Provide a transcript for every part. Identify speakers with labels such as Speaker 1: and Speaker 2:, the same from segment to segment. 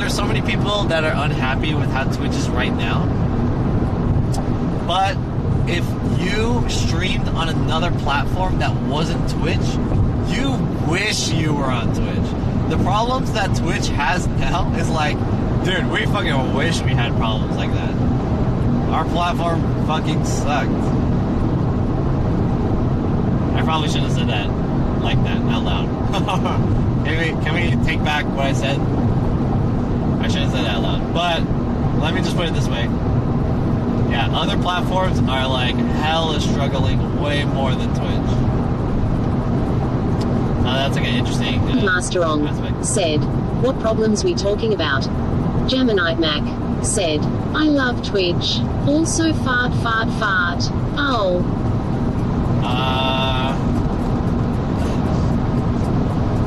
Speaker 1: there's so many people that are unhappy with how Twitch is right now. But if you streamed on another platform that wasn't Twitch, you wish you were on Twitch. The problems that Twitch has now is like, dude, we fucking wish we had problems like that. Our platform fucking sucked. I probably shouldn't have said that like that out loud. Can we take back what I said? I shouldn't have said that out loud. But let me just put it this way. Yeah, other platforms are like hella struggling way more than Twitch. That's like an interesting
Speaker 2: Master On
Speaker 1: aspect.
Speaker 2: Said, what problems we talking about? Gemini Mac said, I love Twitch. Also fart. Oh.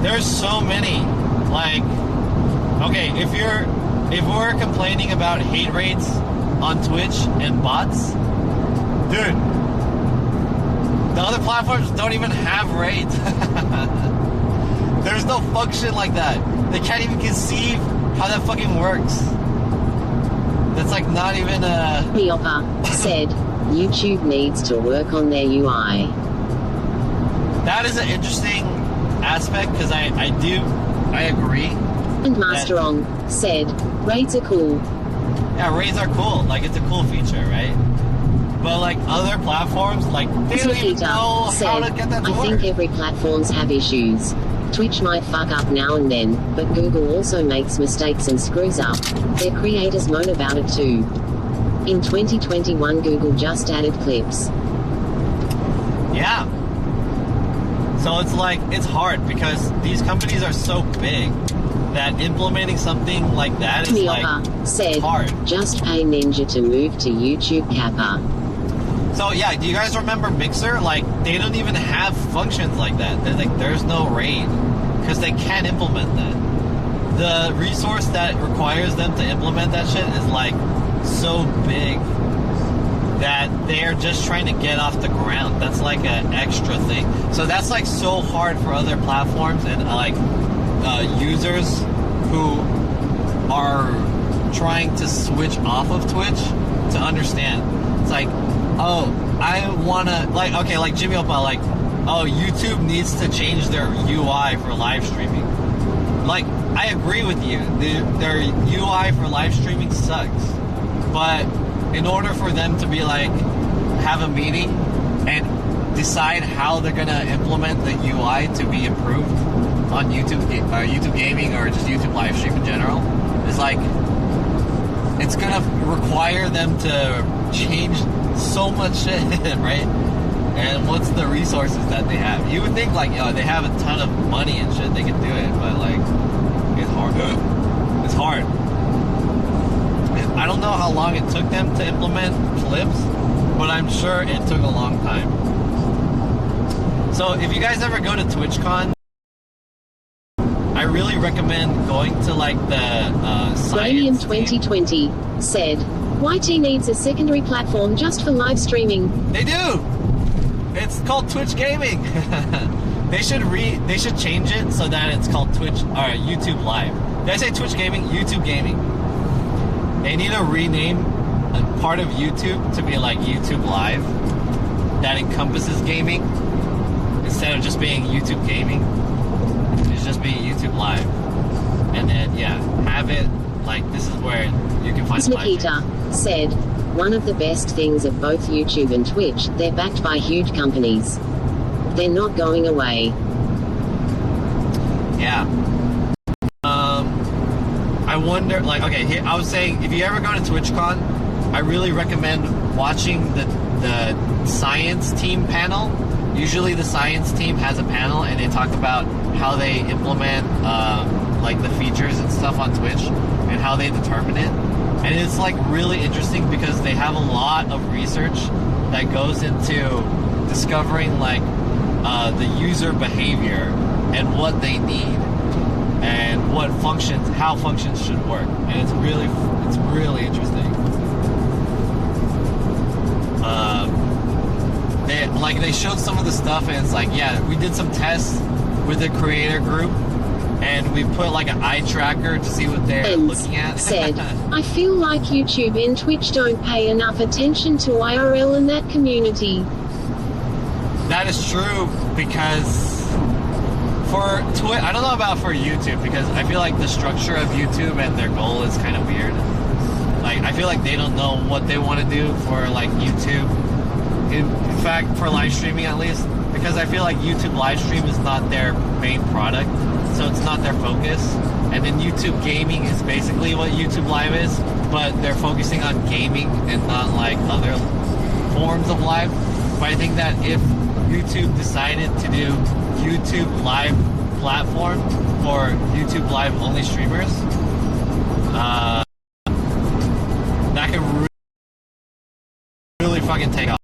Speaker 1: There's so many. Like, okay, if we're complaining about hate rates on Twitch and bots, dude, the other platforms don't even have rates. There's no function like that. They can't even conceive how that fucking works. That's like not even a...
Speaker 2: Miopa said, YouTube needs to work on their UI.
Speaker 1: That is an interesting aspect, because I agree.
Speaker 2: And Master On said, raids are cool.
Speaker 1: Yeah, raids are cool. Like, it's a cool feature, right? But like other platforms, like they don't even know how to get that to work.
Speaker 2: I think every platforms have issues. Twitch might fuck up now and then, but Google also makes mistakes and screws up. Their creators moan about it too. In 2021, Google just added clips.
Speaker 1: Yeah. So it's like, it's hard because these companies are so big that implementing something like that is like
Speaker 2: said,
Speaker 1: hard.
Speaker 2: Just pay Ninja to move to YouTube Kappa.
Speaker 1: So yeah, do you guys remember Mixer? Like, they don't even have functions like that. There's no raid because they can't implement that. The resource that requires them to implement that shit is like so big that they're just trying to get off the ground. That's like an extra thing. So that's like so hard for other platforms and like users who are trying to switch off of Twitch to understand. It's like, oh, I wanna, like, okay, like Jimmy Opa, like, oh, YouTube needs to change their UI for live streaming. Like, I agree with you. Their UI for live streaming sucks. But in order for them to be like, have a meeting and decide how they're gonna implement the UI to be improved on YouTube gaming or just YouTube live stream in general, is like, it's gonna require them to change so much shit, right? And what's the resources that they have? You would think like, they have a ton of money and shit, they can do it, but like, it's hard. It's hard. I don't know how long it took them to implement clips, but I'm sure it took a long time. So if you guys ever go to TwitchCon, I really recommend going to like the
Speaker 2: Radium
Speaker 1: science
Speaker 2: 2020 said, YT needs a secondary platform just for live streaming.
Speaker 1: They do. It's called Twitch Gaming. They should change it so that it's called Twitch or YouTube Live. Did I say Twitch Gaming? YouTube Gaming. They need to rename a part of YouTube to be like YouTube Live that encompasses gaming instead of just being YouTube Gaming. It's just being YouTube Live. And then yeah, have it like this is where you can find
Speaker 2: Nikita said, one of the best things of both YouTube and Twitch, they're backed by huge companies. They're not going away.
Speaker 1: Yeah. I wonder, like, okay, here, I was saying, if you ever go to TwitchCon, I really recommend watching the science team panel. Usually the science team has a panel and they talk about how they implement, like, the features and stuff on Twitch and how they determine it. And it's, like, really interesting because they have a lot of research that goes into discovering, like, the user behavior and what they need and what functions, how functions should work. And it's really interesting. They showed some of the stuff and it's like, yeah, we did some tests with the creator group and we put like an eye tracker to see what they're looking at.
Speaker 2: Said, I feel like YouTube and Twitch don't pay enough attention to IRL and that community.
Speaker 1: That is true, because for Twitch, I don't know about for YouTube, because I feel like the structure of YouTube and their goal is kind of weird. Like, I feel like they don't know what they want to do for like YouTube. In fact, for live streaming at least, because I feel like YouTube live stream is not their main product, so it's not their focus. And then YouTube gaming is basically what YouTube live is, but they're focusing on gaming and not like other forms of live. But I think that if YouTube decided to do YouTube live platform for YouTube live only streamers, that could really fucking take off.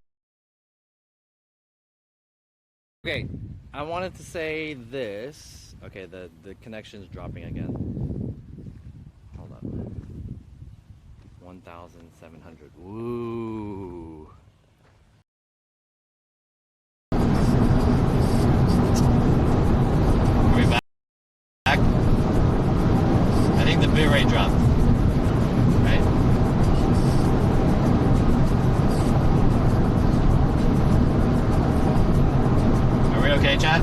Speaker 1: Okay, I wanted to say this. Okay, the connection's dropping again. Hold up. 1,700. Woo. Are we back? I think the bitrate dropped. Right? Are we okay, chat?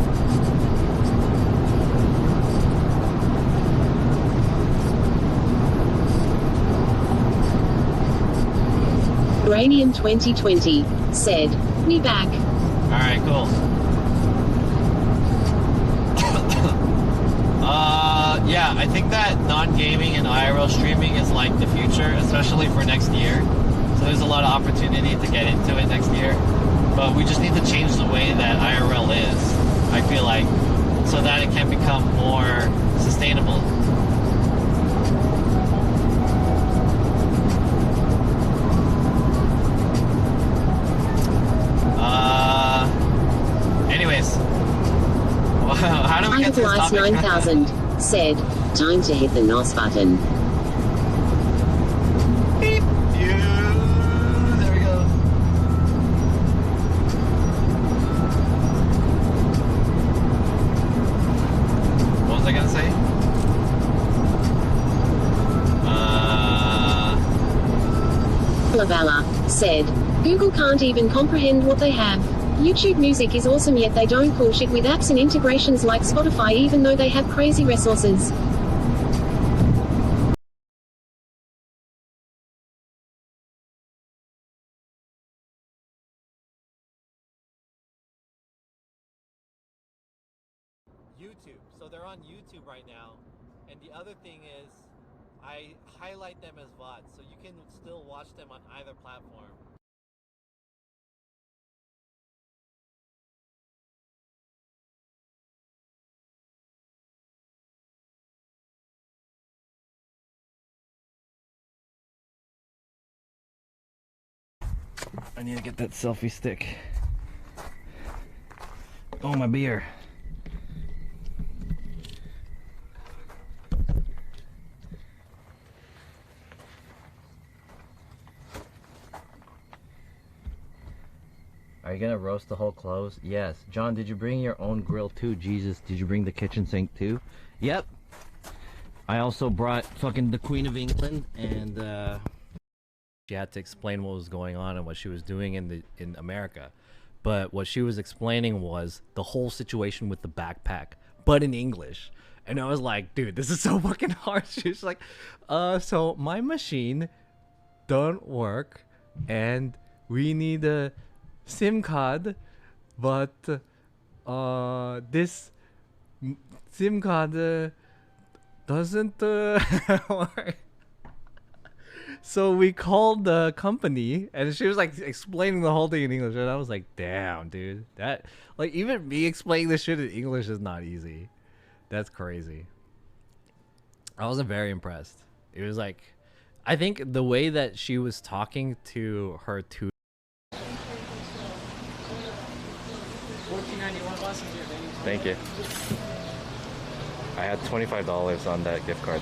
Speaker 2: Uranium 2020 said, we back.
Speaker 1: Alright, cool. Yeah, I think that non-gaming and IRL streaming is like the future, especially for next year. So there's a lot of opportunity to get into it next year. But we just need to change the way that IRL is, I feel like, so that it can become more sustainable. Anyways, how do we get to this topic?
Speaker 2: 9000 said, time to hit the NOS button.
Speaker 1: Beep. There we go. What was I gonna say?
Speaker 2: Lavala said, Google can't even comprehend what they have. YouTube Music is awesome, yet they don't push it with apps and integrations like Spotify, even though they have crazy resources.
Speaker 1: YouTube. So they're on YouTube right now. And the other thing is, I highlight them as VODs, so you can still watch them on either platform. I need to get that selfie stick. Oh, my beer. Are you gonna roast the whole clothes? Yes. John, did you bring your own grill too? Jesus, did you bring the kitchen sink too? Yep. I also brought fucking the Queen of England, and she had to explain what was going on and what she was doing in America. But what she was explaining was the whole situation with the backpack, but in English. And I was like, dude, this is so fucking hard. She was like, so my machine don't work, and we need a SIM card, but this SIM card doesn't work. So we called the company, and she was like explaining the whole thing in English, and I was like, damn, dude, that, like, even me explaining this shit in English is not easy. That's crazy. I wasn't very impressed. It was like, I think the way that she was talking to her two. Thank you. I had $25 on that gift card.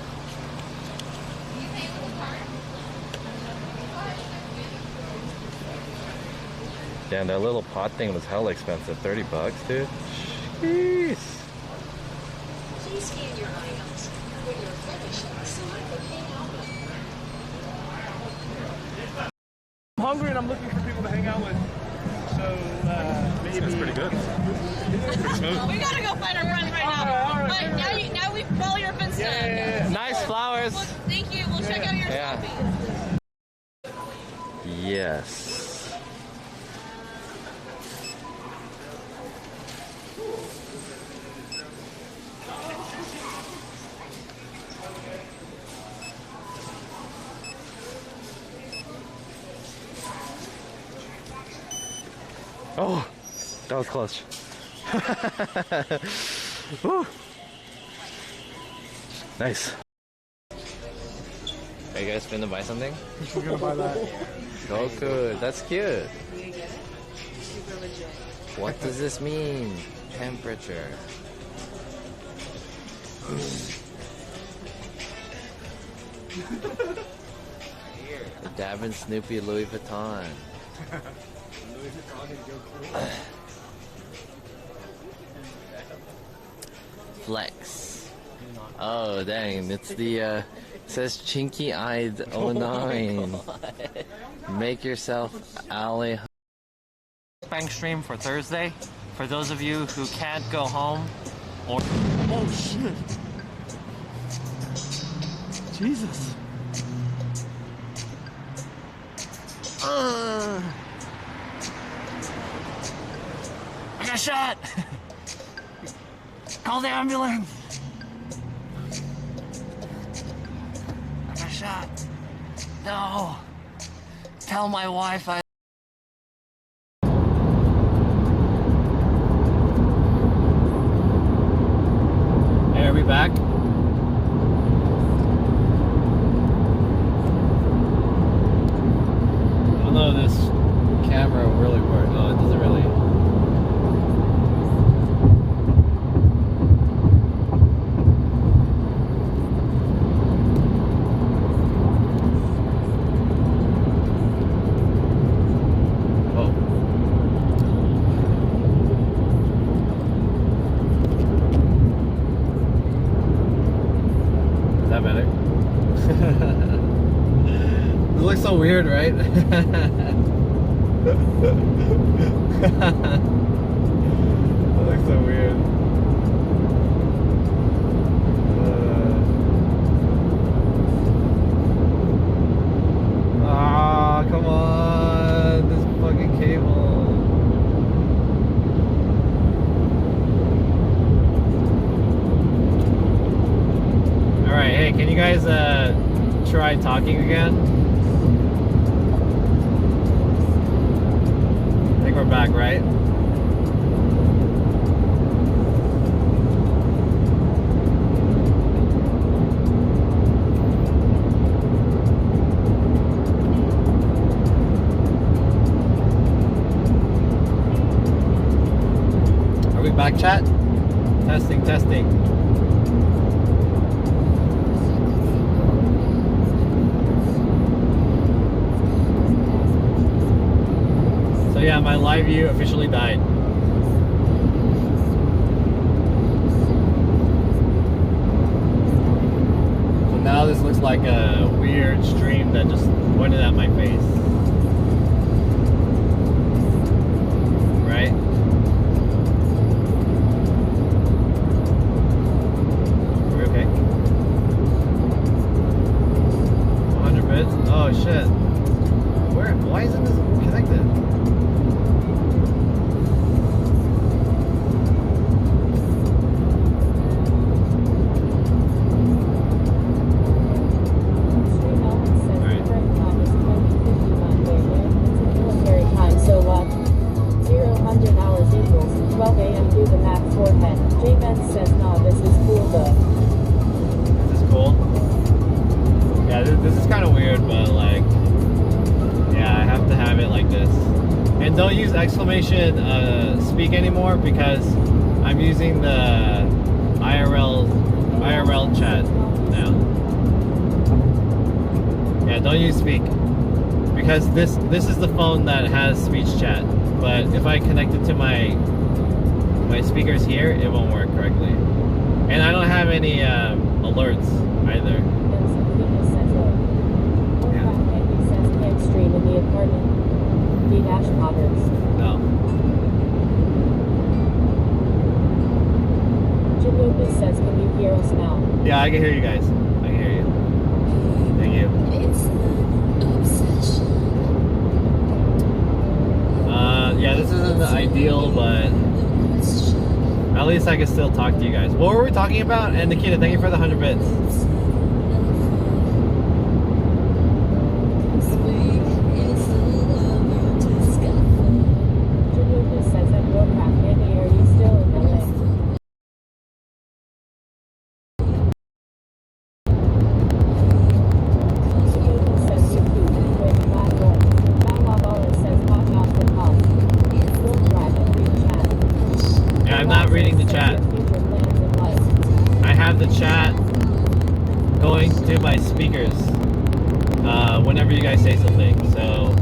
Speaker 1: Damn, that little pot thing was hella expensive. $30, dude. Jeez.
Speaker 3: Please scan your hungry and I'm looking for people to hang out with. So maybe.
Speaker 4: That's pretty good. Pretty smooth.
Speaker 5: We gotta go find our friends right now.
Speaker 3: All right,
Speaker 5: But now we follow your Insta.
Speaker 3: Yeah.
Speaker 6: Nice flowers.
Speaker 5: Well, thank you. We'll check out your
Speaker 6: Yeah.
Speaker 5: selfie.
Speaker 6: Yes. Oh, that was close. Woo. Nice. Are you guys finna buy something?
Speaker 3: We're gonna buy that.
Speaker 6: Goku, that's cute. What does this mean? Temperature. The Dabin Snoopy Louis Vuitton. Flex. Oh dang, it's the it says Chinky Eyed 09. Make yourself alley. Bank stream for Thursday. For those of you who can't go home or
Speaker 3: Oh shit. Jesus.
Speaker 6: I got shot! Call the ambulance! I got shot. No. Tell my wife I... Hey, are we back? I don't know if this camera really works. No, it doesn't really. Is that better? It looks so weird, right? It looks so weird. Come on, this fucking cable. Alright, hey, can you guys try talking again? I think we're back, right? Are we back, chat? Testing, testing. So yeah, my live view officially died. So now this looks like a weird stream that just pointed at my face. Right? Are we okay? 100 bits? Oh shit. Why isn't this connected? This is kind of weird, but like, yeah, I have to have it like this. And don't use exclamation speak anymore because I'm using the IRL chat now. Yeah, don't use speak because this is the phone that has speech chat. But if I connect it to my speakers here, it won't work correctly. And I don't have any alerts either.
Speaker 7: Stream in the apartment.
Speaker 1: I can hear you guys. I can hear you. Thank you. Yeah, this isn't the ideal, but at least I can still talk to you guys. What were we talking about? And Nikita, thank you for the 100 bits. Yeah, I'm not reading the chat. I have the chat going to my speakers whenever you guys say something. So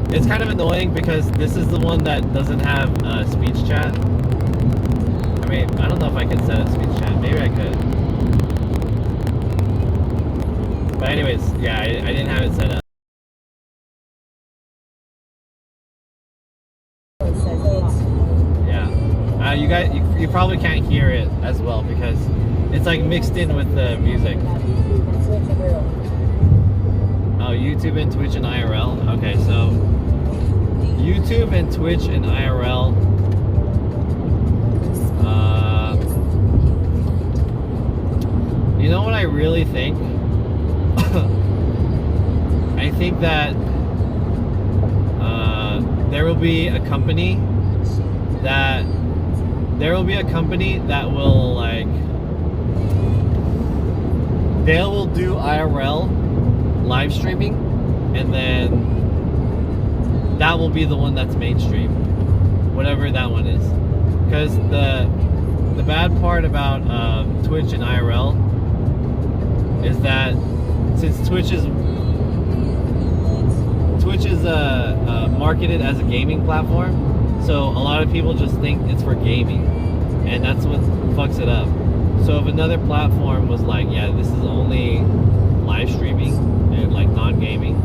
Speaker 1: it's kind of annoying because this is the one that doesn't have speech chat. I mean, I don't know if I can set up speech chat. Maybe I could. But anyways, yeah, I didn't have it set up. Yeah. You guys, you probably can't hear it as well because it's like mixed in with the music. Oh, YouTube and Twitch and IRL. Okay, so YouTube and Twitch and IRL. You know what I really think? I think that there will be a company that will like they will do IRL live streaming, and then that will be the one that's mainstream, whatever that one is. Because the bad part about Twitch and IRL is that since Twitch is marketed as a gaming platform, so a lot of people just think it's for gaming, and that's what fucks it up. So if another platform was like, yeah, this is only live streaming and like non-gaming,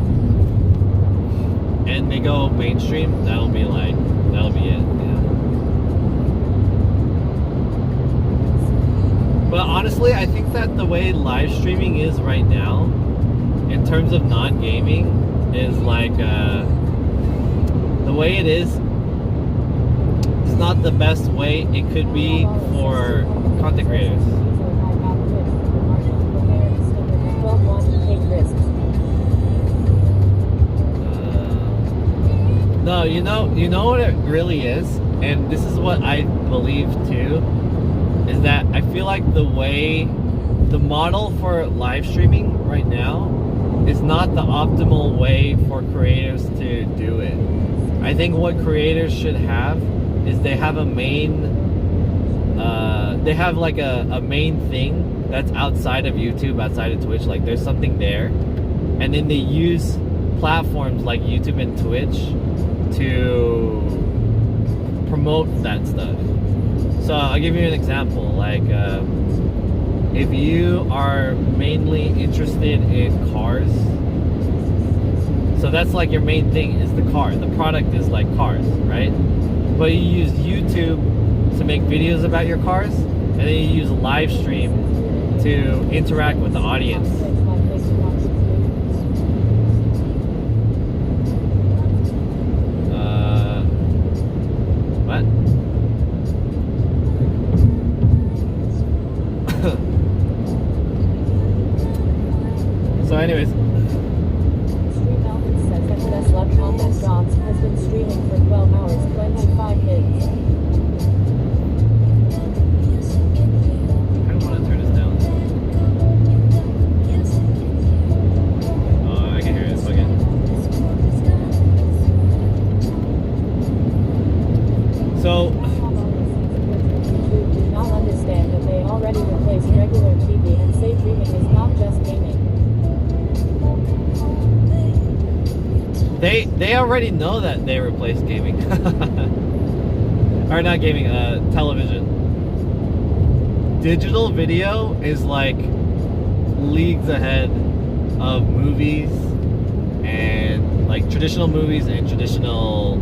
Speaker 1: and they go mainstream, that'll be it. Yeah. But honestly, I think that the way live streaming is right now, in terms of non-gaming, is like the way it is not the best way it could be for content creators. No, you know what it really is, and this is what I believe too, is that I feel like the model for live streaming right now is not the optimal way for creators to do it. I think what creators should have is they have a main thing that's outside of YouTube, outside of Twitch, like there's something there, and then they use platforms like YouTube and Twitch to promote that stuff. So I'll give you an example, like if you are mainly interested in cars, so that's like your main thing is the car, the product is like cars, right? But you use YouTube to make videos about your cars, and then you use live stream to interact with the audience. What? So anyways, has been streaming for 12 hours, 25 minutes. I don't want to turn this down. Oh, I can hear it. Okay. So,
Speaker 7: YouTube do not understand that they already replaced regular TV and say streaming is not just gaming.
Speaker 1: They already know that they replaced gaming. Or not gaming, television. Digital video is like leagues ahead of movies and like traditional movies and traditional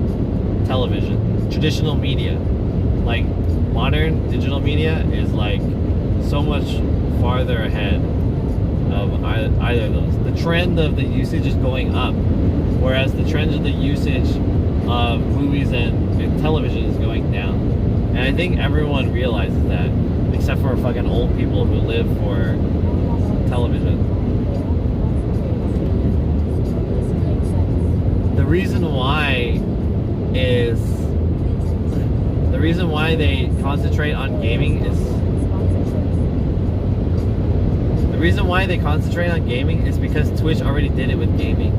Speaker 1: television, traditional media. Like modern digital media is like so much farther ahead of either of those. The trend of the usage is going up, whereas the trend of the usage of movies and television is going down. And I think everyone realizes that, except for fucking old people who live for television. The reason why they concentrate on gaming is because Twitch already did it with gaming.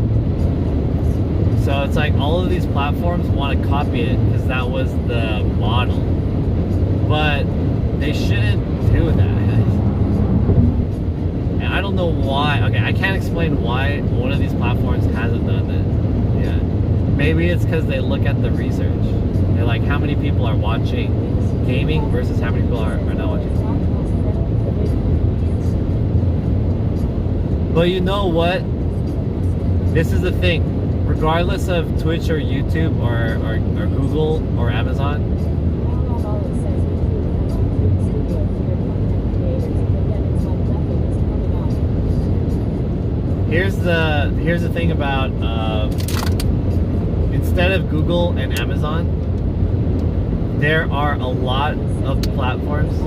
Speaker 1: So it's like all of these platforms want to copy it because that was the model. But they shouldn't do that. And I don't know why. Okay, I can't explain why one of these platforms hasn't done it yet. Maybe it's because they look at the research. They're like, how many people are watching gaming versus how many people are not watching. But you know what? This is the thing. Regardless of Twitch or YouTube or Google or Amazon, here's the thing about instead of Google and Amazon, there are a lot of platforms.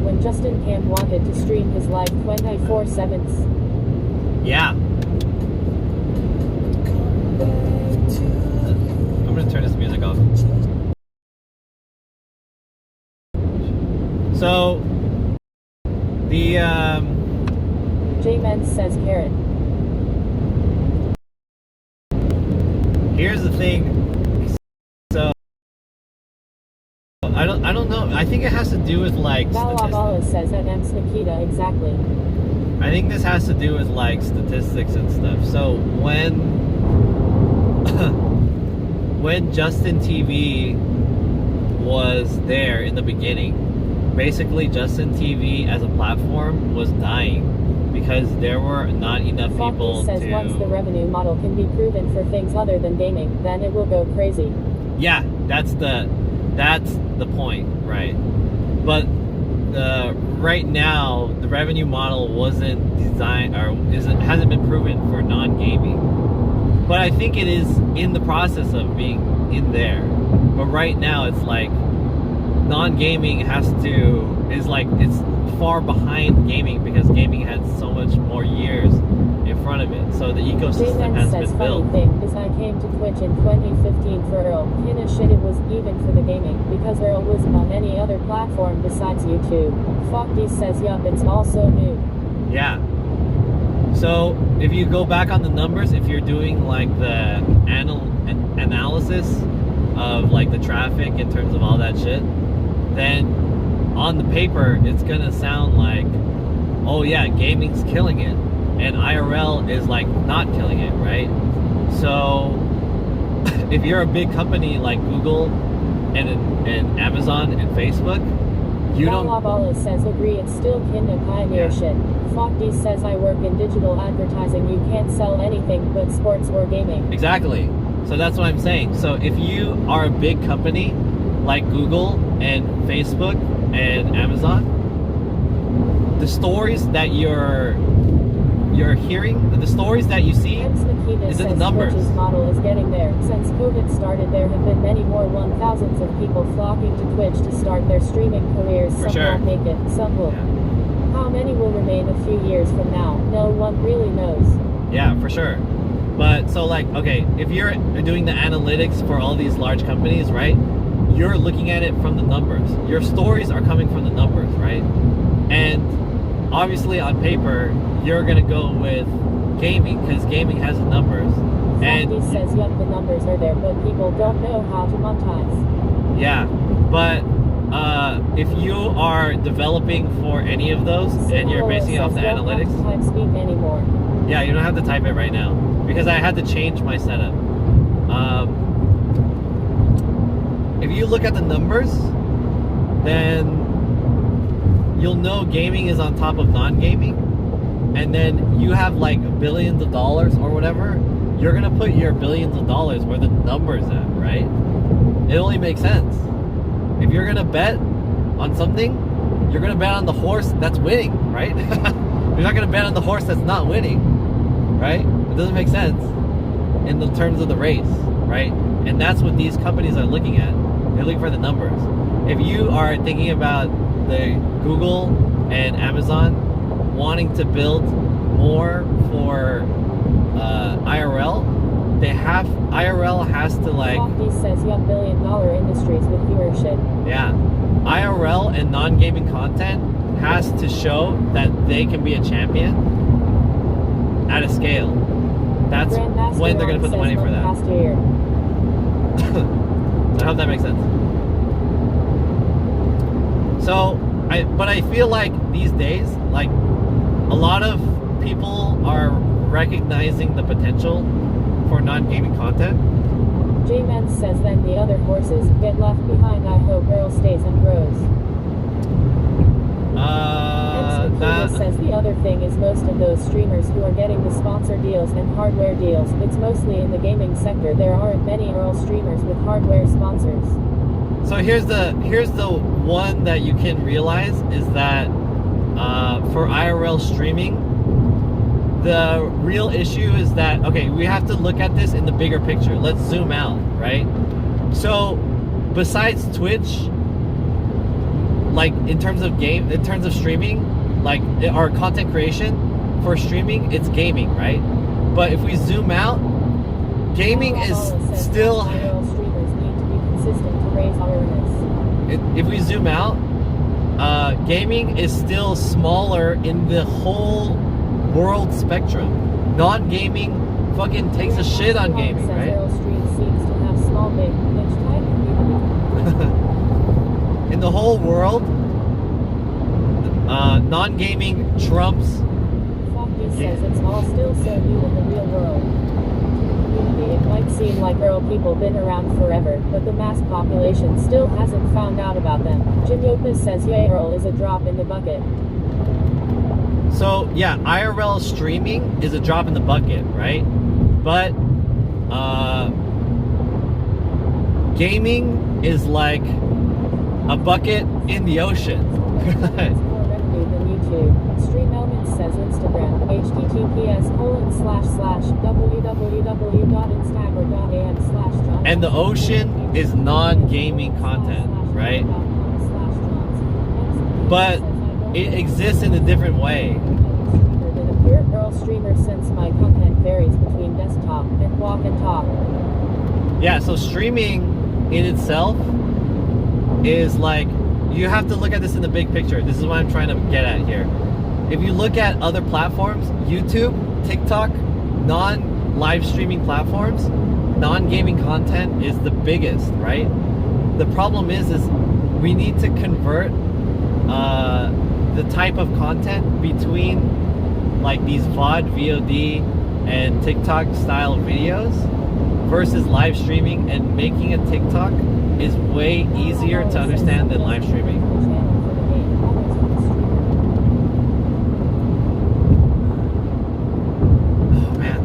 Speaker 7: When Justin Camp wanted to stream his live 24/7.
Speaker 1: Yeah. I'm gonna turn this music off. So the
Speaker 7: J-Men says Karen.
Speaker 1: here's the thing. So I don't know. I think it has to do with like
Speaker 7: Valabala says NM's Nikita, exactly.
Speaker 1: I think this has to do with like statistics and stuff. So when Justin TV was there in the beginning, basically Justin TV as a platform was dying because there were not enough people
Speaker 7: says
Speaker 1: to.
Speaker 7: Once the revenue model can be proven for things other than gaming, then it will go crazy.
Speaker 1: Yeah, that's the point, right? But right now the revenue model wasn't designed or hasn't been proven for non-gaming. But I think it is in the process of being in there. But right now it's like non-gaming is it's far behind gaming because gaming had so much more years in front of it. So the ecosystem has been built.
Speaker 7: Funny thing is I came to Twitch in 2015 for Earl. Kinda shit it was even for the gaming because Earl wasn't on any other platform besides YouTube. Fogdy says yup, it's also new.
Speaker 1: Yeah. So if you go back on the numbers, if you're doing like the analysis of like the traffic in terms of all that shit, then on the paper it's gonna sound like, oh yeah, gaming's killing it and IRL is like not killing it, right? So if you're a big company like Google and Amazon and Facebook, you don't.
Speaker 7: Valabala says agree, it's still kinda pioneer shit. Fogdy says I work in digital advertising, you can't sell anything but sports or gaming.
Speaker 1: Exactly. So that's what I'm saying. So if you are a big company like Google and Facebook and Amazon, the stories that you're hearing, the stories that you see is in the numbers.
Speaker 7: Twitch's model is getting there. Since COVID started, there have been many more 1,000s of people flocking to Twitch to start their streaming careers.
Speaker 1: For
Speaker 7: some
Speaker 1: sure.
Speaker 7: won't make it, some will.
Speaker 1: Yeah.
Speaker 7: How many will remain a few years from now? No one really knows.
Speaker 1: Yeah, for sure. But so like, okay, if you're doing the analytics for all these large companies, right? You're looking at it from the numbers. Your stories are coming from the numbers, right? And obviously on paper, you're gonna go with gaming because gaming has the numbers. And
Speaker 7: Fogdy says yep, the numbers are there, but people don't know how to monetize.
Speaker 1: yeah, but if you are developing for any of those and you're basing it off the analytics,
Speaker 7: don't have to type speak anymore.
Speaker 1: yeah, you don't have to type it right now because I had to change my setup. If you look at the numbers, then you'll know gaming is on top of non-gaming, and then you have like billions of dollars or whatever. You're gonna put your billions of dollars where the numbers at, right? It only makes sense. If you're gonna bet, on something, you're gonna bet on the horse that's winning, right? You're not gonna bet on the horse that's not winning, right? It doesn't make sense in the terms of the race, right? And that's what these companies are looking at. They're looking for the numbers. If you are thinking about the Google and Amazon wanting to build more for IRL, IRL has to like,
Speaker 7: Lofty says yup, billion-dollar industries with viewership.
Speaker 1: yeah, IRL and non-gaming content has to show that they can be a champion at a scale. That's
Speaker 7: Grandmaster
Speaker 1: when they're going to put the money for that.
Speaker 7: Lancaster.
Speaker 1: I hope that makes sense. So, but I feel like these days, like a lot of people are recognizing the potential for non-gaming content.
Speaker 7: J-Man says then the other horses get left behind. I hope Earl stays and grows.
Speaker 1: That,
Speaker 7: says the other thing is most of those streamers who are getting the sponsor deals and hardware deals, it's mostly in the gaming sector. There aren't many Earl streamers with hardware sponsors.
Speaker 1: so here's the one that you can realize is that for IRL streaming, the real issue is that, okay, we have to look at this in the bigger picture. Let's zoom out, right? So besides Twitch, like in terms of streaming, like our content creation for streaming, it's gaming, right? But if we zoom out, gaming is still,
Speaker 7: IRL streamers need to be consistent to raise awareness.
Speaker 1: if we zoom out, gaming is still smaller in the whole world spectrum. Non-gaming fucking takes a shit on gaming,
Speaker 7: says
Speaker 1: right?
Speaker 7: Earl Stream seems to have small big niche type community.
Speaker 1: In the whole world, non-gaming trumps.
Speaker 7: Floppy says it's all still so new in the real world. Community, it might seem like Earl people been around forever, but the mass population still hasn't found out about them. Jim Yopis says yeah, Earl is a drop in the bucket.
Speaker 1: So yeah, IRL streaming is a drop in the bucket, right? But gaming is like a bucket in the ocean.
Speaker 7: It's more revenue than YouTube. Stream Elements says Instagram, https://www.instagram.am/John.
Speaker 1: And the ocean is non-gaming content, right? But it exists in a different way.
Speaker 7: Than a pure Earl streamer since my content varies between desktop and walk and talk.
Speaker 1: Yeah, so streaming in itself is like, you have to look at this in the big picture. This is what I'm trying to get at here. If you look at other platforms, YouTube, TikTok, non-live streaming platforms, non-gaming content is the biggest, right? The problem is we need to convert the type of content between like these VOD, VOD, and TikTok style videos versus live streaming, and making a TikTok is way easier to understand than live streaming. Oh man,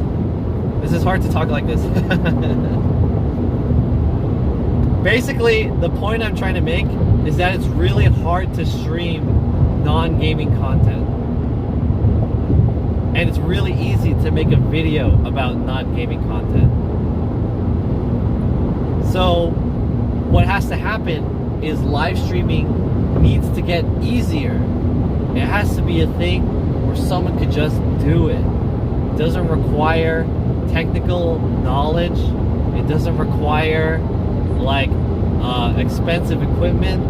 Speaker 1: this is hard to talk like this. Basically, the point I'm trying to make is that it's really hard to stream non-gaming content. And it's really easy to make a video about non-gaming content. So what has to happen is live streaming needs to get easier. It has to be a thing where someone could just do it. It doesn't require technical knowledge. It doesn't require like expensive equipment.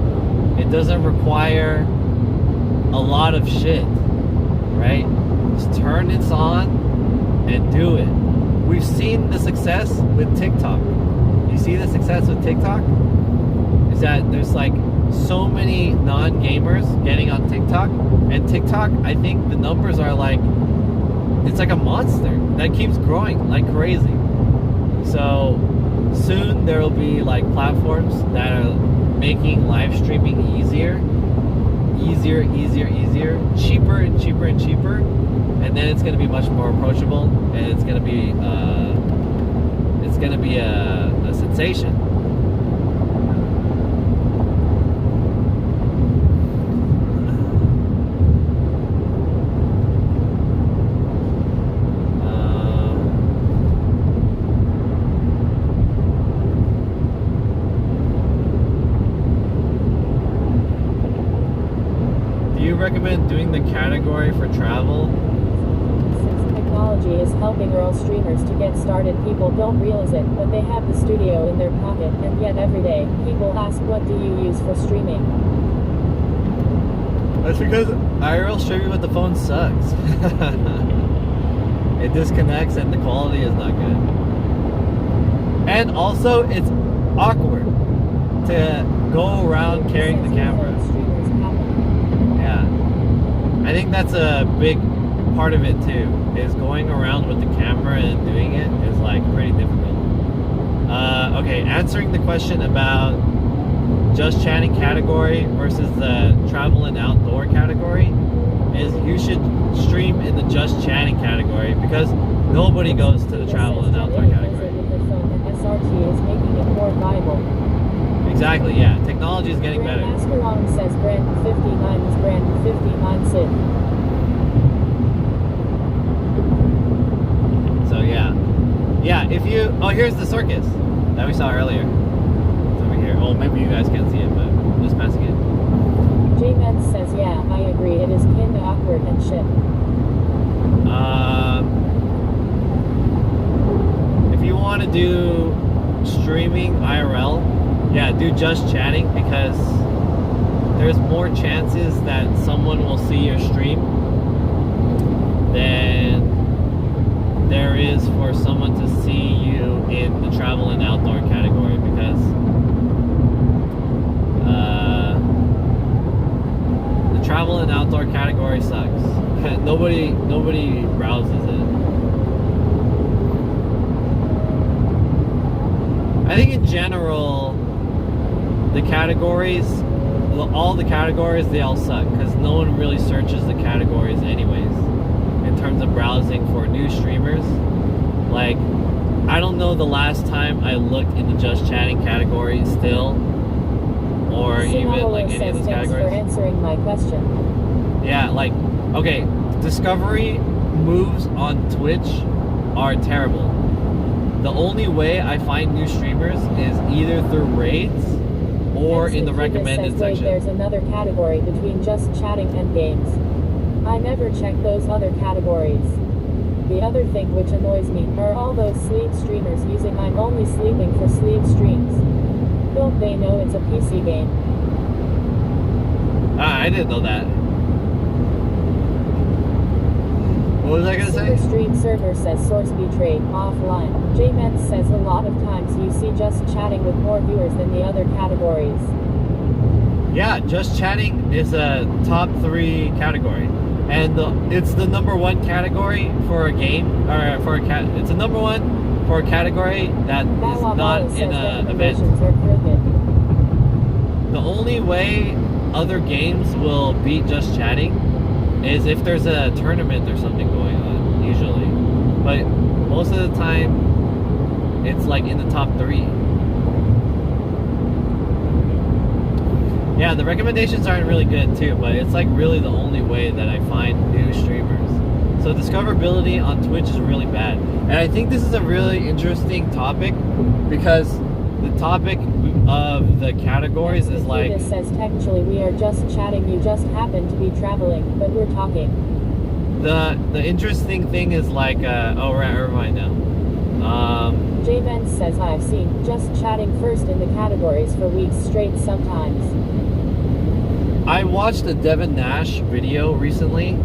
Speaker 1: It doesn't require a lot of shit, right? Just turn this on and do it. We've seen the success with TikTok. You see the success with TikTok? Is that there's like so many non-gamers getting on TikTok, and TikTok, I think the numbers are like, it's like a monster that keeps growing like crazy. So soon there will be like platforms that are making live streaming easier, cheaper and cheaper and cheaper, and then it's going to be much more approachable, and it's going to be a sensation. category for travel.
Speaker 7: Since technology is helping girl streamers to get started, people don't realize it, but they have the studio in their pocket, and yet every day, people ask, what do you use for streaming?
Speaker 1: That's because IRL streaming with the phone sucks. It disconnects and the quality is not good. And also, it's awkward to go around carrying the camera.
Speaker 7: Streamers happen.
Speaker 1: Yeah. I think that's a big part of it too, is going around with the camera and doing it is like pretty difficult. Okay, answering the question about just chatting category versus the travel and outdoor category is you should stream in the just chatting category because nobody goes to the travel and outdoor category.
Speaker 7: SRT is making it more viable.
Speaker 1: Exactly, yeah. Technology is getting better.
Speaker 7: Grandmaster Long says Brandon 59 is Brandon 59 Sid.
Speaker 1: So yeah. Yeah, if you... Oh, here's the circus that we saw earlier. It's over here. Oh, maybe you guys can't see it, but I'm just passing it.
Speaker 7: J-Med says, yeah, I agree. It is kinda awkward and shit.
Speaker 1: If you want to do streaming IRL, yeah, do just chatting because there's more chances that someone will see your stream than there is for someone to see you in the travel and outdoor category because the travel and outdoor category sucks. Nobody browses it. I think in general, the categories, all the categories, they all suck because no one really searches the categories anyways in terms of browsing for new streamers. Like, I don't know the last time I looked in the just chatting category still, or even like any of those
Speaker 7: Thanks
Speaker 1: categories.
Speaker 7: for answering my question.
Speaker 1: Yeah, like, okay, discovery moves on Twitch are terrible. The only way I find new streamers is either through raids or in the recommended
Speaker 7: says, wait,
Speaker 1: section.
Speaker 7: there's another category between just chatting and games. I never check those other categories. The other thing which annoys me are all those sleep streamers using I'm only sleeping for sleep streams. Don't they know it's a PC game?
Speaker 1: I didn't know that. What was I gonna say?
Speaker 7: Stream server says source betrayed offline. J-Men says a lot of times you see just chatting with more viewers than the other categories.
Speaker 1: Yeah, just chatting is a top 3 category, and it's the number 1 category for a game, or for a it's a number 1 for a category that is not in an event. The only way other games will beat just chatting is if there's a tournament or something going on, usually. But most of the time, it's like in the top 3. Yeah, the recommendations aren't really good too, but it's like really the only way that I find new streamers. So discoverability on Twitch is really bad. And I think this is a really interesting topic because the topic of the categories is like...
Speaker 7: It says textually we are just chatting, you just happen to be traveling, but we're talking.
Speaker 1: The interesting thing is like, oh, right, never mind now.
Speaker 7: J-Men says I've seen just chatting first in the categories for weeks straight sometimes.
Speaker 1: I watched a Devin Nash video recently,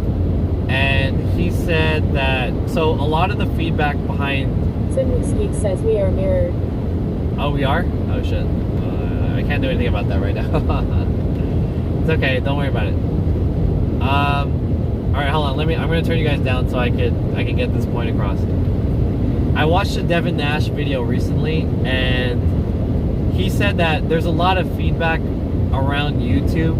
Speaker 1: and he said that, so a lot of the feedback behind...
Speaker 7: Simwick says we are mirrored.
Speaker 1: Oh, we are? Oh, shit. I can't do anything about that right now. It's okay, don't worry about it. Alright, hold on, I'm gonna turn you guys down so I can get this point across. I watched a Devin Nash video recently, and he said that there's a lot of feedback around YouTube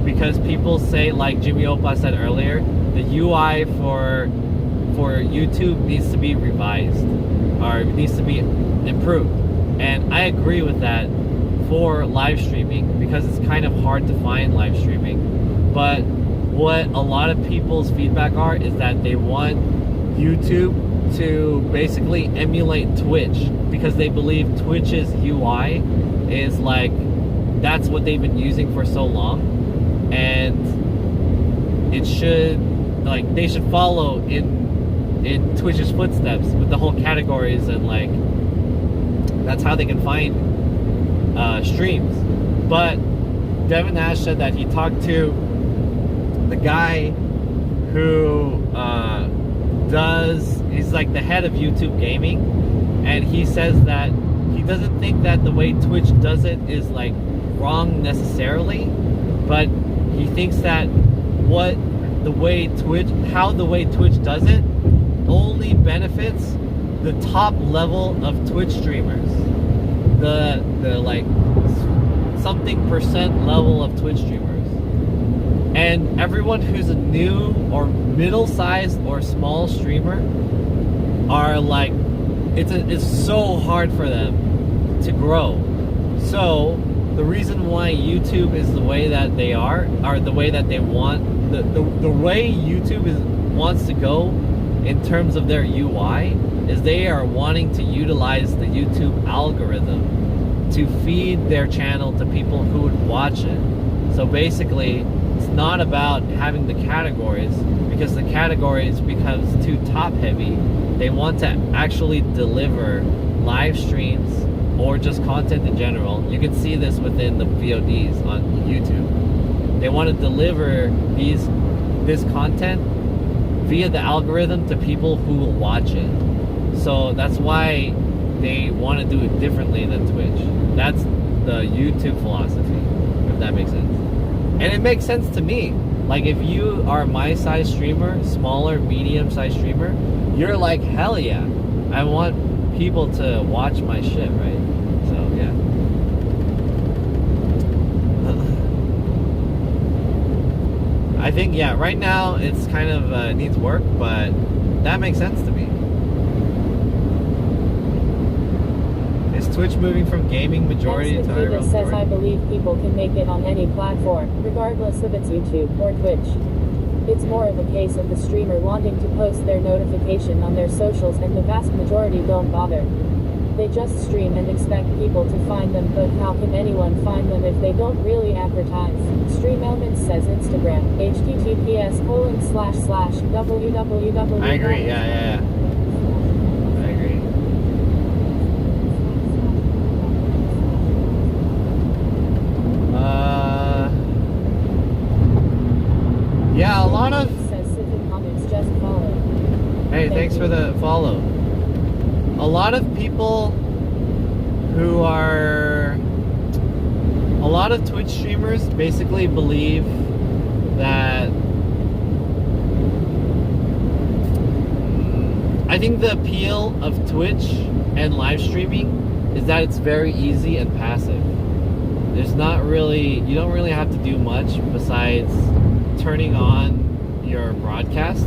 Speaker 1: because people say, like Jimmy Opa said earlier, the UI for YouTube needs to be revised or needs to be improved. And I agree with that for live streaming because it's kind of hard to find live streaming. But what a lot of people's feedback are is that they want YouTube to basically emulate Twitch because they believe Twitch's UI is like, that's what they've been using for so long. And it should, like, they should follow in Twitch's footsteps with the whole categories, and like that's how they can find streams. But Devin Nash said that he talked to the guy who he's like the head of YouTube Gaming, and he says that he doesn't think that the way Twitch does it is like wrong necessarily, but he thinks that how the way Twitch does it only benefits the top level of Twitch streamers, the like something percent level of Twitch streamers. And everyone who's a new or middle-sized or small streamer are like, it's so hard for them to grow. So the reason why YouTube is the way that they are the way that they want, the way YouTube wants to go in terms of their UI is they are wanting to utilize the YouTube algorithm to feed their channel to people who would watch it. So basically, it's not about having the categories, because the categories becomes too top heavy. They want to actually deliver live streams or just content in general. You can see this within the VODs on YouTube. They want to deliver this content via the algorithm to people who will watch it. So that's why they want to do it differently than Twitch. That's the YouTube philosophy, if that makes sense. And it makes sense to me. Like, if you are my size streamer, smaller, medium-sized streamer, you're like, hell yeah, I want people to watch my shit, right? So, yeah. I think, yeah, right now it's kind of needs work, but that makes sense to me. Is Twitch moving from gaming majority to
Speaker 7: Next,
Speaker 1: IRL?
Speaker 7: says, I believe people can make it on any platform, regardless if it's YouTube or Twitch. It's more of a case of the streamer wanting to post their notification on their socials, and the vast majority don't bother. They just stream and expect people to find them, but how can anyone find them if they don't really advertise? Stream Elements says Instagram, https://www.
Speaker 1: I agree, yeah. I agree. Yeah, a lot of...
Speaker 7: Says Civic Comics, just follow.
Speaker 1: Hey, thanks for the follow. A lot of people who are... A lot of Twitch streamers basically believe that... I think the appeal of Twitch and live streaming is that it's very easy and passive. There's not really... You don't really have to do much besides turning on your broadcast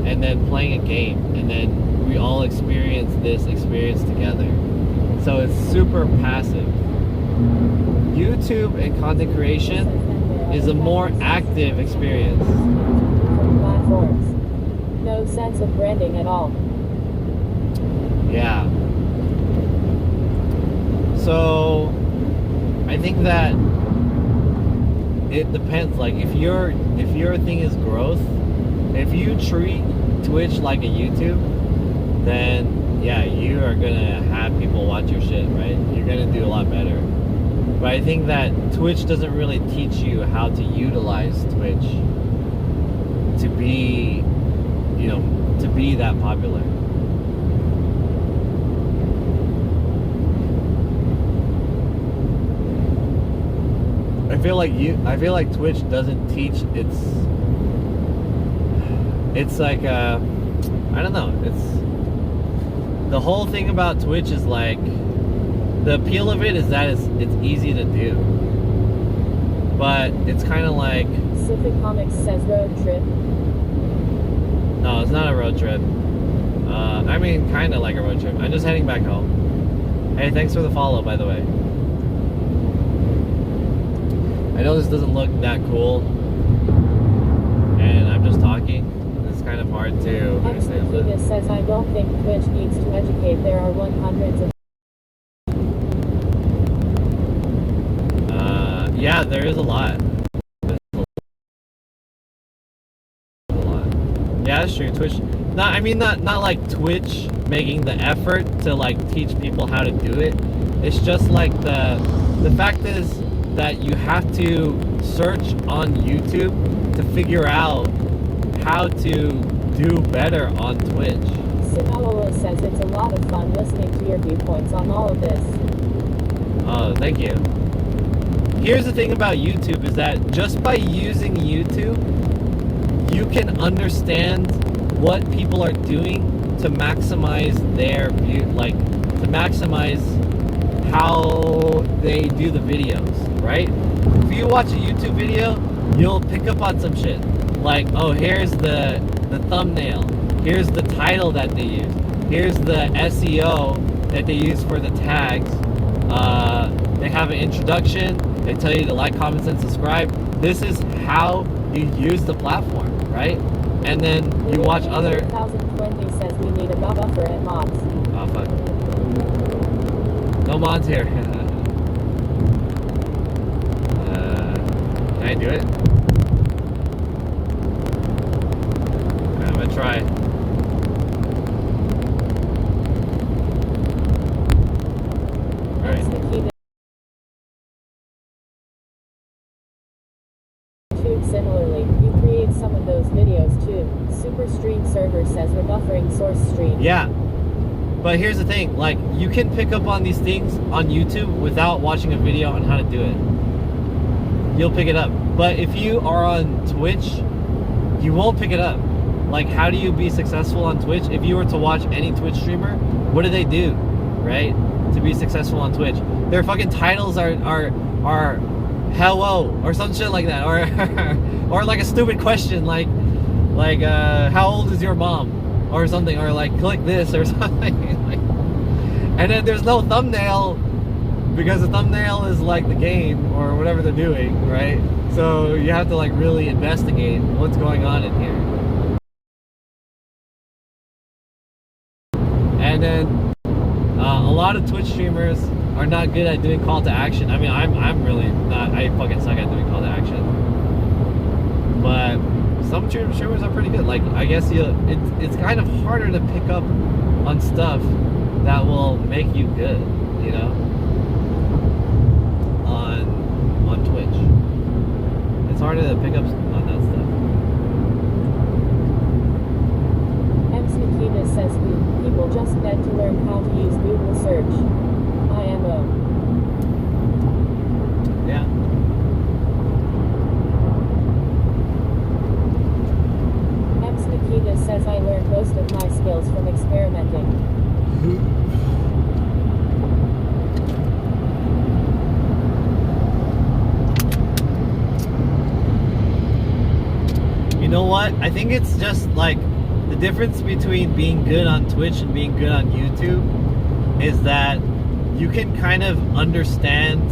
Speaker 1: and then playing a game, and then we all experience this experience together. So it's super passive. YouTube and content creation is a more active experience.
Speaker 7: Platforms. No sense of branding at all.
Speaker 1: Yeah. So I think that it depends. Like, if your thing is growth, if you treat Twitch like a YouTube, then yeah, you are gonna have people watch your shit, right? You're gonna do a lot better. But I think that Twitch doesn't really teach you how to utilize Twitch to be, to be that popular. I feel like Twitch doesn't teach. It's like I don't know. It's the whole thing about Twitch is like, the appeal of it is that it's easy to do, but it's kind of like...
Speaker 7: Civic Comics says road trip.
Speaker 1: No, it's not a road trip. I mean, kind of like a road trip. I'm just heading back home. Hey, thanks for the follow, by the way. I know this doesn't look that cool, and I'm just talking. It's kind of hard to understand that.
Speaker 7: Executus says, I don't think Twitch needs to educate. There are 100s of...
Speaker 1: Yeah, there is a lot. Yeah, that's true. Twitch. Not, I mean, not like Twitch making the effort to like teach people how to do it. It's just like the fact is that you have to search on YouTube to figure out how to do better on Twitch.
Speaker 7: Sinaloa says it's a lot of fun listening to your viewpoints on all of this.
Speaker 1: Oh, thank you. Here's the thing about YouTube is that just by using YouTube, you can understand what people are doing to maximize their view, like to maximize how they do the videos, right? If you watch a YouTube video, you'll pick up on some shit. Like, oh, here's the thumbnail. Here's the title that they use. Here's the SEO that they use for the tags. They have an introduction. They tell you to like, comment, and subscribe. This is how you use the platform, right? And then you watch other...
Speaker 7: 2020 says we need a buffer and mods.
Speaker 1: Oh, fuck. No mods here. Can I do it? I'm gonna try. Alright.
Speaker 7: Similarly, you create some of those videos too. Superstream server says we're buffering source stream.
Speaker 1: Yeah. But here's the thing, like, you can pick up on these things on YouTube without watching a video on how to do it. You'll pick it up. But if you are on Twitch, you won't pick it up. Like, how do you be successful on Twitch? If you were to watch any Twitch streamer, what do they do, right? To be successful on Twitch. Their fucking titles are hello, or some shit like that. Or like a stupid question, like how old is your mom? Or something, or like click this or something. And then there's no thumbnail because the thumbnail is like the game or whatever they're doing, right? So you have to like really investigate what's going on in here. And then a lot of Twitch streamers are not good at doing call to action. I mean, I'm really not. I fucking suck at doing call to action. But some streamers are pretty good. Like, I guess it's kind of harder to pick up on stuff that will make you good, you know, on Twitch. It's harder to pick up on that stuff.
Speaker 7: Ems Nikita says people just need to learn how to use Google search. IMO.
Speaker 1: Yeah.
Speaker 7: Nikita says I learned most of my skills from experimenting.
Speaker 1: You know what? I think it's just like the difference between being good on Twitch and being good on YouTube is that you can kind of understand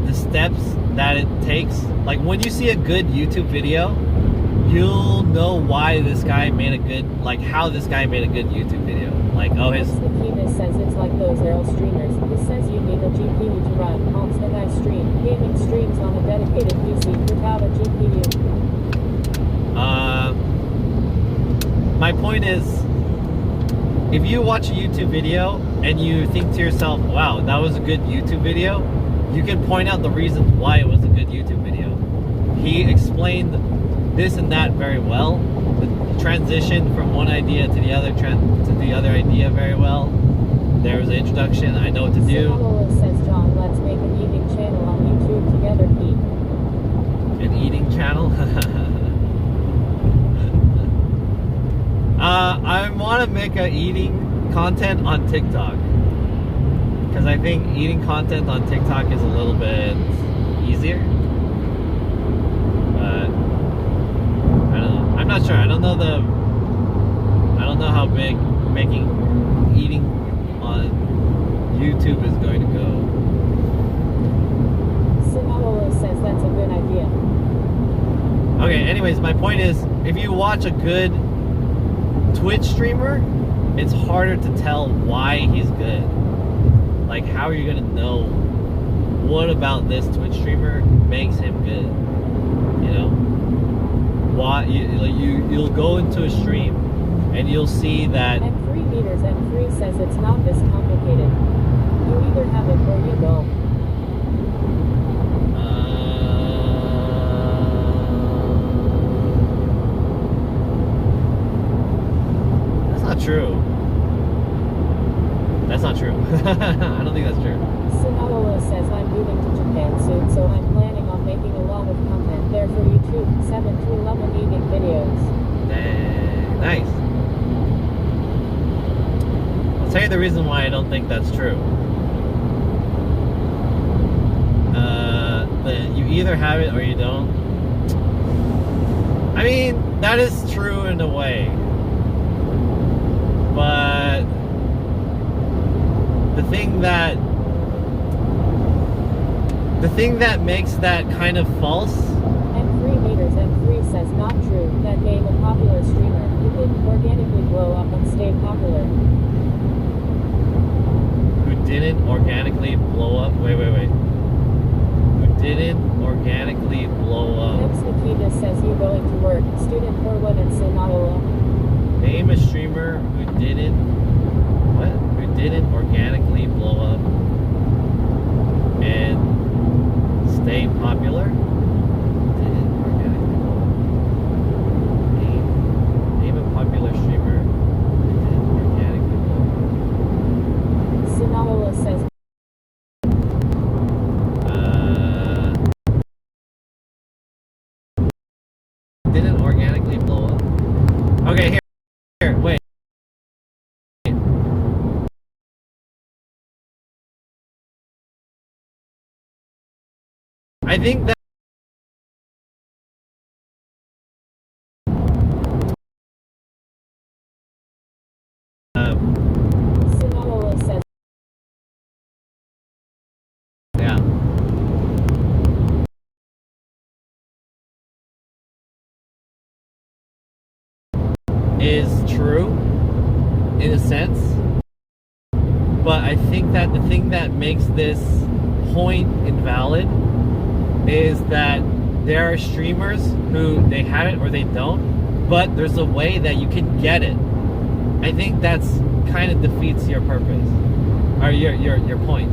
Speaker 1: the steps that it takes. Like, when you see a good YouTube video, you'll know why this guy made a good, like, how this guy made a good YouTube video. Like, oh, his...
Speaker 7: Nikita says it's like those Errol streamers. This says you need a GPU to run comps that I stream. Gaming streams on a dedicated PC without a GPU.
Speaker 1: My point is, if you watch a YouTube video and you think to yourself, wow, that was a good YouTube video, you can point out the reasons why it was a good YouTube video. He explained this and that very well. The transition from one idea to the other idea very well. There was an introduction. I know what to do.
Speaker 7: Sinaloa says, John, let's make an eating channel on YouTube together, Pete.
Speaker 1: An eating channel? I want to make a eating content on TikTok. Because I think eating content on TikTok is a little bit easier. But I don't know. I'm not sure. I don't know how big making eating on YouTube is going to go.
Speaker 7: Sinaloa says that's a good idea.
Speaker 1: Okay, anyways, my point is, if you watch a good Twitch streamer, it's harder to tell why he's good. Like, how are you gonna know what about this Twitch streamer makes him good? You know? you'll go into a stream and you'll see that
Speaker 7: M3 meters M3 says it's not this complicated. You either have it or you don't.
Speaker 1: That's not true. That's not true. I don't think that's true.
Speaker 7: Sinaola says I'm moving to Japan soon, so I'm planning on making a lot of content there for YouTube. 7 to 11 eating videos.
Speaker 1: Dang, nice. I'll tell you the reason why I don't think that's true. You either have it or you don't. I mean, that is true in a way. But the thing that makes that kind of false.
Speaker 7: M3 meters M3 says not true. That game a popular streamer who didn't organically blow up and stay popular.
Speaker 1: Who didn't organically blow up? Wait. Who didn't organically blow up?
Speaker 7: Next Nikita says you going to work. Student Horwood and Sinaola.
Speaker 1: Name a streamer who didn't organically blow up and stay popular. Didn't organically blow up. Name a popular streamer who didn't organically blow up.
Speaker 7: Sinaola says
Speaker 1: didn't organically blow up. Okay, here, wait. I think that
Speaker 7: Sinaola says
Speaker 1: yeah. Is true in a sense, but I think that the thing that makes this point invalid is that there are streamers who they have it or they don't, but there's a way that you can get it. I think that's kind of defeats your purpose or your point,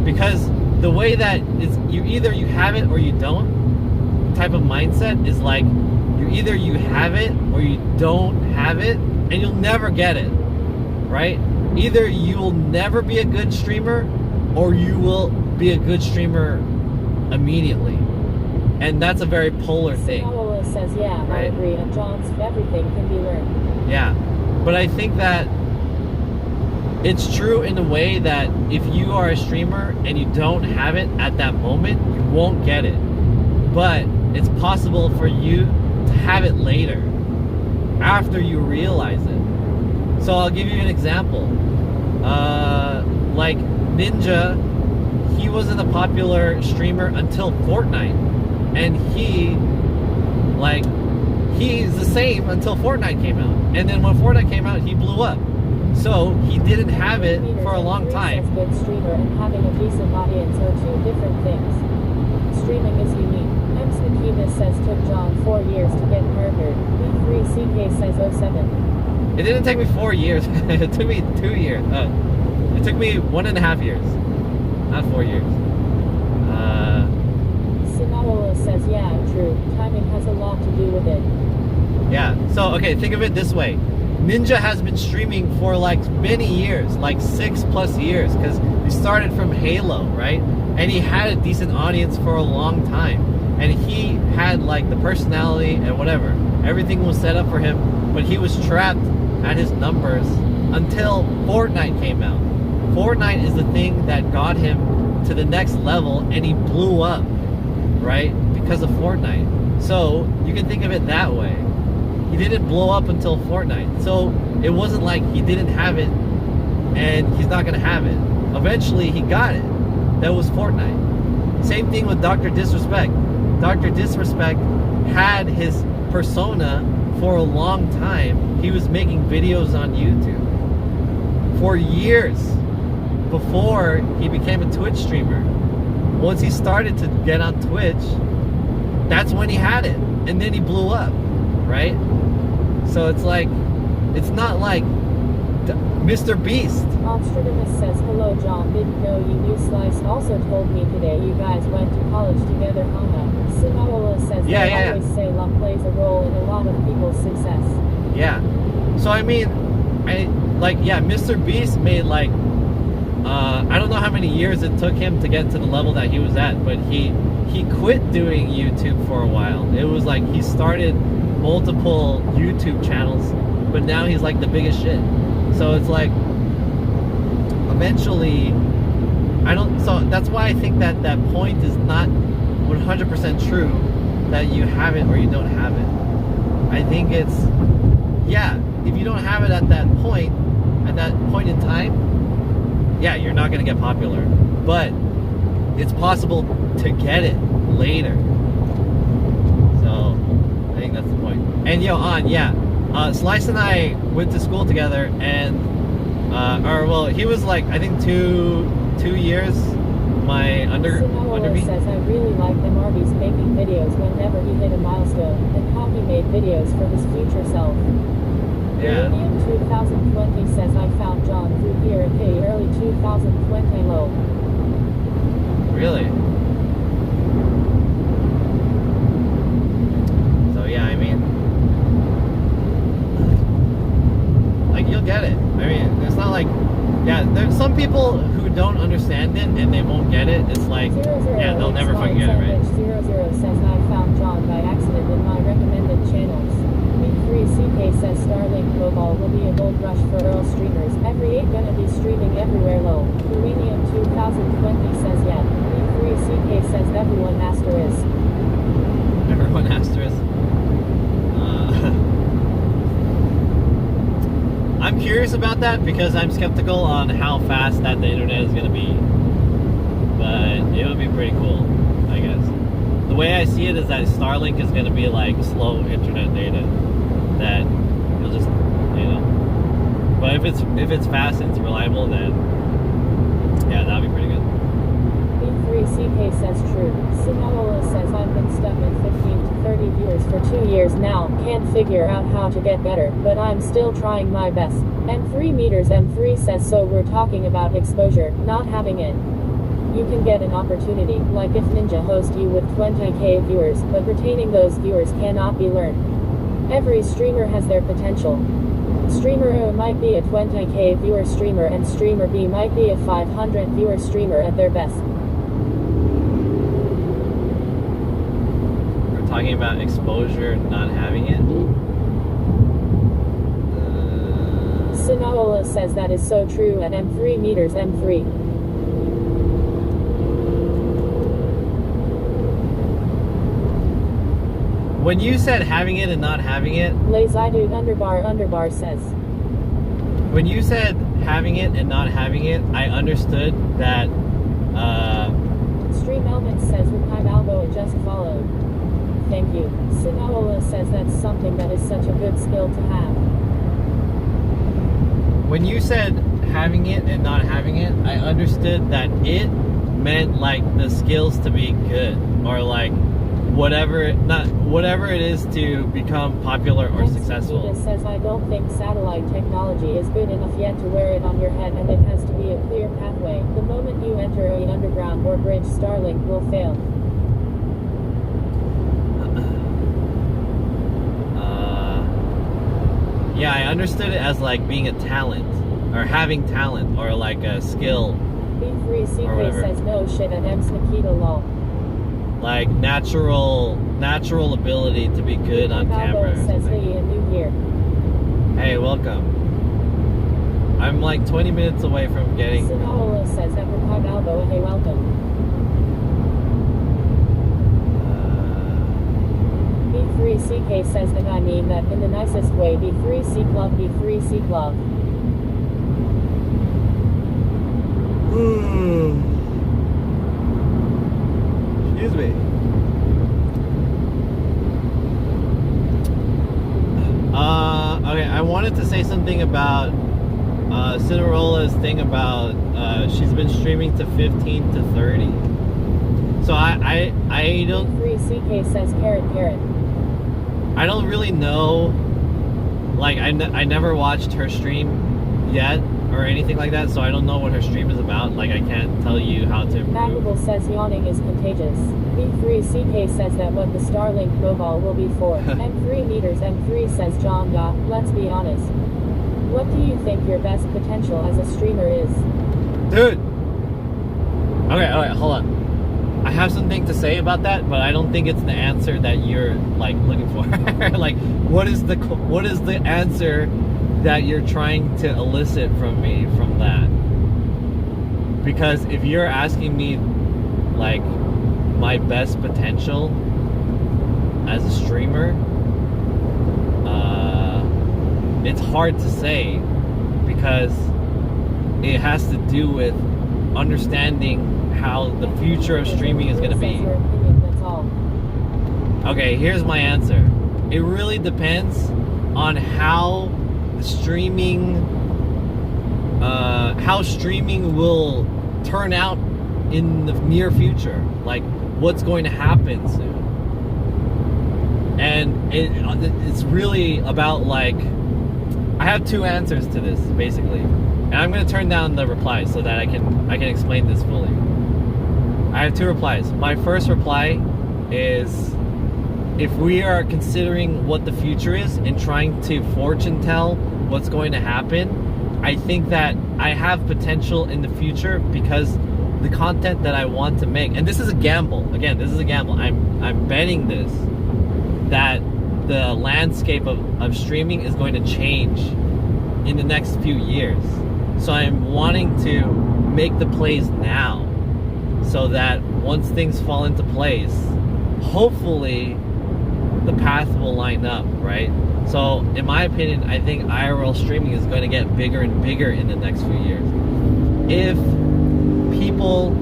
Speaker 1: because the way that is you either you have it or you don't type of mindset is like either you have it or you don't have it, and you'll never get it, right? Either you will never be a good streamer or you will be a good streamer immediately, and that's a very polar thing.
Speaker 7: Sinaola says yeah, I
Speaker 1: Right.
Speaker 7: agree, and John's everything can be learned.
Speaker 1: Yeah, but I think that it's true in a way that if you are a streamer and you don't have it at that moment, you won't get it. But it's possible for you to have it later, after you realize it. So I'll give you an example. Like Ninja, he wasn't a popular streamer until Fortnite, and he's the same until Fortnite came out, and then when Fortnite came out, he blew up. So he didn't have it for a long time.
Speaker 7: Says good streamer and having a decent audience are two different things. Streaming is unique. Ems Nikita says took John 4 years to get murdered. B3CK says 07.
Speaker 1: It didn't take me 4 years. It took me 2 years. It took me 1.5 years, not 4 years.
Speaker 7: Sinaola says yeah, true. Timing has a lot to do with it.
Speaker 1: Yeah. So okay, think of it this way. Ninja has been streaming for like many years, like 6+ years, because he started from Halo, right? And he had a decent audience for a long time. And he had like the personality and whatever. Everything was set up for him, but he was trapped at his numbers until Fortnite came out. Fortnite is the thing that got him to the next level, and he blew up, right? Because of Fortnite. So you can think of it that way. He didn't blow up until Fortnite. So it wasn't like he didn't have it and he's not gonna have it. Eventually he got it. That was Fortnite. Same thing with Dr. Disrespect. Dr. Disrespect had his persona for a long time. He was making videos on YouTube for years before he became a Twitch streamer. Once he started to get on Twitch, that's when he had it, and then he blew up. right? So it's like, it's not like Mr. Beast.
Speaker 7: Obstradamus says, hello John, didn't know you knew Slice also told me today you guys went to college together, haha. Sinaola says,
Speaker 1: Yeah,
Speaker 7: they
Speaker 1: yeah,
Speaker 7: always say luck plays a role in a lot of people's success.
Speaker 1: Yeah. So I mean, Mr. Beast made like, I don't know how many years it took him to get to the level that he was at, but he quit doing YouTube for a while. It was like he started multiple YouTube channels, but now he's like the biggest shit. So it's like, eventually, so that's why I think that that point is not 100% true, that you have it or you don't have it. I think it's, yeah, if you don't have it at that point in time, yeah, you're not going to get popular. But it's possible to get it later. So, I think that's the point. And Slice and I went to school together, and he was like, I think two years my under me.
Speaker 7: Says, I really like MRB's making videos whenever he hit a milestone, and how he made videos for his future self.
Speaker 1: Yeah.
Speaker 7: Uranium 2020 says, I found John through here at the early 2020 low.
Speaker 1: Really? So yeah, I mean, like, you'll get it. I mean, it's not like, yeah, there's some people who don't understand it and they won't get it. It's like, yeah, they'll never fucking get it, right?
Speaker 7: 00 says, I found John by accident in my recommended channels. B3CK says, Starlink Mobile will be a gold rush for Earl streamers. Every 8 gonna be streaming everywhere low. Uranium 2020 says, yeah. B3CK says, everyone asterisk.
Speaker 1: Everyone asterisk. I'm curious about that because I'm skeptical on how fast that the internet is going to be. But it would be pretty cool, I guess. The way I see it is that Starlink is going to be like slow internet data. That you'll just, But if it's fast and it's reliable, then yeah, that'll be pretty good.
Speaker 7: B3CK says true. Sinaola says, I've been stuck at 15 to 30 viewers for 2 years now. Can't figure out how to get better, but I'm still trying my best. M3 meters M3 says, so we're talking about exposure, not having it. You can get an opportunity, like if Ninja host you with 20k viewers, but retaining those viewers cannot be learned. Every streamer has their potential. Streamer A might be a 20k viewer streamer and streamer B might be a 500 viewer streamer at their best.
Speaker 1: We're talking about exposure, not having it.
Speaker 7: Sinaola says that is so true at M3 meters M3.
Speaker 1: When you said having it and not having it,
Speaker 7: Lazydude underbar says.
Speaker 1: When you said having it and not having it, I understood that.
Speaker 7: Stream Element says Rukai Balboa just followed. Thank you. Sinaola says that's something that is such a good skill to have.
Speaker 1: When you said having it and not having it, I understood that it meant like the skills to be good, or like whatever it is to become popular or successful.
Speaker 7: This says, I don't think satellite technology is good enough yet to wear it on your head, and it has to be a clear pathway. The moment you enter an underground or bridge, Starlink will fail.
Speaker 1: Yeah, I understood it as like being a talent, or having talent, or like a skill.
Speaker 7: B3CK says no shit at M's Nikita lol.
Speaker 1: Like natural ability to be good on camera.
Speaker 7: Says hey, a new year.
Speaker 1: Hey, welcome. I'm like 20 minutes away from getting.
Speaker 7: Sinaola says Apricot Albo, hey, welcome. B3CK says, and I mean that in the nicest way. B3C Club, B3C Club.
Speaker 1: Excuse me. Okay, I wanted to say something about Cinerola's thing about she's been streaming to 15 to 30. So I don't.
Speaker 7: B3CK says carrot.
Speaker 1: I don't really know. Like, I never watched her stream yet or anything like that, so I don't know what her stream is about. Like, I can't tell you how to improve.
Speaker 7: Mackable says yawning is contagious. B3CK says that what the Starlink mobile will be for. M3 meters M3 says John Gott, let's be honest. What do you think your best potential as a streamer is?
Speaker 1: Dude! Okay, hold on. I have something to say about that, but I don't think it's the answer that you're like looking for. Like, what is the answer that you're trying to elicit from me from that? Because if you're asking me like my best potential as a streamer, it's hard to say because it has to do with understanding how the future of streaming is going to be. Okay, here's my answer. It really depends on how the streaming will turn out in the near future. Like, what's going to happen soon. And it's really about, like, I have two answers to this, basically. And I'm going to turn down the replies so that I can explain this fully. I have two replies. My first reply is, if we are considering what the future is and trying to fortune tell what's going to happen, I think that I have potential in the future because the content that I want to make, and this is a gamble. Again, this is a gamble. I'm betting this, that the landscape of streaming is going to change in the next few years. So I'm wanting to make the plays now so that once things fall into place, hopefully the path will line up, right? So in my opinion, I think IRL streaming is going to get bigger and bigger in the next few years. If people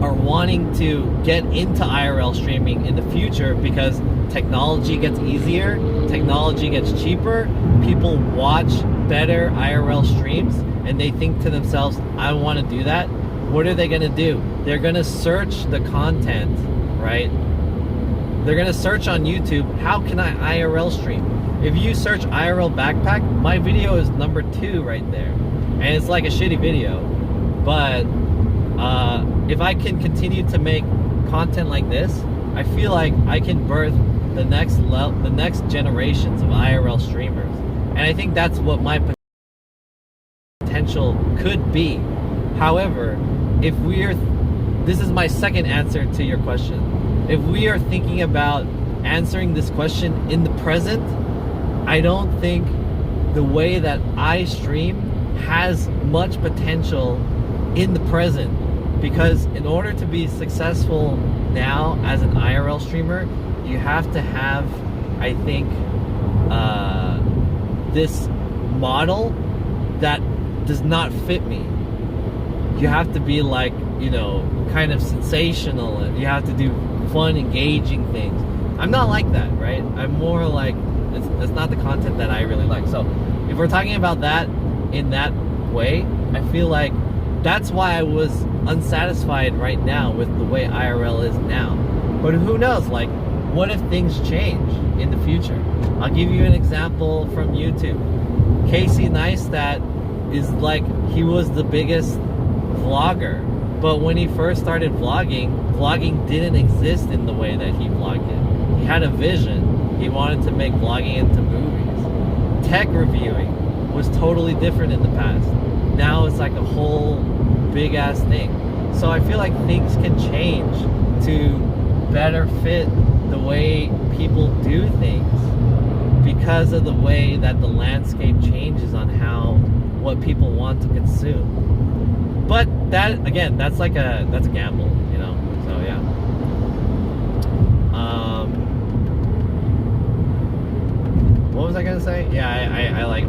Speaker 1: are wanting to get into IRL streaming in the future because technology gets easier, technology gets cheaper, people watch better IRL streams and they think to themselves, I want to do that. What are they going to do? They're going to search the content, right? They're going to search on YouTube, how can I IRL stream? If you search IRL backpack, my video is number 2 right there. And it's like a shitty video. But if I can continue to make content like this, I feel like I can birth the next generations of IRL streamers. And I think that's what my potential could be. However, this is my second answer to your question. If we are thinking about answering this question in the present, I don't think the way that I stream has much potential in the present, because in order to be successful now as an IRL streamer, you have to have, I think, this model that does not fit me. You have to be like, kind of sensational. You have to do fun, engaging things. I'm not like that, right? I'm more like, it's not the content that I really like. So if we're talking about that in that way, I feel like that's why I was unsatisfied right now with the way IRL is now. But who knows, like, what if things change in the future? I'll give you an example from YouTube. Casey Neistat is like, he was the biggest vlogger, but when he first started vlogging didn't exist in the way that he vlogged it. He had a vision. He wanted to make vlogging into movies. Tech reviewing was totally different in the past. Now it's like a whole big ass thing. So I feel like things can change to better fit the way people do things because of the way that the landscape changes on what people want to consume. But that, again, that's a gamble, so yeah. What was I gonna say? Yeah,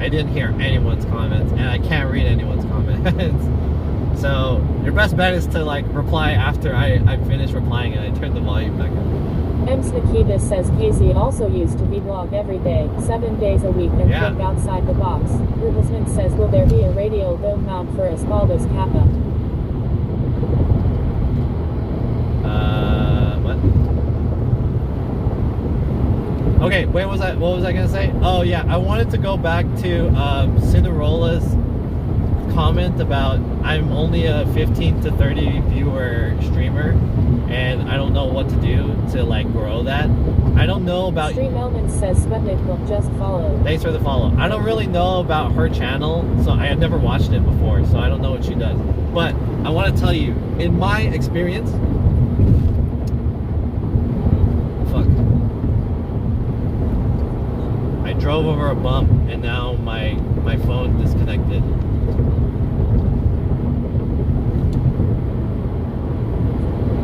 Speaker 1: I didn't hear anyone's comments, and I can't read anyone's comments. So your best bet is to reply after I finish replying and I turn the volume back up.
Speaker 7: M. Snikitas says Casey also used to vlog every day, 7 days a week, and think outside the box. Rubelsman says, will there be a radial dome mount for Espalda's Kappa?
Speaker 1: What? Okay, wait, what was I gonna say? Oh yeah, I wanted to go back to Cinderola's comment about I'm only a 15 to 30 viewer streamer and I don't know what to do to like grow that. I don't know about.
Speaker 7: Stream Element says Sputnik will just follow.
Speaker 1: Thanks for the follow. I don't really know about her channel, so I have never watched it before, so I don't know what she does. But I want to tell you, in my experience, fuck. I drove over a bump and now my phone disconnected.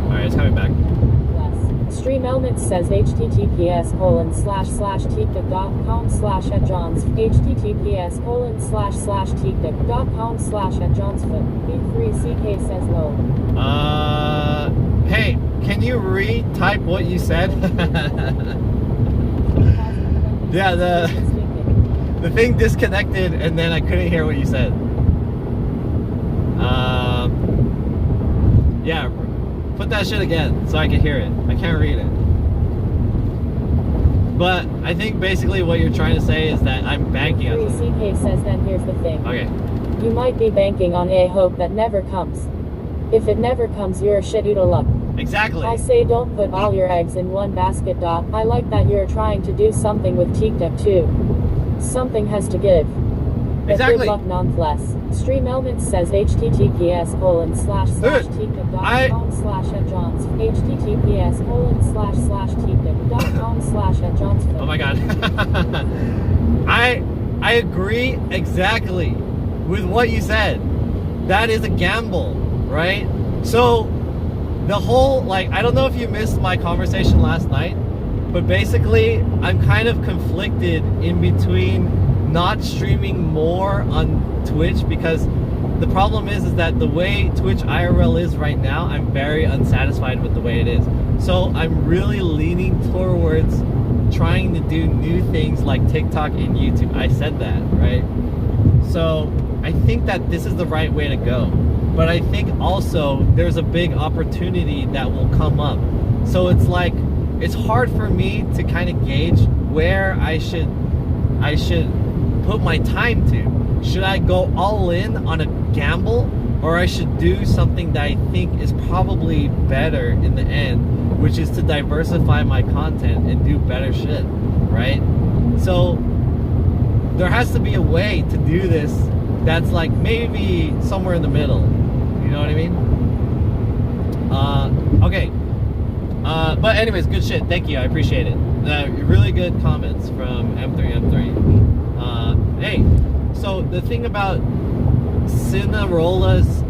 Speaker 1: Alright, it's coming back.
Speaker 7: Stream Element says https://tiktok.com/@johns https://tiktok.com/@johnsfoot B3CK says lol.
Speaker 1: Hey, can you retype what you said? Yeah, the thing disconnected and then I couldn't hear what you said. Yeah, put that shit again so I can hear it. I can't read it. But I think basically what you're trying to say is that I'm banking on something.
Speaker 7: 3CK says then here's the thing.
Speaker 1: Okay.
Speaker 7: You might be banking on a hope that never comes. If it never comes, you're a shit out of luck.
Speaker 1: Exactly.
Speaker 7: I say don't put all your eggs in one basket. I like that you're trying to do something with TikTok too. Something has to give. But
Speaker 1: Exactly.
Speaker 7: good luck nonetheless. Stream Element says https://tiktok.com/@johns https://tiktok.com/@johns.
Speaker 1: Oh my god. I agree exactly with what you said. That is a gamble, right? So the whole, like, I don't know if you missed my conversation last night, but basically I'm kind of conflicted in between not streaming more on Twitch because the problem is that the way Twitch IRL is right now, I'm very unsatisfied with the way it is. So I'm really leaning towards trying to do new things like TikTok and YouTube. I said that, right? So I think that this is the right way to go. But I think also there's a big opportunity that will come up. So it's like, it's hard for me to kind of gauge where I should put my time to. Should I go all in on a gamble, or I should do something that I think is probably better in the end, which is to diversify my content and do better shit, right? So there has to be a way to do this that's like maybe somewhere in the middle. You know what I mean? Okay. But anyways, good shit. Thank you. I appreciate it. Really good comments from M3M3. Hey, so the thing about Cinderola's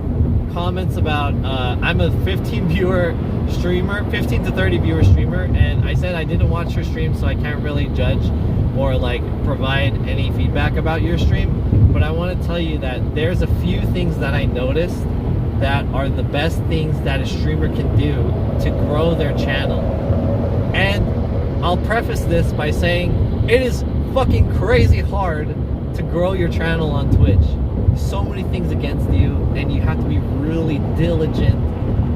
Speaker 1: comments about I'm a 15 viewer streamer, 15 to 30 viewer streamer, and I said I didn't watch your stream, so I can't really judge or like provide any feedback about your stream. But I want to tell you that there's a few things that I noticed that are the best things that a streamer can do to grow their channel. And I'll preface this by saying it is fucking crazy hard to grow your channel on Twitch. So many things against you, and you have to be really diligent,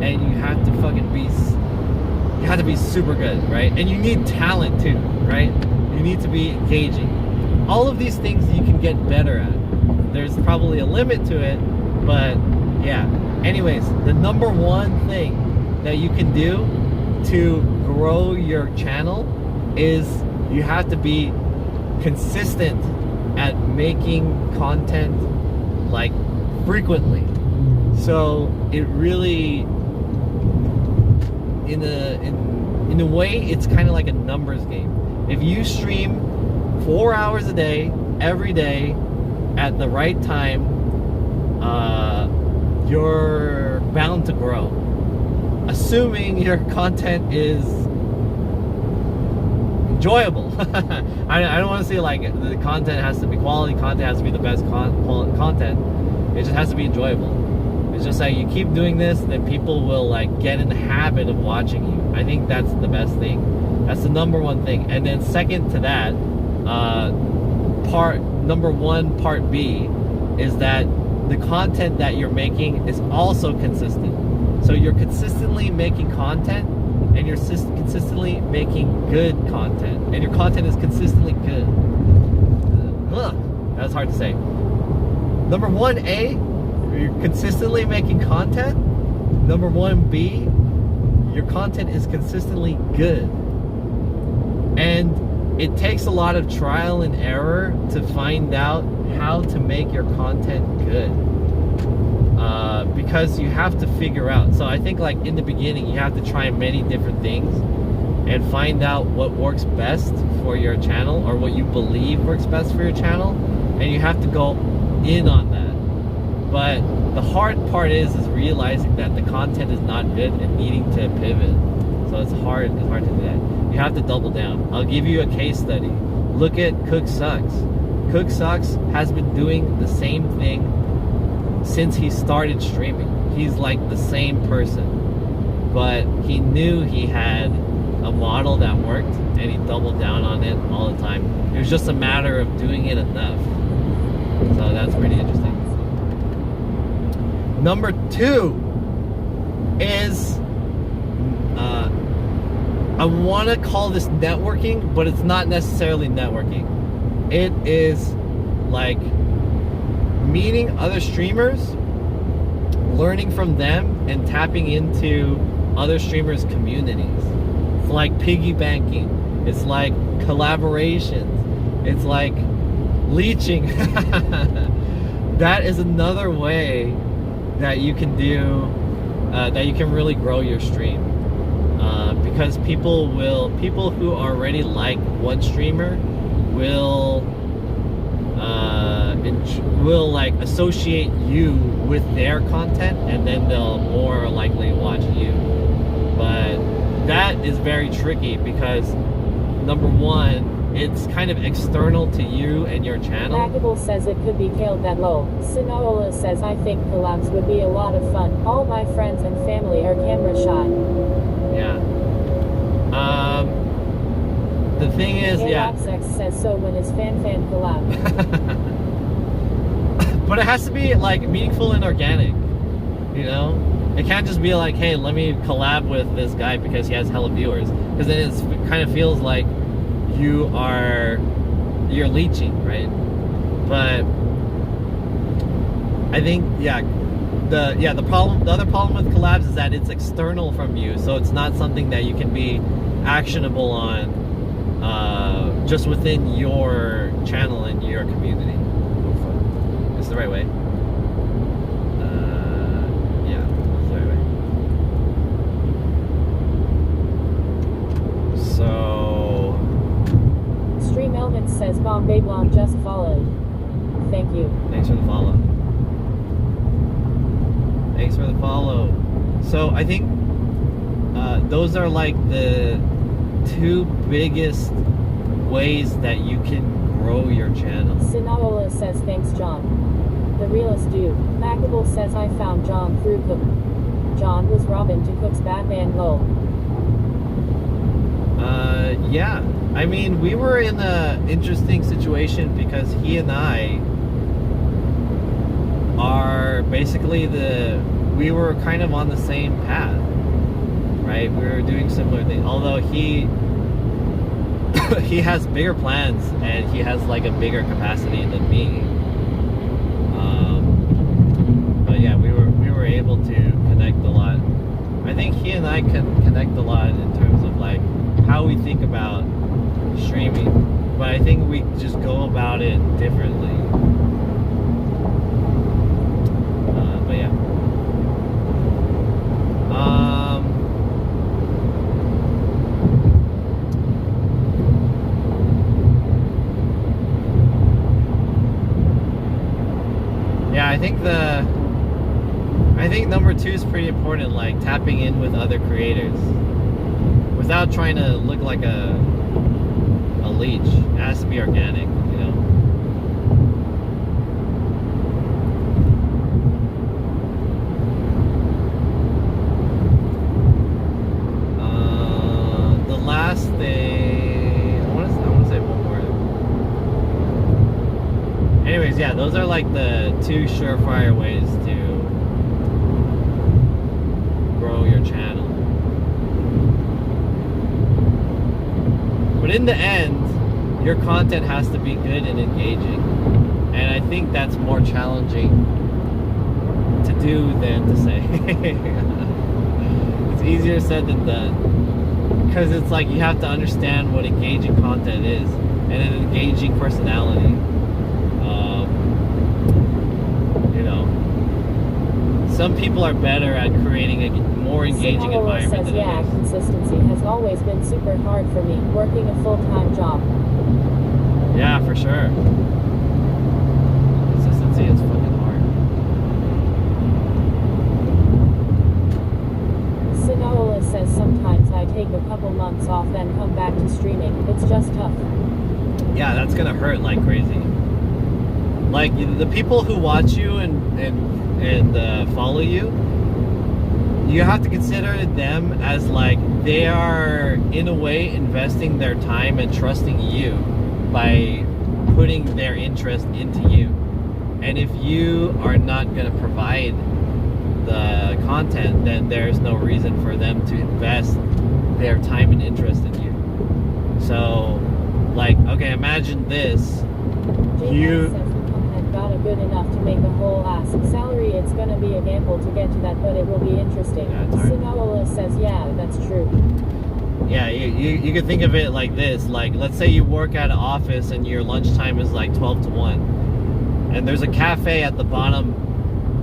Speaker 1: and you have to fucking be, you have to be super good, right? And you need talent too, right? You need to be engaging. All of these things you can get better at. There's probably a limit to it, but yeah. Anyways, the number one thing that you can do to grow your channel is you have to be consistent at making content like frequently. So it really, in a way, it's kind of like a numbers game. If you stream 4 hours a day, every day, at the right time, you're bound to grow. Assuming your content is enjoyable. I don't want to say like the content has to be quality, content has to be the best content. It just has to be enjoyable. It's just like you keep doing this, then people will like get in the habit of watching you. I think that's the best thing. That's the number one thing. And then second to that, part B is that the content that you're making is also consistent. So you're consistently making content and you're consistently making good content, and your content is consistently good. That's hard to say. Number 1A, you're consistently making content. Number 1B, your content is consistently good. And it takes a lot of trial and error to find out how to make your content good. Because you have to figure out. So I think like in the beginning, you have to try many different things and find out what works best for your channel, or what you believe works best for your channel. And you have to go in on that. But the hard part is realizing that the content is not good and needing to pivot. So it's hard to do that. You have to double down. I'll give you a case study. Look at Cook Sucks. Cook Sucks has been doing the same thing since he started streaming. He's like the same person. But he knew he had a model that worked, and he doubled down on it all the time. It was just a matter of doing it enough. So that's pretty interesting. Number 2 is, I want to call this networking, but it's not necessarily networking. It is like meeting other streamers, learning from them, and tapping into other streamers' communities. It's like piggy banking. It's like collaborations. It's like leeching. That is another way that you can do, that you can really grow your stream. Because people who already like one streamer will like associate you with their content, and then they'll more likely watch you. But that is very tricky because number 1, it's kind of external to you and your channel.
Speaker 7: Mackable says it could be killed that low. Sinola says I think collabs would be a lot of fun. All my friends and family are camera shy.
Speaker 1: Yeah. The thing is,
Speaker 7: Sex says so when it's fan collab.
Speaker 1: But it has to be like meaningful and organic, you know? It can't just be like, hey, let me collab with this guy because he has hella viewers. Because then it kind of feels like you're leeching, right? But I think, the other problem with collabs is that it's external from you, so it's not something that you can be actionable on just within your channel and your community. It's the right way. Yeah, it's the right way. So
Speaker 7: Stream Element says Bombay Blonde just followed. Thank you.
Speaker 1: Thanks for the follow. Thanks for the follow. So I think those are like the 2 biggest ways that you can grow your channel.
Speaker 7: Sinaola says thanks John. The realest dude. Mackable says I found John through Cook. John was Robin to Cook's Batman lol.
Speaker 1: Yeah. I mean, we were in an interesting situation because he and I are basically we were kind of on the same path, right? We were doing similar things, although he has bigger plans and he has like a bigger capacity than me. But yeah, we were able to connect a lot. I think he and I can connect a lot in terms of like how we think about streaming, but I think we just go about it differently. But yeah. Yeah, I think number 2 is pretty important, like tapping in with other creators without trying to look like a leech. It has to be organic, you know. The last thing I want to say one more. Anyways, yeah, those are like the 2 surefire ways to grow your channel. But in the end, your content has to be good and engaging. And I think that's more challenging to do than to say. It's easier said than done. Because it's like you have to understand what engaging content is and an engaging personality. You know, some people are better at creating a more engaging
Speaker 7: Sinaloa
Speaker 1: environment
Speaker 7: says,
Speaker 1: than
Speaker 7: yeah,
Speaker 1: others.
Speaker 7: consistency has always been super hard for me, working a full-time job.
Speaker 1: Yeah, for sure. Consistency is fucking hard.
Speaker 7: Sinaloa says sometimes I take a couple months off then come back to streaming. It's just tough.
Speaker 1: Yeah, that's gonna hurt like crazy. Like the people who watch you and follow you, you have to consider them as like they are in a way investing their time and trusting you by putting their interest into you. And if you are not gonna provide the content, then there's no reason for them to invest their time and interest in you. So, like, okay, imagine this.
Speaker 7: J-Man says the content got a good enough to make a whole ass salary. It's gonna be a gamble to get to that, but it will be interesting.
Speaker 1: Yeah, it's hard.
Speaker 7: Sinaloa says, yeah, that's true.
Speaker 1: Yeah, you could think of it like this. Like, let's say you work at an office and your lunchtime is like 12 to 1. And there's a cafe at the bottom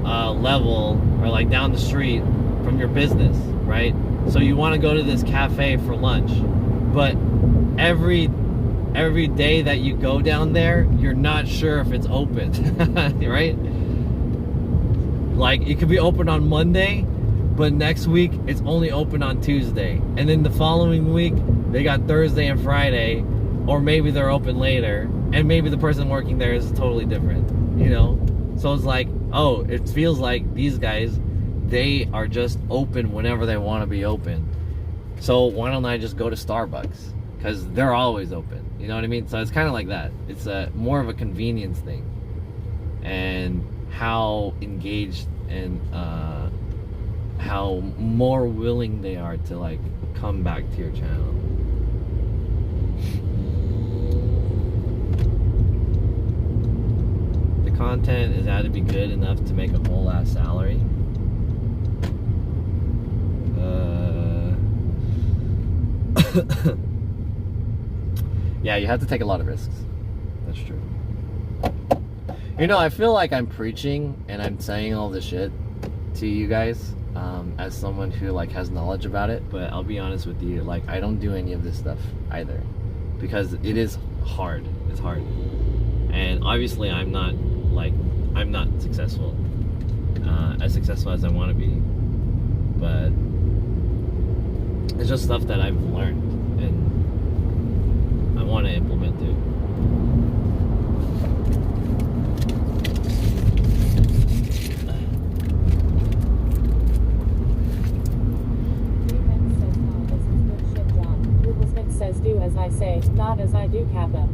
Speaker 1: level or like down the street from your business, right? So you want to go to this cafe for lunch. But every day that you go down there, you're not sure if it's open, right? Like, it could be open on Monday, but next week it's only open on Tuesday. And then the following week, they got Thursday and Friday, or maybe they're open later, and maybe the person working there is totally different, you know? So it's like, oh, it feels like these guys, they are just open whenever they want to be open. So why don't I just go to Starbucks? Because they're always open. You know what I mean? So it's kind of like that. It's more of a convenience thing. And how engaged and how more willing they are to like come back to your channel. The content has had to be good enough to make a whole ass salary. Yeah, you have to take a lot of risks. That's true. You know, I feel like I'm preaching and I'm saying all this shit to you guys as someone who like has knowledge about it, but I'll be honest with you, like I don't do any of this stuff either because it is hard. It's hard. And obviously I'm not successful. As successful as I want to be. But it's just stuff that I've learned and I want to implement too.
Speaker 7: Says do as I say, not as I do, Kappa.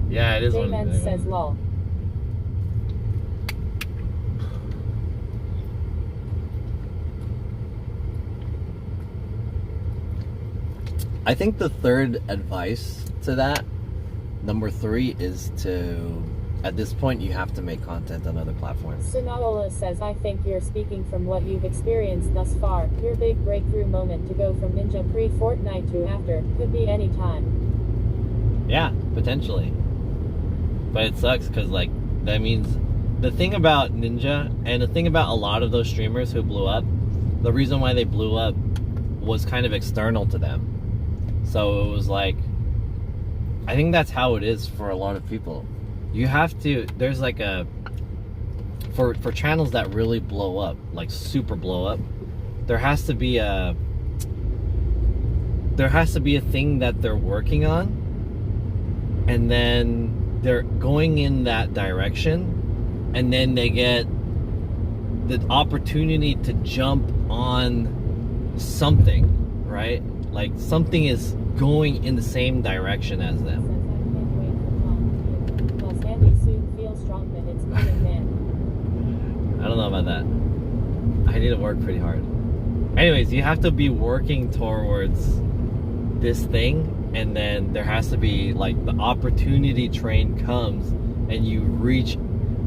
Speaker 1: Yeah, it is one of
Speaker 7: J-Man
Speaker 1: the
Speaker 7: says lol.
Speaker 1: I think the third advice to that, number 3, is to, at this point, you have to make content on other platforms.
Speaker 7: Sinaloa says, I think you're speaking from what you've experienced thus far. Your big breakthrough moment to go from Ninja pre-Fortnite to after could be any time.
Speaker 1: Yeah, potentially. But it sucks because, like, that means the thing about Ninja and the thing about a lot of those streamers who blew up, the reason why they blew up was kind of external to them. So it was like, I think that's how it is for a lot of people. You have to, there's like a, for channels that really blow up, like super blow up, there has to be a thing that they're working on, and then they're going in that direction, and then they get the opportunity to jump on something, right? Like something is going in the same direction as them.
Speaker 7: Plus Andy soon feels strong that it's coming, man.
Speaker 1: I don't know about that. I need to work pretty hard. Anyways, you have to be working towards this thing, and then there has to be like the opportunity train comes, and you reach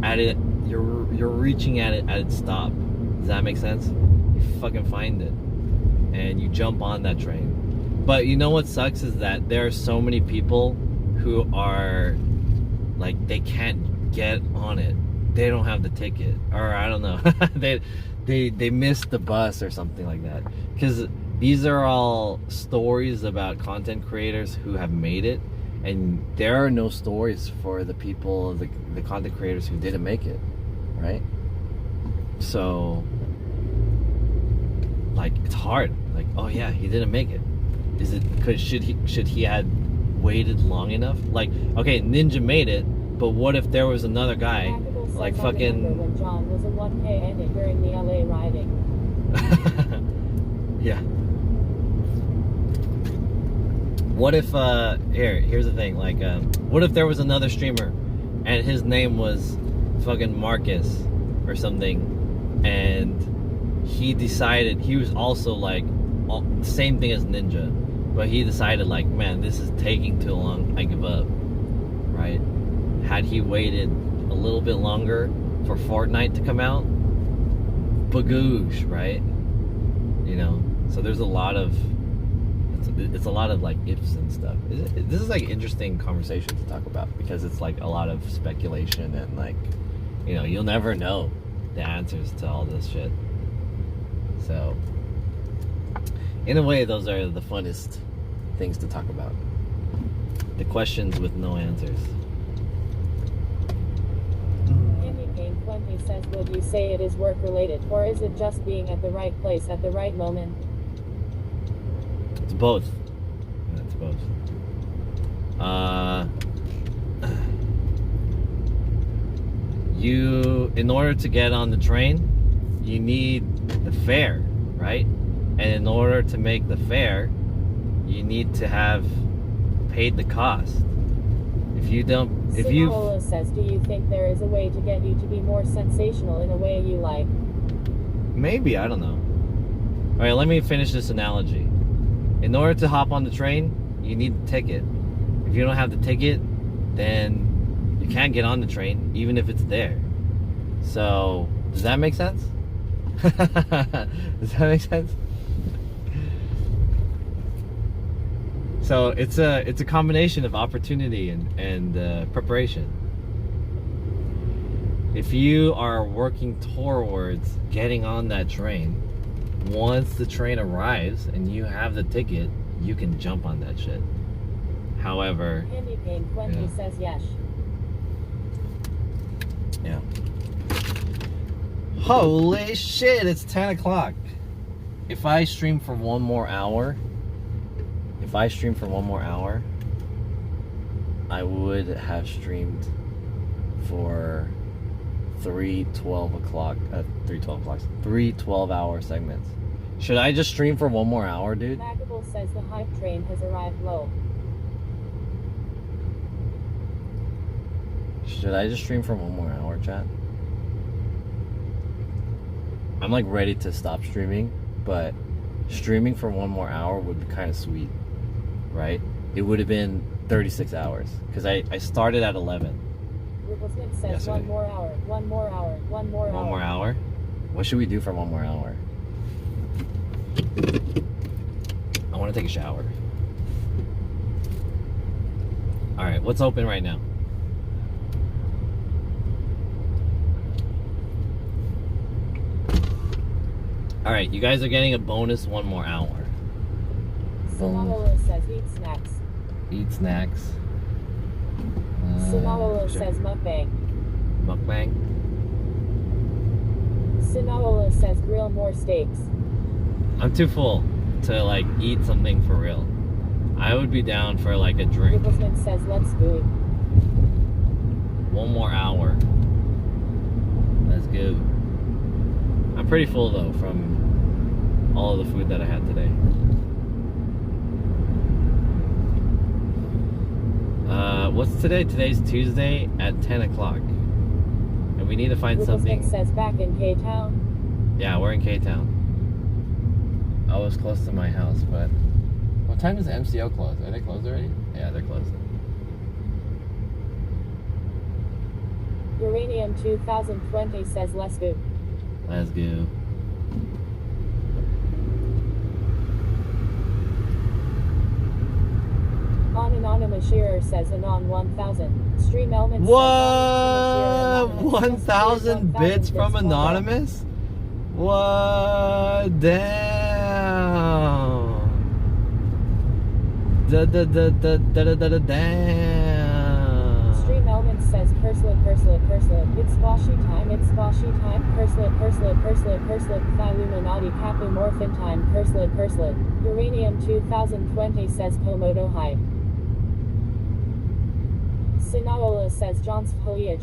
Speaker 1: at it. You're reaching at it at its stop. Does that make sense? You fucking find it, and you jump on that train. But you know what sucks is that there are so many people who are like they can't get on it. They don't have the ticket, or I don't know. they missed the bus or something like that. Because these are all stories about content creators who have made it, and there are no stories for the people, the content creators who didn't make it, right? So, like, it's hard. Like, oh yeah, he didn't make it. Is it because should he had waited long enough? Like, okay, Ninja made it, but what if there was another guy, like fucking.
Speaker 7: When John was a 1K ended during the LA rioting.
Speaker 1: Yeah. What if here's the thing, like what if there was another streamer and his name was fucking Marcus or something, and he decided he was also like same thing as Ninja, but he decided like, man, this is taking too long, I give up, right? Had he waited a little bit longer for Fortnite to come out, bagoosh, right? You know, so there's a lot of it's a lot of like ifs and stuff. This is like interesting conversation to talk about, because it's like a lot of speculation, and like, you know, you'll never know the answers to all this shit. So in a way, those are the funnest things to talk about, the questions with no answers.
Speaker 7: Andy Kane 20 says, would you say it is work related, or is it just being at the right place at the right moment?
Speaker 1: It's both. It's both. In order to get on the train, you need the fare, right? And in order to make the fare, you need to have paid the cost. If you
Speaker 7: Simola says, do you think there is a way to get you to be more sensational in a way you like?
Speaker 1: Maybe, I don't know. All right, let me finish this analogy. In order to hop on the train, you need the ticket. If you don't have the ticket, then you can't get on the train, even if it's there. So, does that make sense? Does that make sense? So it's a combination of opportunity and preparation. If you are working towards getting on that train, once the train arrives and you have the ticket, you can jump on that shit. However,
Speaker 7: Andy Payne 20 says yes.
Speaker 1: Yeah. Holy shit, it's 10 o'clock. If I stream for one more hour, I would have streamed for three 12-hour segments. Should I just stream for one more hour, dude?
Speaker 7: Mackable says the hype train has arrived low.
Speaker 1: Should I just stream for one more hour, chat? I'm like ready to stop streaming, but streaming for one more hour would be kind of sweet, right? It would have been 36 hours, because I started at 11.
Speaker 7: Ripplesmith says
Speaker 1: Yesterday.
Speaker 7: one more hour.
Speaker 1: One more hour? What should we do for one more hour? I want to take a shower. Alright, what's open right now? Alright, you guys are getting a bonus one more hour.
Speaker 7: Sinaloa says eat snacks.
Speaker 1: Eat snacks.
Speaker 7: Sinaloa
Speaker 1: sure.
Speaker 7: says mukbang.
Speaker 1: Mukbang.
Speaker 7: Sinaloa says grill more steaks.
Speaker 1: I'm too full to like eat something for real. I would be down for like a drink.
Speaker 7: Ripplesmith says let's do it.
Speaker 1: One more hour. Let's go. I'm pretty full though from all of the food that I had today. What's today? Today's Tuesday at 10 o'clock. And we need to find
Speaker 7: Ripplesmith
Speaker 1: something.
Speaker 7: says back in K-Town.
Speaker 1: Yeah, we're in K-Town.
Speaker 6: I was close to my house, but what time does MCO close? Are they closed already? Yeah, they're closed.
Speaker 7: Uranium 2020 says let's go.
Speaker 6: Let's go.
Speaker 7: On Anonymous Shearer says Anon 1000. Stream Elements
Speaker 6: What?
Speaker 7: says Anonymous.
Speaker 6: 1,000 bits from Anonymous? What? Damn. Damn.
Speaker 7: Stream Elements says Curslet. It's Boshi time, Curslet. Illuminati Capomorphin time, Curslet. Uranium 2020 says Komodo High. Sinaola says Johnsfolia.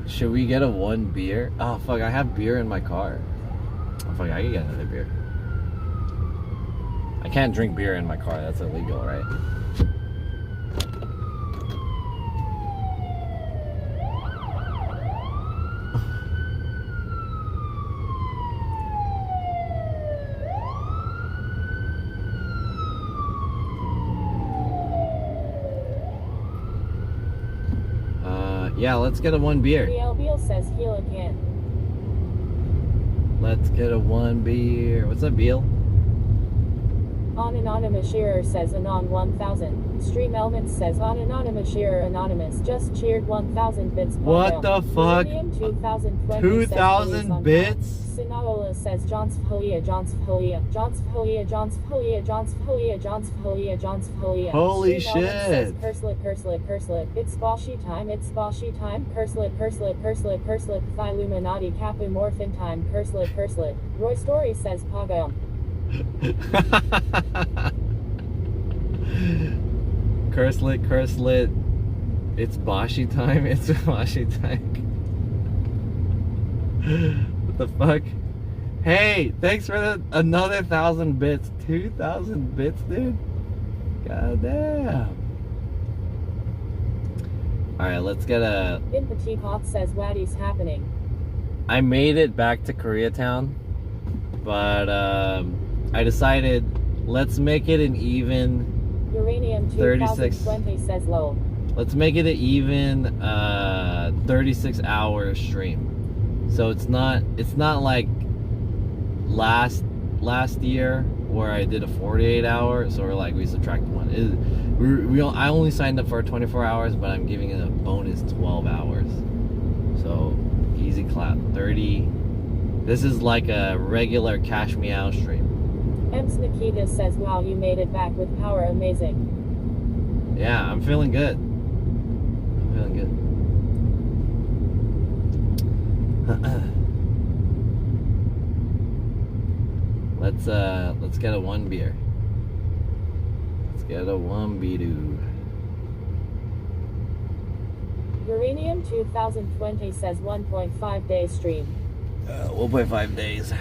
Speaker 6: Should we get a 1 beer? Oh fuck, I have beer in my car. Oh fuck, I can get another beer. I can't drink beer in my car, that's illegal, right? Yeah, let's get a 1 beer.
Speaker 7: Biel Beal says heal again.
Speaker 6: Let's get a 1 beer. What's up, Beal?
Speaker 7: On Anonymous Shearer says Anon 1000. Stream Elements says On Anonymous Shearer Anonymous just cheered 1000 bits.
Speaker 6: What the fuck? 2,000 bits?
Speaker 7: Sinaola says Johnsfolia.
Speaker 6: Holy
Speaker 7: Stream Elements
Speaker 6: shit.
Speaker 7: says Curslet. It's Boshi time. Curslet. Illuminati Capomorphin time. Curslet. Roy Story says Pagam.
Speaker 6: Curslet. It's Boshi time. It's Boshi time. What the fuck? Hey, thanks for another 1,000 bits. 2,000 bits, dude. God damn. Alright, let's get a...
Speaker 7: Impati Hot says Waddy's happening.
Speaker 6: I made it back to Koreatown, but I decided let's make it an even
Speaker 7: Uranium 2020 says low.
Speaker 6: Let's make it an even 36-hour stream. So it's not like last year where I did a 48-hour. So we subtract 1. I only signed up for 24 hours, but I'm giving it a bonus 12 hours. So easy clap. 30. This is like a regular Cash Me Out stream.
Speaker 7: Ems Nikita says, wow, you made it back with power, amazing.
Speaker 6: Yeah, I'm feeling good. Let's get a 1 beer. Let's get a 1 beer.
Speaker 7: Uranium 2020 says 1.5 day stream.
Speaker 6: 1.5 days.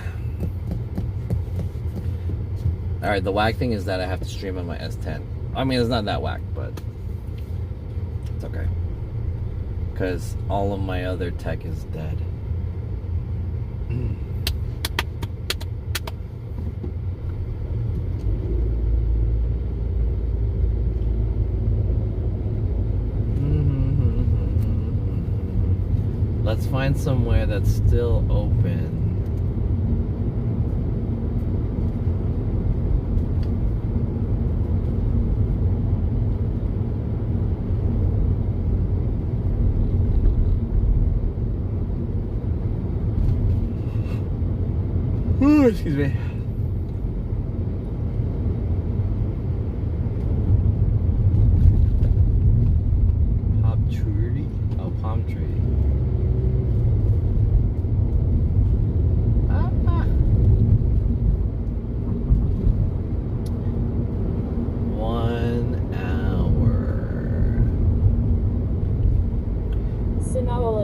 Speaker 6: Alright, the whack thing is that I have to stream on my S10. I mean, it's not that whack, but it's okay. Because all of my other tech is dead. Let's find somewhere that's still open. Ooh, excuse me. Palm tree? Oh, palm tree.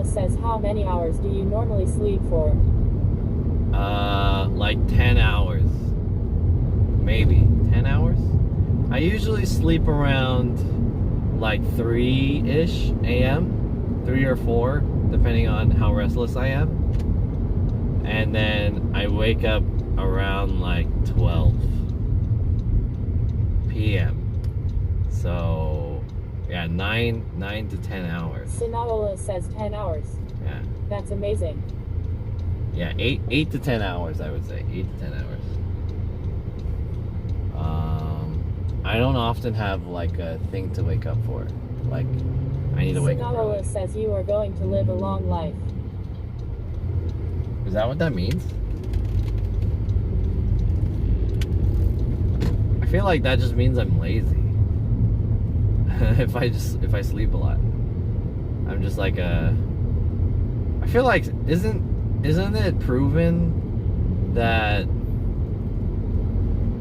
Speaker 7: Says how many hours do you normally sleep for?
Speaker 6: Like 10 hours. Maybe 10 hours?
Speaker 1: I usually sleep around like 3-ish a.m., 3 or 4, depending on how restless I am. And then I wake up around like 12 p.m. So, yeah, 9 to 10 hours.
Speaker 7: Sinaola says 10 hours.
Speaker 1: Yeah.
Speaker 7: That's amazing.
Speaker 1: Yeah, 8 to 10 hours, I would say. 8 to 10 hours. I don't often have like a thing to wake up for. Like, I need to wake up early.
Speaker 7: Sinaola says you are going to live a long life.
Speaker 1: Is that what that means? I feel like that just means I'm lazy. if I sleep a lot. I'm just like I feel like isn't it proven that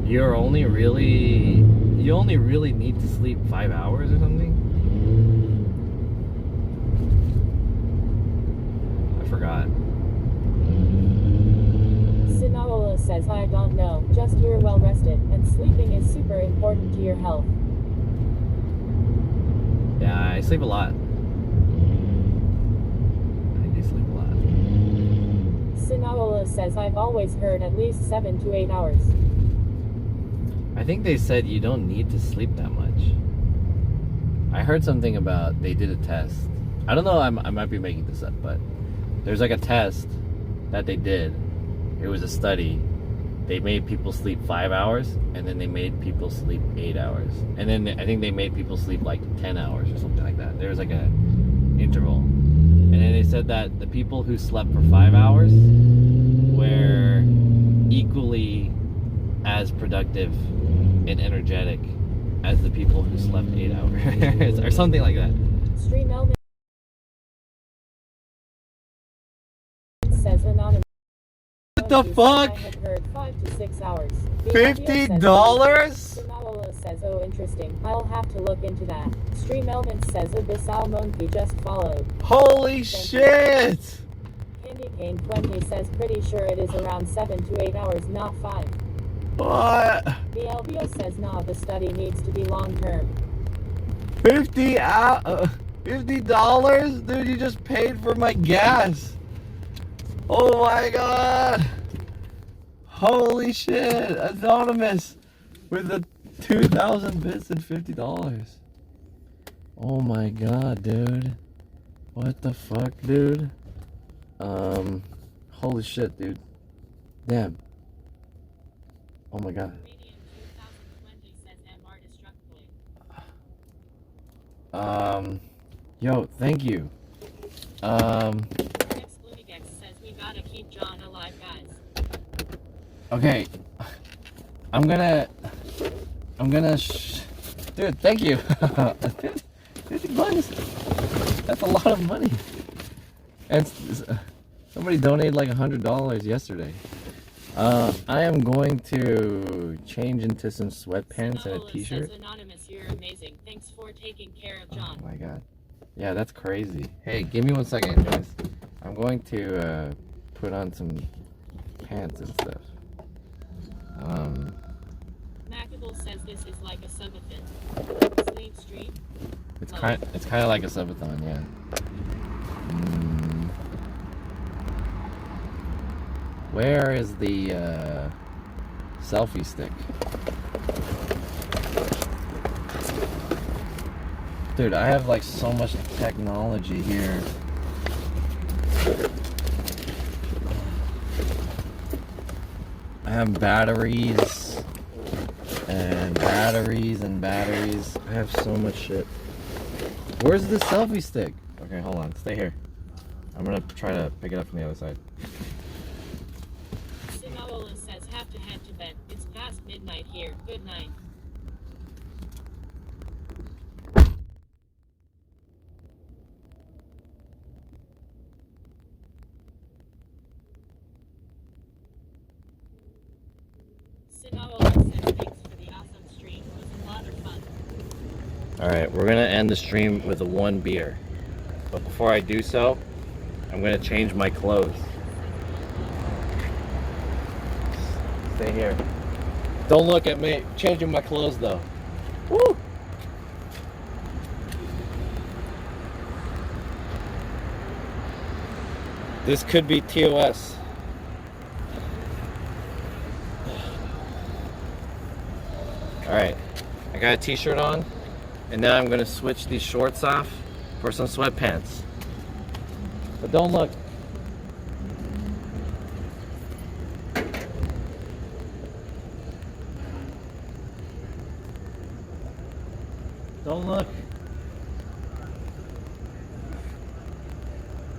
Speaker 1: you only really need to sleep 5 hours or something? I forgot.
Speaker 7: Sinaola says I don't know, just you're well rested, and sleeping is super important to your health.
Speaker 1: Yeah, I sleep a lot. I do sleep a lot.
Speaker 7: Sinaola says I've always heard at least 7 to 8 hours.
Speaker 1: I think they said you don't need to sleep that much. I heard something about they did a test. I don't know, I might be making this up, but there's like a test that they did. It was a study. They made people sleep 5 hours, and then they made people sleep 8 hours. And then I think they made people sleep like 10 hours or something like that. There was like a interval. And then they said that the people who slept for 5 hours were equally as productive and energetic as the people who slept 8 hours. Or something like that.
Speaker 7: Stream Elman says anonymous.
Speaker 1: What the fuck?
Speaker 7: I had heard 5 to 6 hours.
Speaker 1: $50?
Speaker 7: Sinaola says, oh interesting, I'll have to look into that. Stream Elman says Abyssal Monkey just followed.
Speaker 1: Holy shit!
Speaker 7: Candy Cane 20 says pretty sure it is around 7 to 8 hours, not 5.
Speaker 1: What?
Speaker 7: The LBO says nah, the study needs to be long term.
Speaker 1: $50? Dude, you just paid for my gas. Oh my god. Holy shit. Anonymous with the 2,000 bits and $50. Oh my god, dude. What the fuck, dude? Holy shit, dude. Damn. Oh my god. Yo, thank you. Okay. I'm gonna dude, thank you. 50 bucks. That's a lot of money. And somebody donated like $100 yesterday. I am going to change into some sweatpants and a t-shirt.
Speaker 7: Says anonymous, you're amazing. Thanks for taking care of John.
Speaker 1: Oh my god. Yeah, that's crazy. Hey, give me 1 second, guys. I'm going to put on some pants and stuff.
Speaker 7: Macable says this is like a subathon. Slave Street.
Speaker 1: It's kind of like a subathon, yeah. Where is the selfie stick? Dude, I have like so much technology here. I have batteries and batteries and batteries. I have so much shit. Where's the selfie stick? Okay, hold on. Stay here. I'm gonna try to pick it up from the other side.
Speaker 7: Sinaola says have to head to bed. It's past midnight here. Good night. Sinaola says thanks for the awesome stream. It was a lot of fun.
Speaker 1: Alright, we're gonna end the stream with a 1 beer. But before I do so, I'm gonna change my clothes. Stay here. Don't look at me. Changing my clothes though.
Speaker 6: Woo! This could be TOS. Alright, I got a t-shirt on, and now I'm gonna switch these shorts off for some sweatpants. But don't look. Don't look.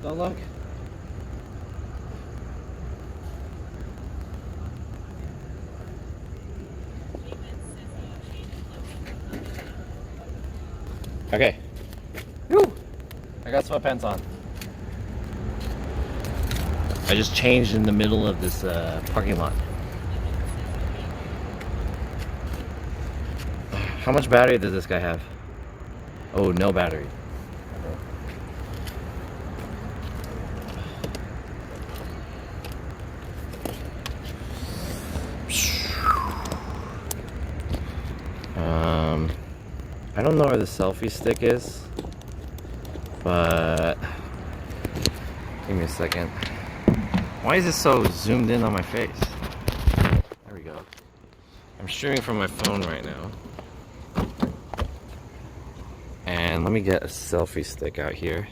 Speaker 6: Don't look. Okay. Woo! I got sweatpants on. I just changed in the middle of this parking lot. How much battery does this guy have? Oh, no battery. I don't know where the selfie stick is, but give me a second. Why is it so zoomed in on my face? There we go. I'm streaming from my phone right now. And let me get a selfie stick out here.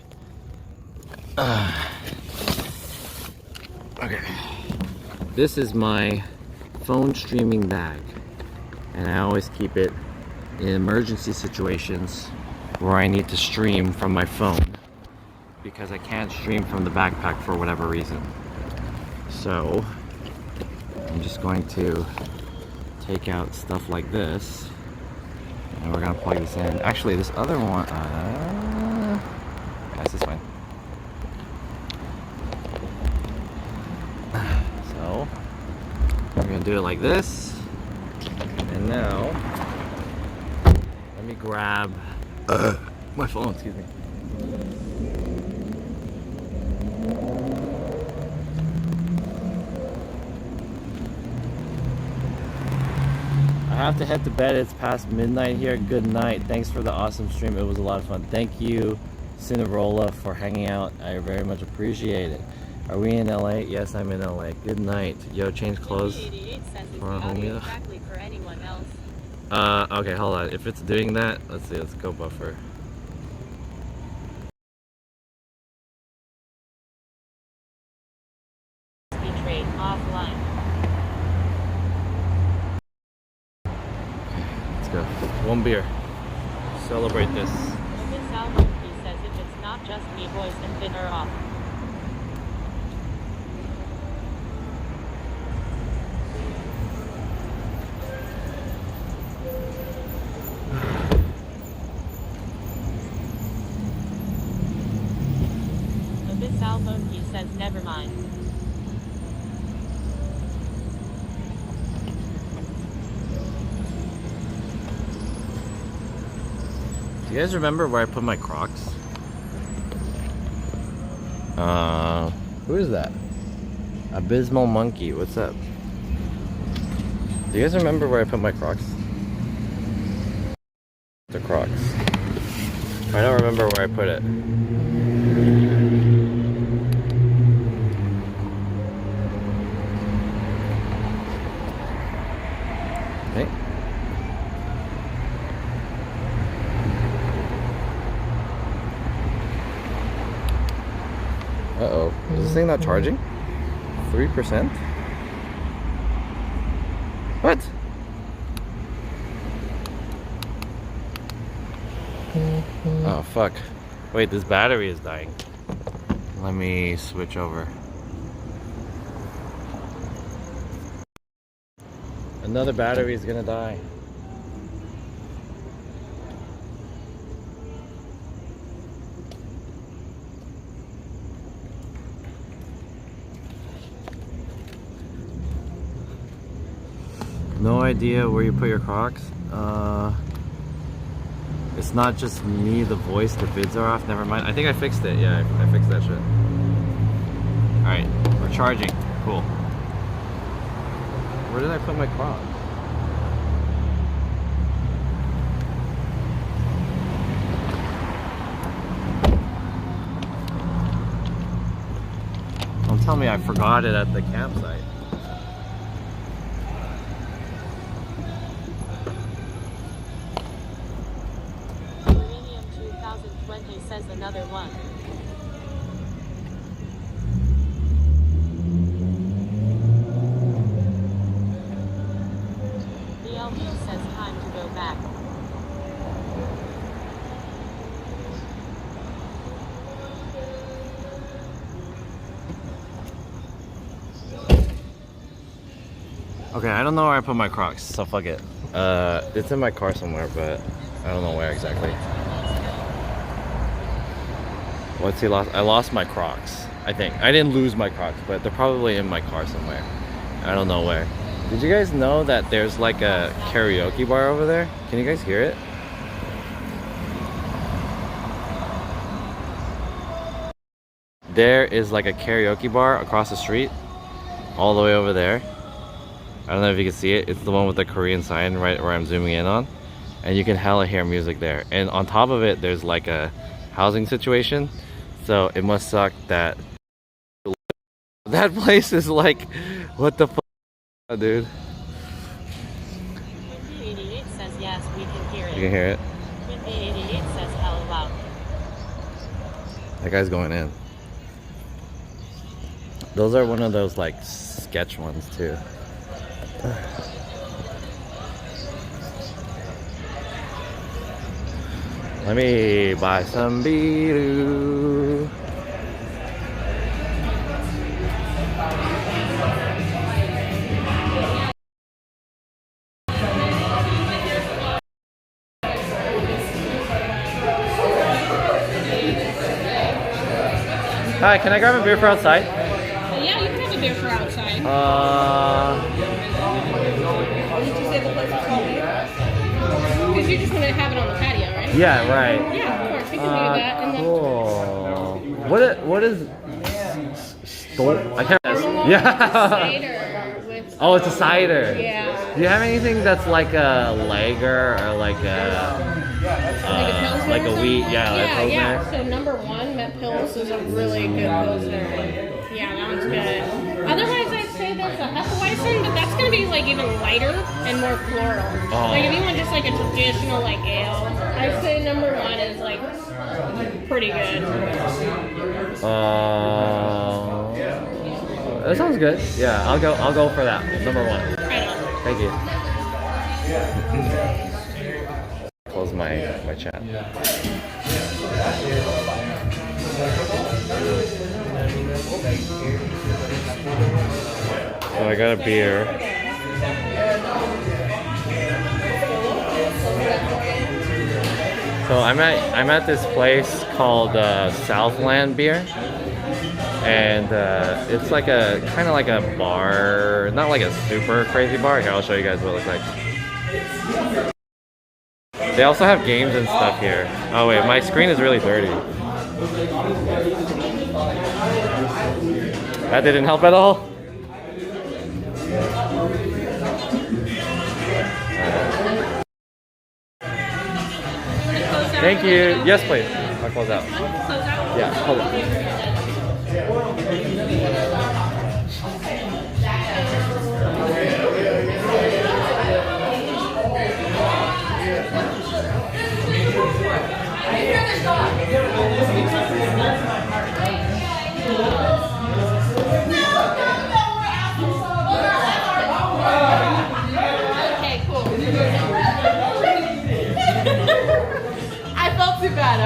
Speaker 6: Okay. This is my phone streaming bag. And I always keep it in emergency situations where I need to stream from my phone because I can't stream from the backpack for whatever reason. So I'm just going to take out stuff like this and we're gonna plug this in. Actually, this other one, this is fine. So we're gonna do it like this, and now let me grab my phone, excuse me. I have to head to bed. It's past midnight here. Good night. Thanks for the awesome stream. It was a lot of fun. Thank you, Cinerola, for hanging out. I very much appreciate it. Are we in LA? Yes, I'm in LA. Good night. Yo, change clothes for our homie.
Speaker 5: Exactly for anyone else.
Speaker 6: Okay, hold on. If it's doing that, let's see. Let's go buffer.
Speaker 7: Trade offline.
Speaker 6: Let's go. One beer. Celebrate this.
Speaker 7: This album, he says, if it's not just me, boys, and dinner off. This album, he says, never mind.
Speaker 6: Do you guys remember where I put my Crocs? Who is that? Abysmal Monkey, what's up? Do you guys remember where I put my Crocs? The Crocs. I don't remember where I put it. Okay. Uh-oh. Is this thing not charging? 3%? What? Oh, fuck. Wait, this battery is dying. Let me switch over. Another battery is gonna die. No idea where you put your Crocs. It's not just me, the voice, the vids are off. Never mind. I think I fixed it. Yeah, I fixed that shit. Alright, we're charging. Cool. Where did I put my Crocs? Don't tell me I forgot it at the campsite.
Speaker 7: Uranium 2020 says another one. The Elville says time to go back.
Speaker 6: Okay, I don't know where I put my Crocs, so fuck it. It's in my car somewhere, but I don't know where exactly. What's he lost? I lost my Crocs, I think. I didn't lose my Crocs, but they're probably in my car somewhere. I don't know where. Did you guys know that there's like a karaoke bar over there? Can you guys hear it? There is like a karaoke bar across the street, all the way over there. I don't know if you can see it. It's the one with the Korean sign right where I'm zooming in on. And you can hella hear music there. And on top of it, there's like a housing situation. So it must suck that that place is like, what the fuck, dude?
Speaker 7: Wimpy 88 says yes, we can hear it.
Speaker 6: You can hear it?
Speaker 7: Wimpy 88 says hell loud.
Speaker 6: That guy's going in. Those are one of those like sketch ones too. Let me buy some beer. Hi, can I grab a beer for outside?
Speaker 5: Yeah, you can have a beer for outside.
Speaker 3: Did you say the place is called beer?
Speaker 5: Because you just want to have it on the patio, right?
Speaker 6: Yeah, right.
Speaker 5: Yeah, of course. We can do that. And then
Speaker 6: Cool. What is I can't. Yeah.
Speaker 5: cider with.
Speaker 6: Oh, it's a cider.
Speaker 5: Yeah.
Speaker 6: Do you have anything that's like a lager or like a
Speaker 5: Pilsner
Speaker 6: like
Speaker 5: or
Speaker 6: a wheat?
Speaker 5: something?
Speaker 6: Yeah, like Pilsner.
Speaker 5: yeah. So number one, Met Pils is a really good Pilsner. Yeah, that one's good. Otherwise, I'd say there's a Hefeweizen, but that's gonna be like even lighter and more floral.
Speaker 6: Oh.
Speaker 5: Like if you want just like a traditional like ale, I'd say number one is like pretty good.
Speaker 6: That sounds good. Yeah, I'll go for that. Number one.
Speaker 5: Right on.
Speaker 6: Thank you. Close my chat. So I got a beer. So I'm at this place called Southland Beer, and it's like a kind of like a bar, not like a super crazy bar. Here, I'll show you guys what it looks like. They also have games and stuff here. Oh wait, my screen is really dirty. That didn't help at all. Thank you. Yes, please. I'll close out. Yeah, hold on.
Speaker 5: Okay, cool.
Speaker 3: I felt too bad.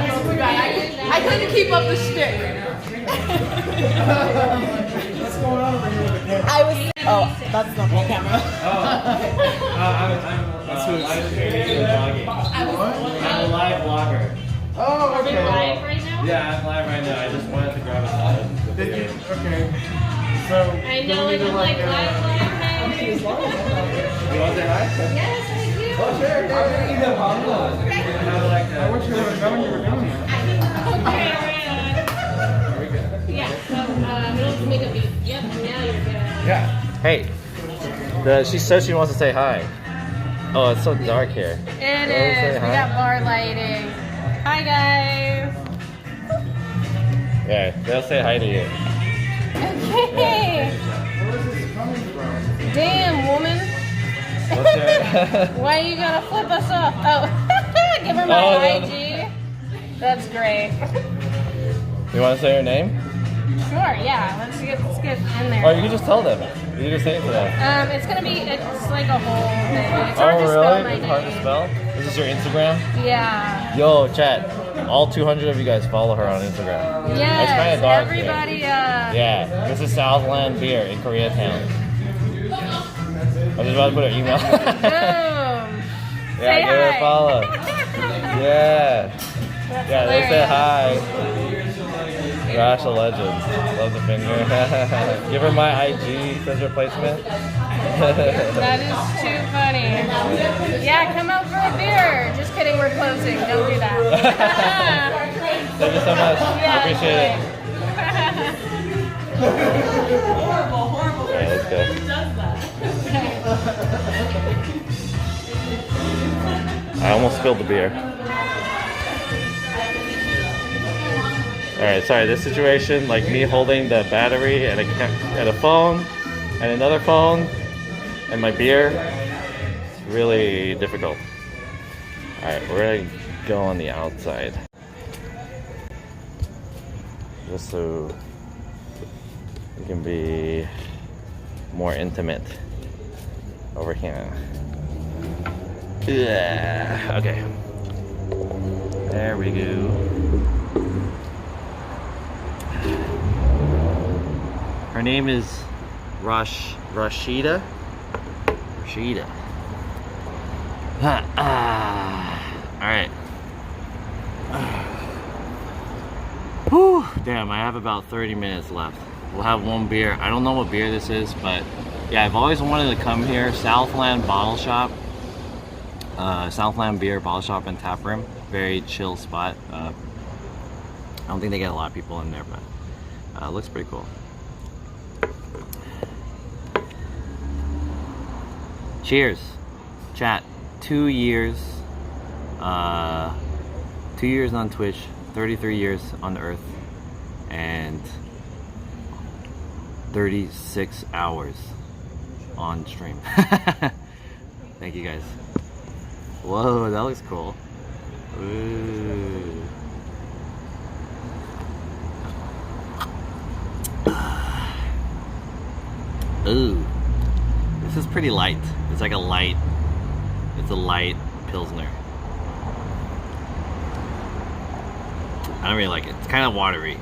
Speaker 3: I couldn't keep up the shtick. I was. Oh, that's not my camera.
Speaker 6: I'm a live vlogger.
Speaker 3: Oh,
Speaker 5: Are we live right now?
Speaker 6: Yeah, I'm live right now. I just wanted to grab a
Speaker 3: Did you? Okay. So.
Speaker 5: I know, and I'm like, live, hey.
Speaker 6: You want to say hi?
Speaker 5: Yes, I do.
Speaker 6: Oh, sure.
Speaker 3: I wish you were doing it.
Speaker 5: Okay, right on. Yeah, so, we'll just make a beat. Yep, now you're good.
Speaker 6: Yeah. Hey. She says she wants to say hi. Oh, it's so dark here.
Speaker 5: It
Speaker 6: Say
Speaker 5: is. We
Speaker 6: hi.
Speaker 5: got bar lighting. Hi, guys.
Speaker 6: Yeah, they'll say hi to you.
Speaker 5: Okay. Why you gotta flip us off? Oh, give her my
Speaker 6: Oh, no,
Speaker 5: IG. That's great.
Speaker 6: You want to say your name?
Speaker 5: Sure, yeah. Let's get in there.
Speaker 6: Or you can just tell them. You can just say it to them.
Speaker 5: It's like a whole thing. It's hard to spell my
Speaker 6: It's
Speaker 5: name.
Speaker 6: hard to spell? This is your Instagram?
Speaker 5: Yeah.
Speaker 6: Yo, chat. All 200 of you guys follow her on Instagram.
Speaker 5: Yes.
Speaker 6: It's kind of dark.
Speaker 5: Everybody.
Speaker 6: Yeah, this is Southland Beer in Koreatown. I just about to put her email.
Speaker 5: Boom.
Speaker 6: Yeah,
Speaker 5: Say
Speaker 6: give her a
Speaker 5: hi.
Speaker 6: follow. Yeah.
Speaker 5: That's
Speaker 6: Yeah, they say
Speaker 5: hilarious.
Speaker 6: hi. Gosh, a legend. Love the finger. Give her my IG, says replacement.
Speaker 5: That is too funny. Yeah, come out for a beer. Just kidding, we're closing. Don't do that.
Speaker 6: Thank you so much.
Speaker 5: Yeah,
Speaker 6: I appreciate it.
Speaker 3: Horrible.
Speaker 6: Alright, let's go.
Speaker 3: Who does that?
Speaker 6: I almost spilled the beer. Alright, sorry, this situation, like me holding the battery and a phone and another phone and my beer, it's really difficult. Alright, we're gonna go on the outside. Just so we can be more intimate over here. Yeah, okay. There we go. Her name is Rashida. Alright. Whew, damn, I have about 30 minutes left. We'll have one beer. I don't know what beer this is, but yeah, I've always wanted to come here. Southland Bottle Shop. Southland Beer Bottle Shop and Tap Room. Very chill spot. I don't think they get a lot of people in there, but it looks pretty cool. Cheers, chat. 2 years. 2 years on Twitch, 33 years on Earth, and 36 hours on stream. Thank you guys. Whoa, that looks cool. Ooh. Ooh. This is pretty light. It's like a light Pilsner. I don't really like it. It's kind of watery.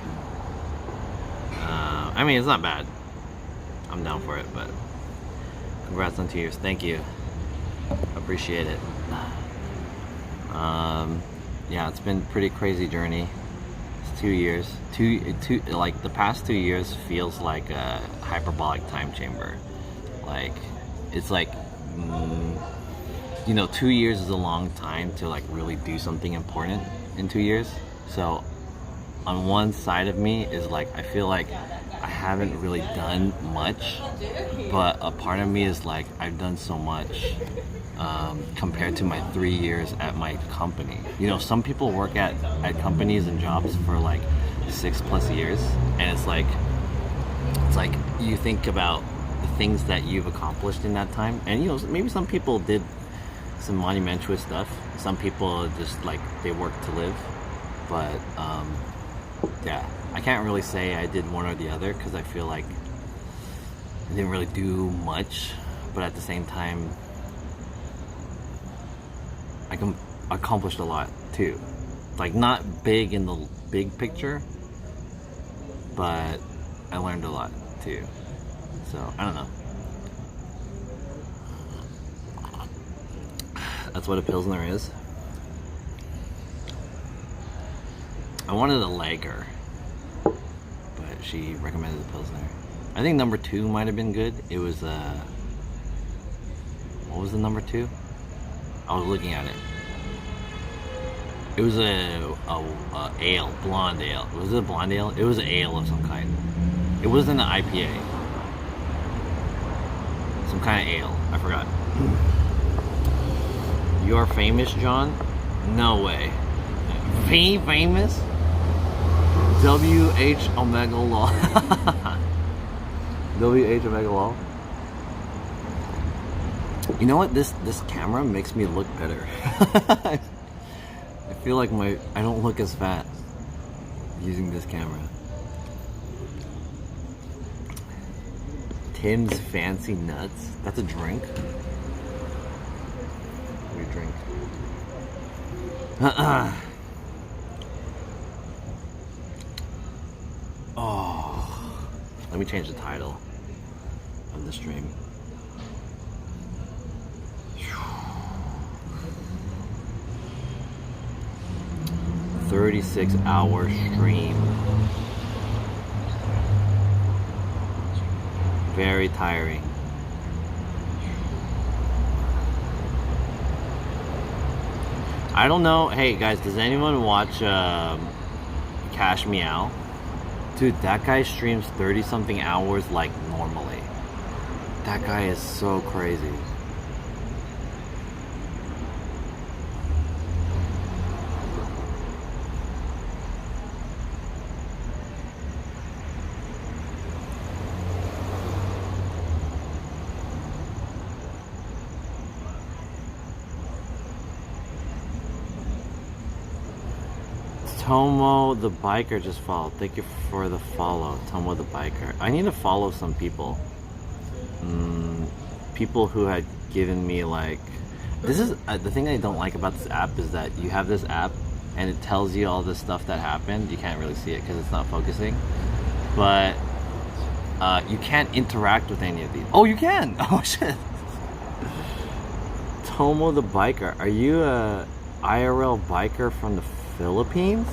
Speaker 6: I mean, it's not bad. I'm down for it, but congrats on 2 years. Thank you. Appreciate it. Yeah, it's been a pretty crazy journey. It's 2 years. Like the past 2 years feels like a hyperbolic time chamber. Like, it's like, you know, 2 years is a long time to like really do something important in 2 years. So on one side of me is like, I feel like I haven't really done much, but a part of me is like, I've done so much compared to my 3 years at my company. You know, some people work at companies and jobs for like 6+ years, and it's like you think about the things that you've accomplished in that time, and you know, maybe some people did some monumental stuff. Some people just like, they work to live. But yeah, I can't really say I did one or the other because I feel like I didn't really do much, but at the same time I accomplished a lot too. Like, not big in the big picture, but I learned a lot too. So I don't know. That's what a Pilsner is. I wanted a lager, but she recommended the Pilsner. I think number 2 might have been good. It was what was the number 2? I was looking at it. It was a ale, blonde ale. Was it a blonde ale? It was an ale of some kind. It wasn't an IPA. Some kind of ale. I forgot. You are famous, John? No way. Famous? WH Omega Law. WH Omega Law.
Speaker 1: You know what? This camera makes me look better. I feel like I don't look as fat using this camera. Tim's Fancy Nuts. That's a drink. What do you drink? Oh, let me change the title of the stream. 36-hour stream. Very tiring. I don't know. Hey guys, does anyone watch Cash Meow? Dude, that guy streams 30-something hours like normally. That guy is so crazy. Tomo the biker just followed. Thank you for the follow, Tomo the biker. I need to follow some people. People who had given me like... This is the thing I don't like about this app is that you have this app and it tells you all the stuff that happened. You can't really see it because it's not focusing. But you can't interact with any of these. Oh, you can! Oh shit! Tomo the biker. Are you a IRL biker from the Philippines?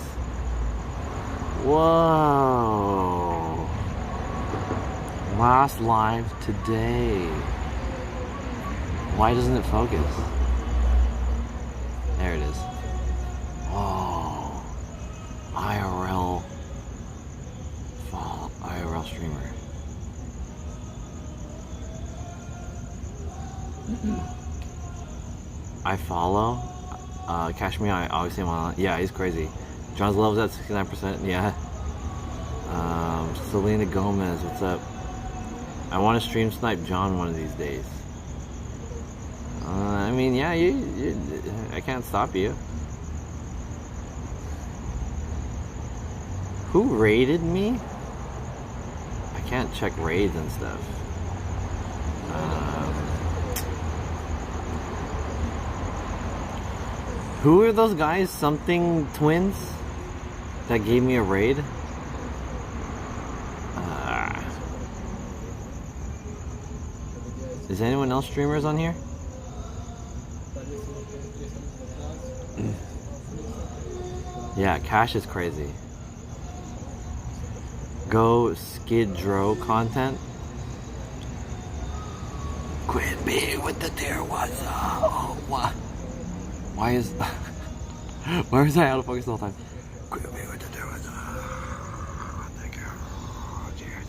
Speaker 1: Whoa. Last live today. Why doesn't it focus? There it is. Whoa. IRL streamer. I follow Cash Me, I obviously am on. Yeah, he's crazy. John's level's at 69%. Yeah. Selena Gomez, what's up? I want to stream snipe John one of these days. I mean, yeah, I can't stop you. Who raided me? I can't check raids and stuff. Who are those guys? Something twins that gave me a raid? Is anyone else streamers on here? Yeah, Cash is crazy. Go Skid Row content. Quit me with the tier ones. Oh, what? Why is I out of focus all the time? Quit me with the tier ones. Thank you. Oh, cheers.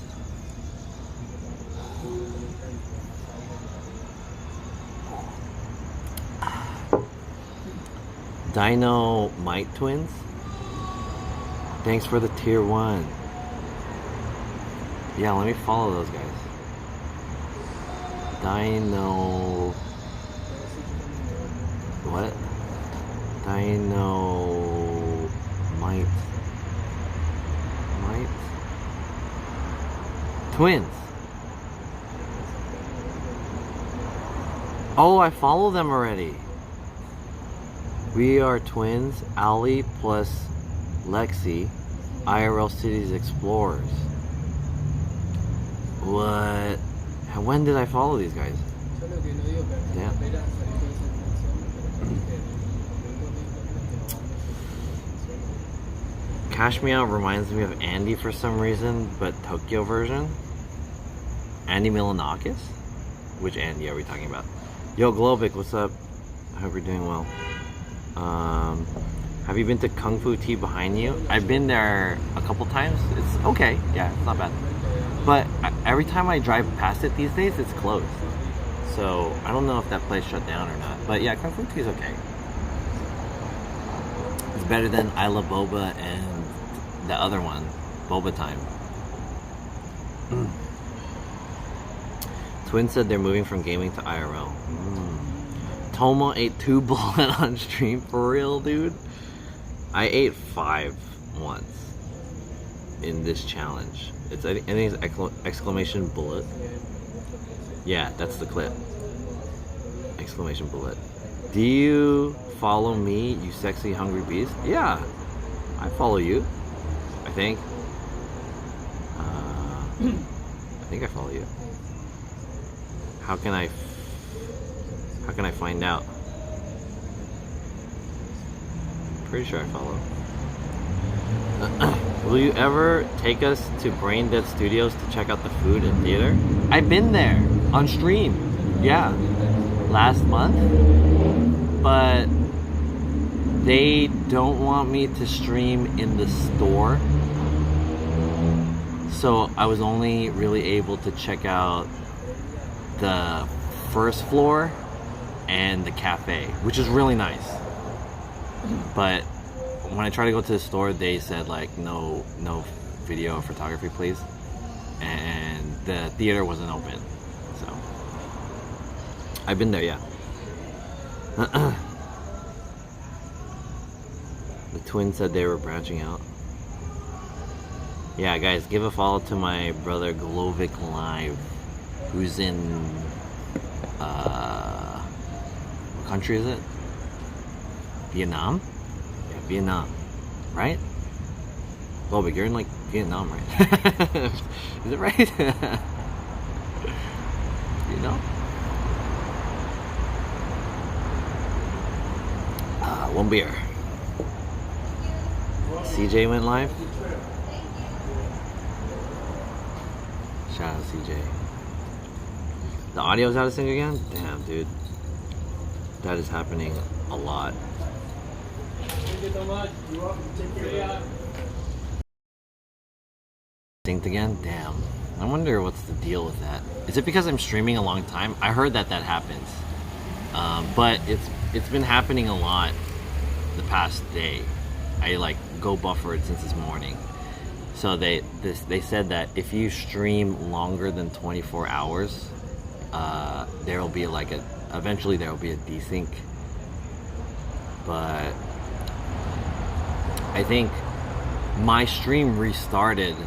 Speaker 1: Dino Mite Twins. Thanks for the tier 1. Yeah, let me follow those guys. Dino... What? Dino... Mite... Twins! Oh, I follow them already. We are twins, Ali plus Lexi, IRL Cities Explorers. What? When did I follow these guys? Yeah. Cash Me Out reminds me of Andy for some reason, but Tokyo version. Andy Milonakis? Which Andy are we talking about? Yo, Globic, what's up? I hope you're doing well. Have you been to Kung Fu Tea behind you? I've been there a couple times. It's okay. Yeah, it's not bad. But every time I drive past it these days, it's closed. So I don't know if that place shut down or not. But yeah, Kung Fu Tea is okay. It's better than Isla Boba and the other one, Boba Time.
Speaker 6: Twin said they're moving from gaming to IRL. Tomo ate 2 bullet on stream, for real, dude. I ate 5 once in this challenge. I think it's exclamation bullet. Yeah, that's the clip. Exclamation bullet. Do you follow me, you sexy hungry beast? Yeah, I follow you. I think. I think I follow you. How can I find out? Pretty sure I follow. Will you ever take us to Brain Dead Studios to check out the food and theater? I've been there on stream. Yeah, last month. But they don't want me to stream in the store. So I was only really able to check out the first floor and the cafe, which is really nice. But when I tried to go to the store, they said like no video or photography, please. And the theater wasn't open. So I've been there, yeah. The twins said they were branching out. Yeah, guys, give a follow to my brother Glovic Live, who's in what country is it? Vietnam? Yeah, Vietnam. Right? Glovic, you're in like Vietnam, right? Is it right? You know? One beer. CJ went live. Shout out CJ. The audio's out of sync again? Damn, dude. That is happening a lot. Synced again? Damn. I wonder what's the deal with that. Is it because I'm streaming a long time? I heard that happens. But it's been happening a lot the past day. I like go buffered since this morning. So they said that if you stream longer than 24 hours, there will be like eventually there will be a desync. But I think my stream restarted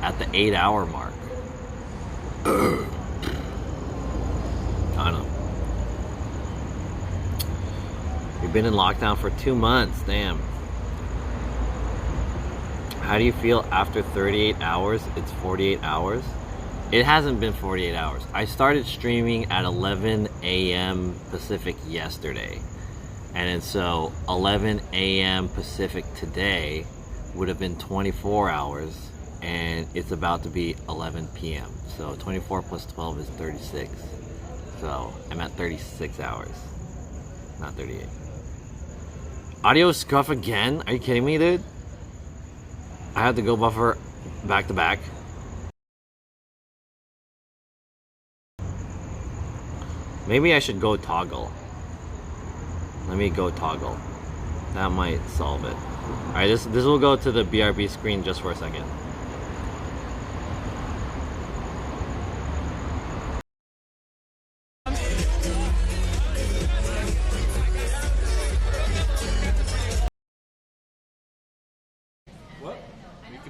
Speaker 6: at the 8-hour mark. I don't know. We've been in lockdown for 2 months, damn. How do you feel after 38 hours? It's 48 hours. It hasn't been 48 hours. I started streaming at 11 a.m. Pacific yesterday. And then so 11 a.m. Pacific today would have been 24 hours. And it's about to be 11 p.m. So 24 plus 12 is 36. So I'm at 36 hours. Not 38. Audio scuff again? Are you kidding me, dude? I had to go buffer back to back. Maybe I should go toggle. Let me go toggle. That might solve it. Alright, this will go to the BRB screen just for a second.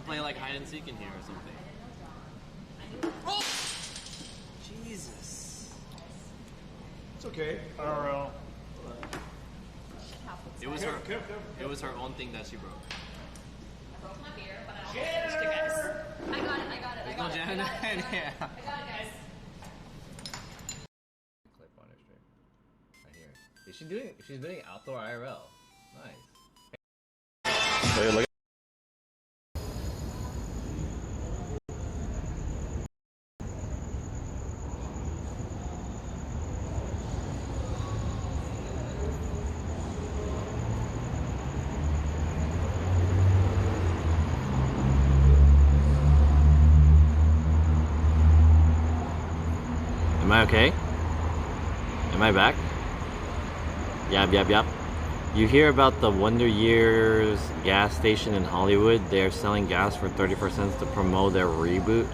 Speaker 6: Play like hide and seek in here or something. Oh! Jesus.
Speaker 4: It's okay. RL.
Speaker 6: It was her. It was her own thing that she broke.
Speaker 3: I broke my beer, but I also guys. I got it.
Speaker 6: There's no jam in there. Yeah.
Speaker 3: I got it, guys.
Speaker 6: Clip on her stream. I hear it. She's doing outdoor IRL. Nice.
Speaker 4: Hey, look.
Speaker 6: Am I okay? Am I back? Yep. You hear about the Wonder Years gas station in Hollywood? They're selling gas for 30% to promote their reboot.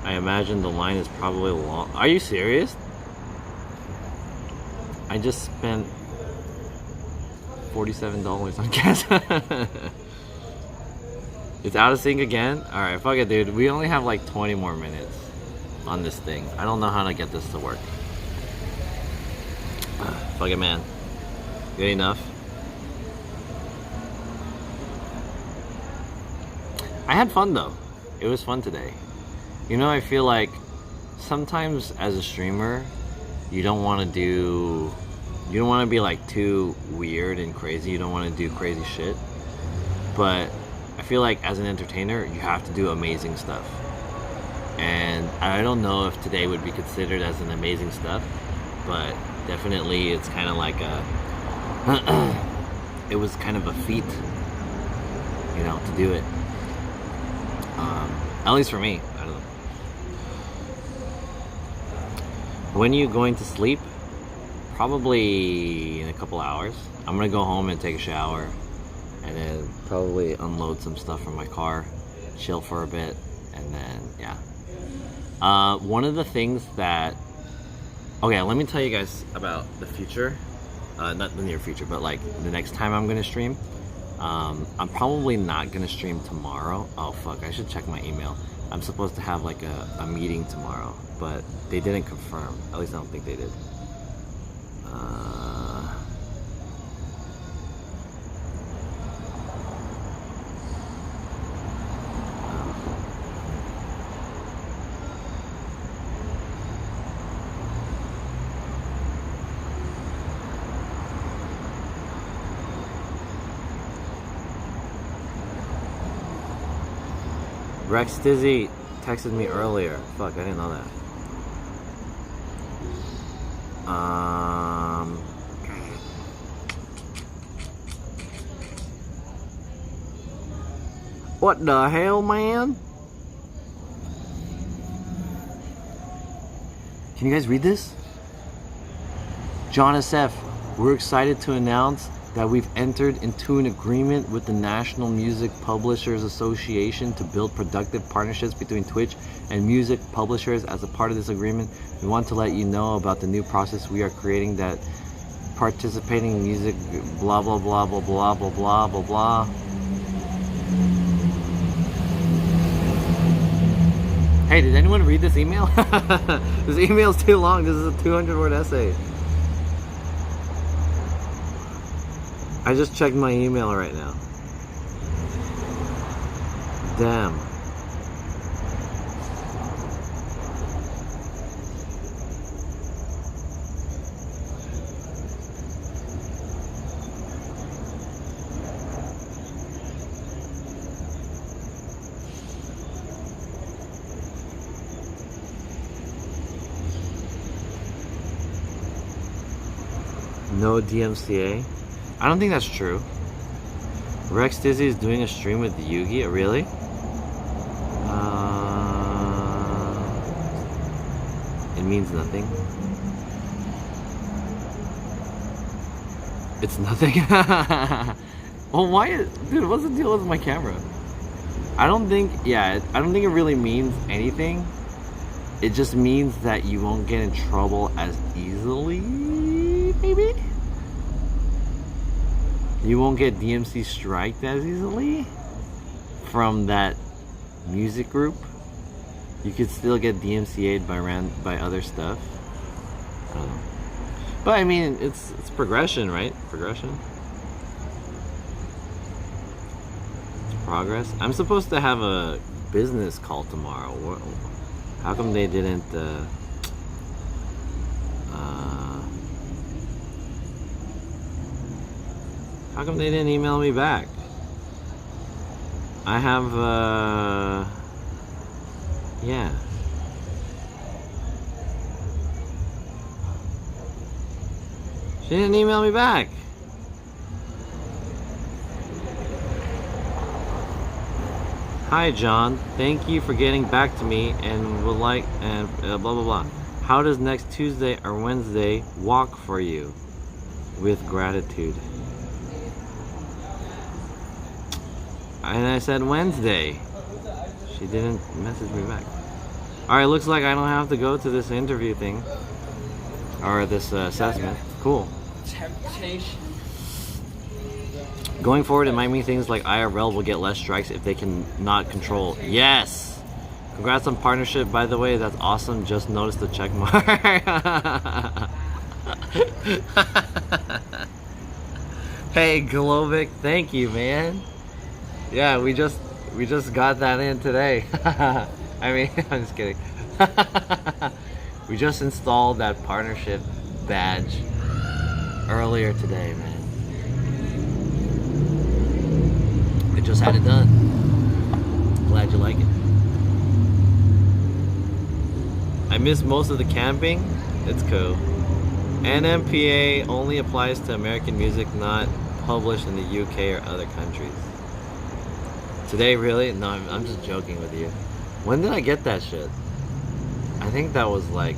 Speaker 6: I imagine the line is probably long. Are you serious? I just spent $47 on gas. It's out of sync again? Alright, fuck it, dude. We only have like 20 more minutes on this thing. I don't know how to get this to work. Fuck it, man. Good enough. I had fun though. It was fun today. You know, I feel like sometimes as a streamer, you don't want to be like too weird and crazy. You don't want to do crazy shit. But I feel like as an entertainer, you have to do amazing stuff. And I don't know if today would be considered as an amazing stuff, but definitely it's kind of like it was kind of a feat, you know, to do it. At least for me, I don't know. When are you going to sleep? Probably in a couple hours. I'm gonna go home and take a shower, and then probably unload some stuff from my car, chill for a bit, and then yeah. One of the things that, okay, let me tell you guys about the future. Not the near future, but like the next time I'm gonna stream. I'm probably not gonna stream tomorrow. Oh fuck, I should check my email. I'm supposed to have like a meeting tomorrow, but they didn't confirm. At least I don't think they did. Rex Dizzy texted me earlier. Fuck, I didn't know that. What the hell, man? Can you guys read this? John SF, we're excited to announce that we've entered into an agreement with the National Music Publishers Association to build productive partnerships between Twitch and music publishers. As a part of this agreement, we want to let you know about the new process we are creating that participating in music blah blah blah blah blah blah blah blah blah. Hey, did anyone read this email? This email is too long. This is a 200-word essay. I just checked my email right now. Damn. No DMCA? I don't think that's true. Rex Dizzy is doing a stream with Yugi? Really? It means nothing. It's nothing? Well, why? Dude, what's the deal with my camera? I don't think it really means anything. It just means that you won't get in trouble as easily, maybe? You won't get DMC striked as easily from that music group. You could still get DMCA'd by other stuff. I don't know. But I mean, it's progression, right? Progression. It's progress. I'm supposed to have a business call tomorrow. How come they didn't? How come they didn't email me back? I have, yeah. She didn't email me back. Hi, John. Thank you for getting back to me and would like, and blah, blah, blah. How does next Tuesday or Wednesday walk for you? With gratitude. And I said Wednesday. She didn't message me back. Alright, looks like I don't have to go to this interview thing. Or this assessment. Cool.
Speaker 8: Temptation.
Speaker 6: Going forward, it might mean things like IRL will get less strikes if they can not control. Yes! Congrats on partnership, by the way. That's awesome. Just noticed the check mark. Hey, Glovic. Thank you, man. Yeah, we just got that in today. I mean, I'm just kidding. We just installed that partnership badge earlier today, man. I just had it done. Glad you like it. I missed most of the camping. It's cool. NMPA only applies to American music not published in the UK or other countries. Today, really? No, I'm just joking with you. When did I get that shit? I think that was like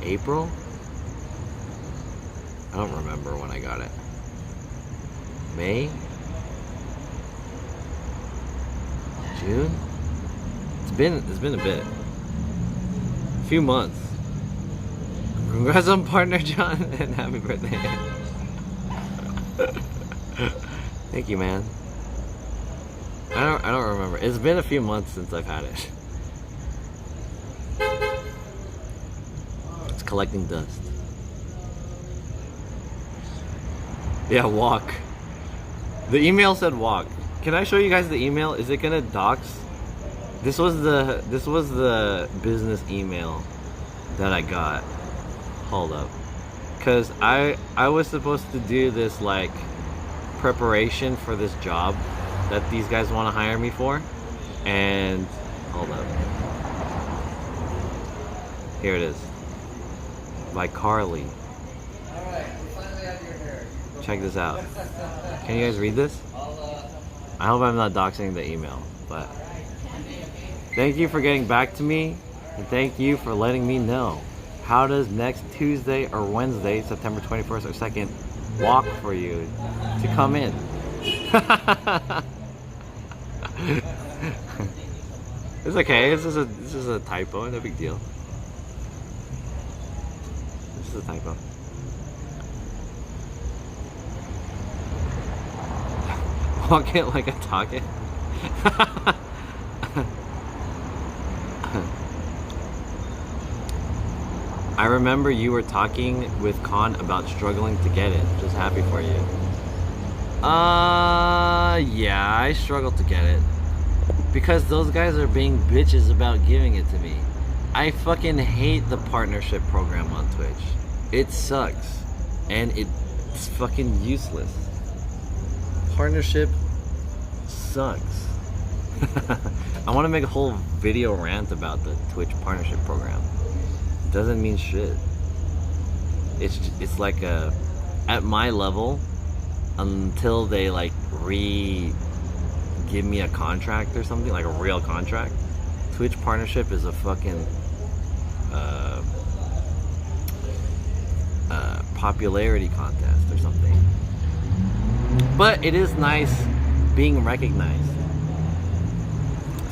Speaker 6: April? I don't remember when I got it. May? June? It's been a bit. A few months. Congrats on partner, John, and happy birthday. Thank you, man. I don't remember. It's been a few months since I've had it. It's collecting dust. Yeah, walk. The email said walk. Can I show you guys the email? Is it gonna dox? This was the business email that I got. Hold up. Cause I was supposed to do this like preparation for this job that these guys want to hire me for, and hold up, here it is, by Carly. Check this out. Can you guys read this? I hope I'm not doxing the email, but thank you for getting back to me, and thank you for letting me know. How does next Tuesday or Wednesday, September 21st or 2nd, walk for you to come in? It's okay. This is a typo. No big deal. This is a typo. Walk it like a talking. I remember you were talking with Khan about struggling to get it. Just happy for you. Yeah, I struggled to get it. Because those guys are being bitches about giving it to me. I fucking hate the partnership program on Twitch. It sucks. And it's fucking useless. Partnership sucks. I want to make a whole video rant about the Twitch partnership program. Doesn't mean shit. It's like at my level, until they like give me a contract or something, like a real contract, Twitch partnership is a fucking popularity contest or something. But it is nice being recognized.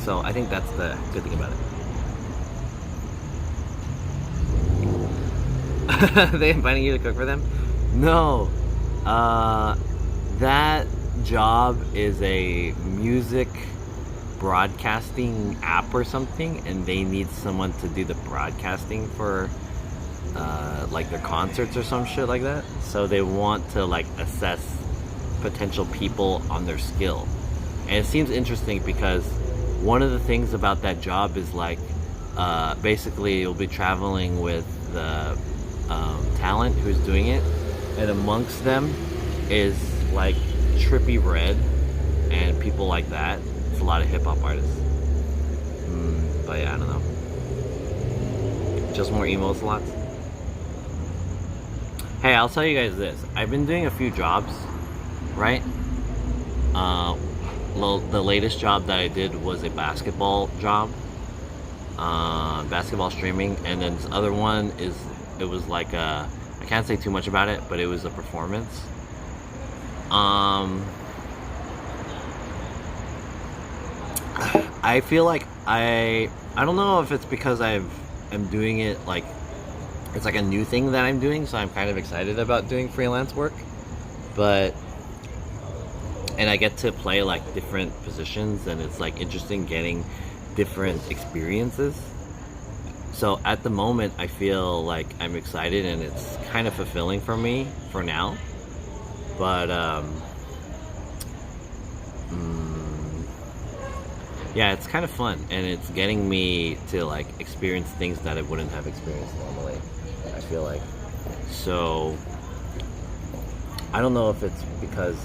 Speaker 6: So I think that's the good thing about it. They inviting you to cook for them? No. That job is a music broadcasting app or something, and they need someone to do the broadcasting for like their concerts or some shit like that. So they want to like assess potential people on their skill. And it seems interesting because one of the things about that job is like basically you'll be traveling with the talent who's doing it, and amongst them is like Trippie Redd and people like that. It's a lot of hip-hop artists. But yeah, I don't know. Just more emo slots. Hey, I'll tell you guys this. I've been doing a few jobs, right? The latest job that I did was a basketball job. Basketball streaming. And then this other one is, it was like a, I can't say too much about it, but it was a performance.
Speaker 1: I feel like I don't know if it's because I'm doing it like it's like a new thing that I'm doing, so I'm kind of excited about doing freelance work. But and I get to play like different positions, and it's like interesting getting different experiences. So at the moment, I feel like I'm excited, and it's kind of fulfilling for me for now. But yeah, it's kind of fun, and it's getting me to like experience things that I wouldn't have experienced normally, I feel like. So I don't know if it's because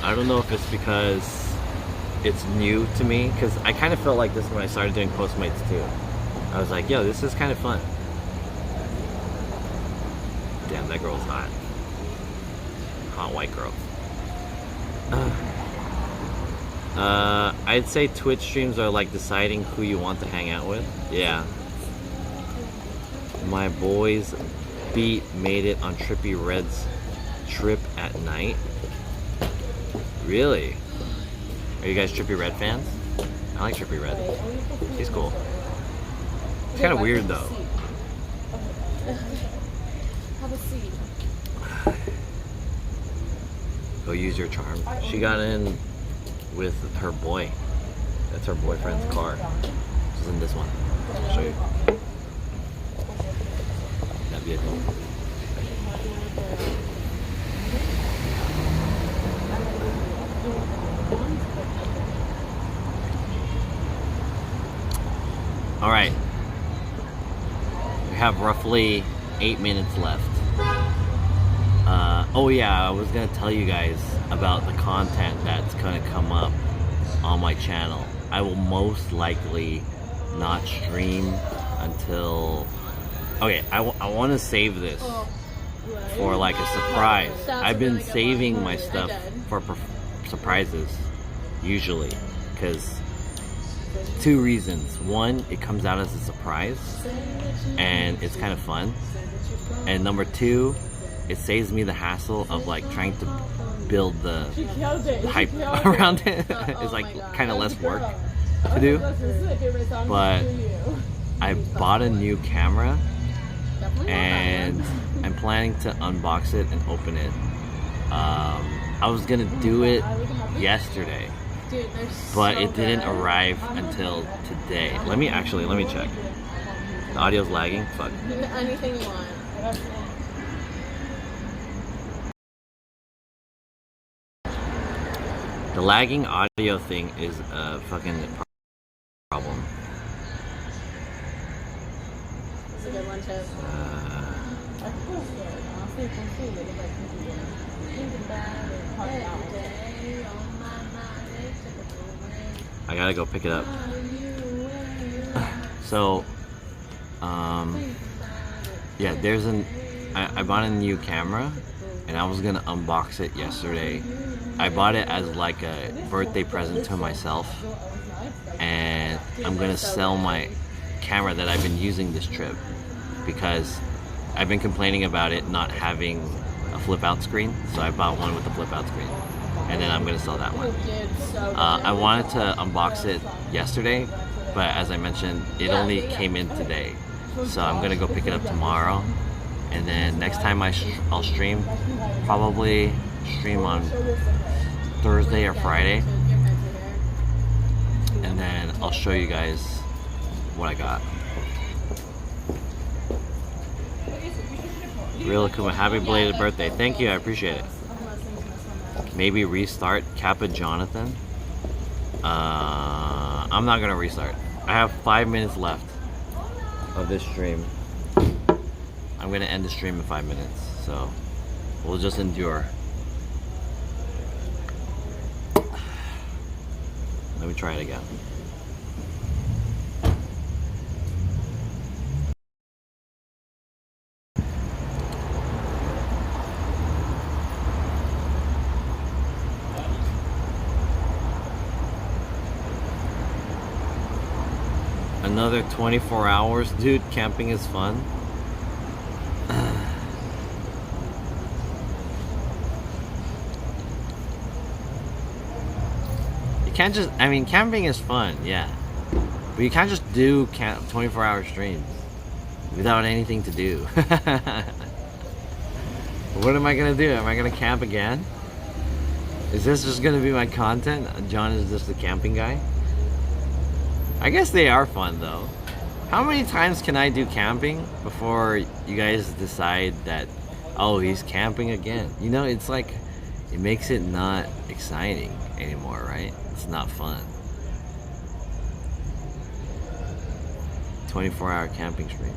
Speaker 1: I don't know if it's because it's new to me, because I kind of felt like this when I started doing Postmates too. I was like, yo, this is kind of fun. Damn, that girl's hot. Hot white girl. I'd say Twitch streams are like deciding who you want to hang out with. Yeah. My boys beat made it on Trippy Red's trip at night. Really? Are you guys Trippy Red fans? I like Trippy Red. He's cool. It's kind of weird though.
Speaker 3: Have a seat.
Speaker 1: Go use your charm. She got in with her boy. That's her boyfriend's car. She's in this one. I'll show you. That vehicle. All right. We have roughly 8 minutes left. Oh yeah, I was gonna tell you guys about the content that's gonna come up on my channel. I will most likely not stream until... Okay, I want to save this for like a surprise. I've been saving my stuff for surprises, usually, because 2 reasons. One, it comes out as a surprise, and it's kind of fun. And number 2, it saves me the hassle of like trying to build the hype around it. It's like kind of less work to do. But I bought a new camera, and I'm planning to unbox it and open it. I was gonna do it yesterday, but it didn't arrive until today. Let me check. The audio's lagging. Fuck.
Speaker 3: Anything you want.
Speaker 1: The lagging audio thing is a fucking problem.
Speaker 3: It's a good one, too.
Speaker 1: I gotta go pick it up. So, yeah, I bought a new camera, and I was gonna unbox it yesterday. I bought it as like a birthday present to myself, and I'm gonna sell my camera that I've been using this trip, because I've been complaining about it not having a flip out screen, so I bought one with a flip out screen, and then I'm gonna sell that one. I wanted to unbox it yesterday, but as I mentioned, it only came in today, so I'm gonna go pick it up tomorrow, and then next time I'll stream, probably stream on Thursday or Friday, and then I'll show you guys what I got. Real Akuma, happy belated birthday. Thank you, I appreciate it. Maybe restart Kappa Jonathan. I'm not gonna restart. I have 5 minutes left of this stream. I'm gonna end the stream in 5 minutes, so we'll just endure. Let me try it again. Another 24 hours? Dude, camping is fun.
Speaker 6: can't just, I mean, camping is fun, yeah. But you can't just do 24-hour streams without anything to do. What am I gonna do? Am I gonna camp again? Is this just gonna be my content? John is just a camping guy? I guess they are fun though. How many times can I do camping before you guys decide that, oh, he's camping again? You know, it's like, it makes it not exciting anymore, right? It's not fun. 24-hour camping streams.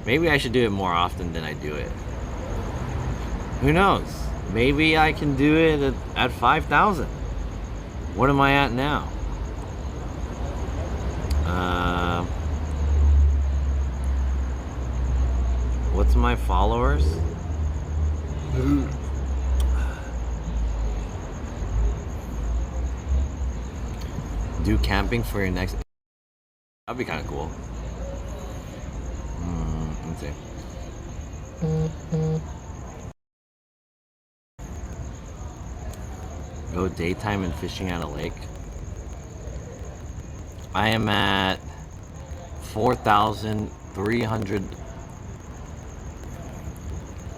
Speaker 6: Maybe I should do it more often than I do it. Who knows? Maybe I can do it at 5,000. What am I at now? What's my followers? Do camping for your next... That'd be kind of cool. Let's see. Go daytime and fishing at a lake. I am at 4,300.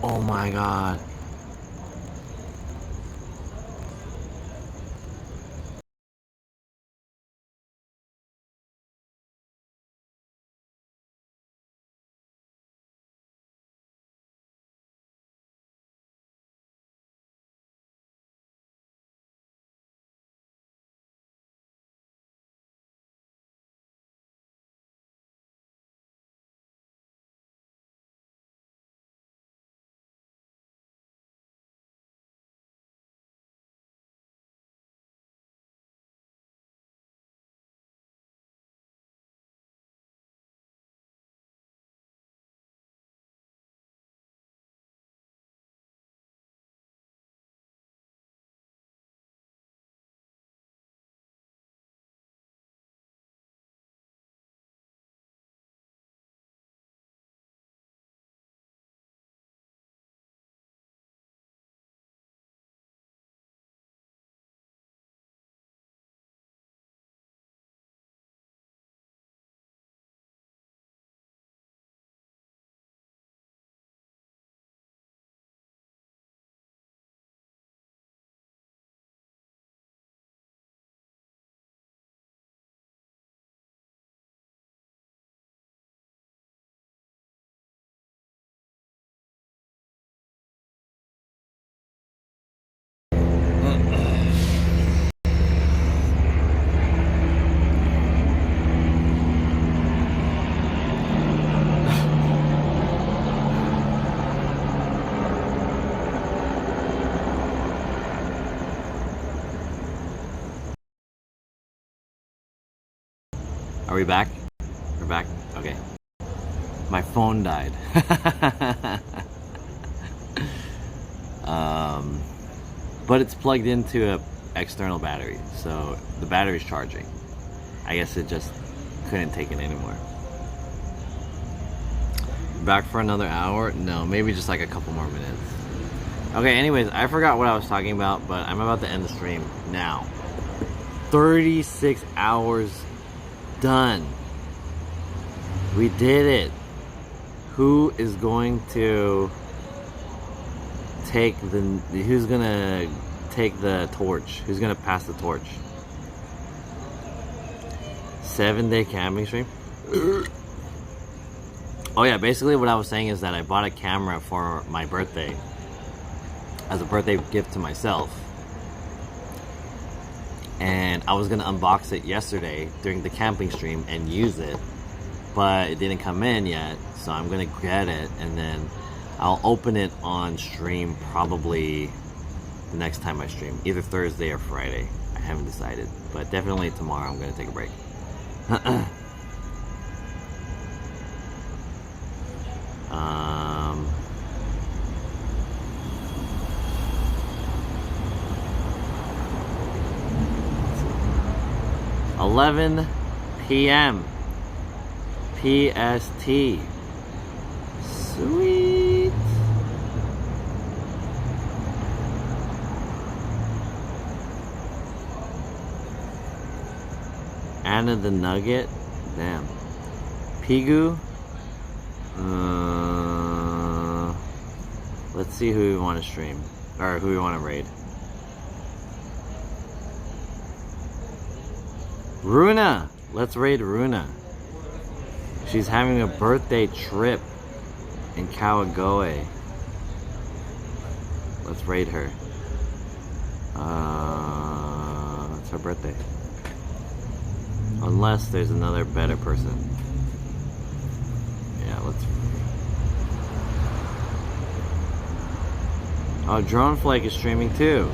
Speaker 6: Oh my god. Are we back? We're back? Okay. My phone died. But it's plugged into an external battery, so the battery's charging. I guess it just couldn't take it anymore. Back for another hour? No, maybe just like a couple more minutes. Okay, anyways, I forgot what I was talking about, but I'm about to end the stream now. 36 hours done. We did it. Who is going to take the... Who's gonna take the torch? Who's gonna pass the torch? 7-day camping stream? Oh yeah, basically what I was saying is that I bought a camera for my birthday as a birthday gift to myself, and I was gonna unbox it yesterday during the camping stream and use it, but it didn't come in yet, so I'm gonna get it and then I'll open it on stream probably the next time I stream, either Thursday or Friday. I haven't decided, but definitely tomorrow I'm gonna take a break. 11 p.m. PST. Sweet. Anna the Nugget. Damn. Pigu. Let's see who we want to stream. Or who we want to raid. Runa! Let's raid Runa. She's having a birthday trip in Kawagoe. Let's raid her. It's her birthday. Unless there's another better person. Yeah, let's... Oh, Drone Flake is streaming too.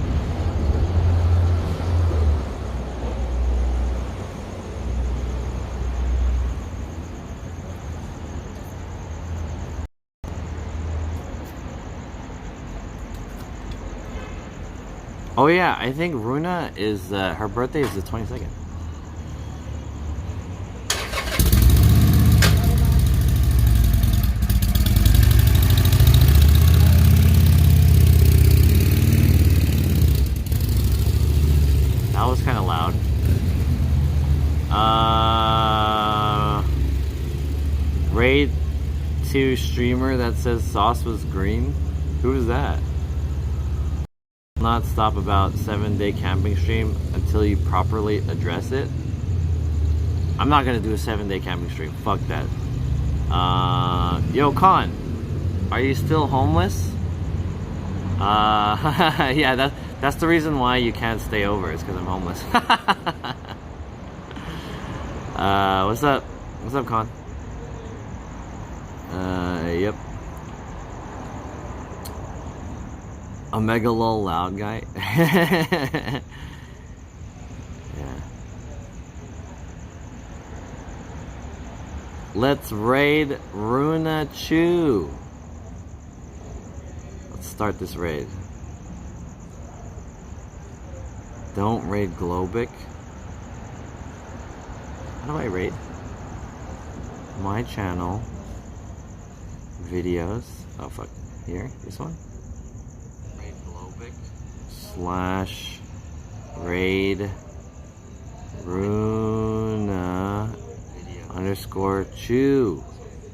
Speaker 6: Oh yeah, I think Runa is, her birthday is the 22nd. That was kind of loud. Raid to streamer that says sauce was green. Who is that? Not stop about 7-day camping stream until you properly address it. I'm not gonna do a 7-day camping stream. Fuck that. Yo, Con, are you still homeless? Yeah, that's the reason why you can't stay over. It's because I'm homeless. What's up? What's up, Con? Yep. A mega lol loud guy. Yeah. Let's raid Runa Chu. Let's start this raid. Don't raid Globic. How do I raid? My channel. Videos. Oh fuck. Here, this one. Raid Globic / raid Runa _Chu.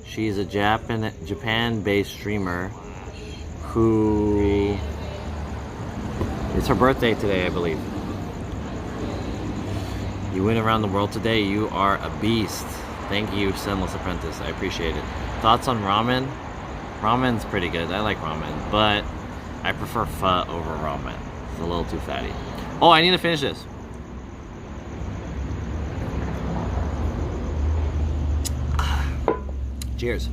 Speaker 6: She's a Japan-based streamer who... It's her birthday today, I believe. You went around the world today. You are a beast. Thank you, Sinless Apprentice. I appreciate it. Thoughts on ramen? Ramen's pretty good. I like ramen, but I prefer pho over ramen. It's a little too fatty. Oh, I need to finish this. Cheers.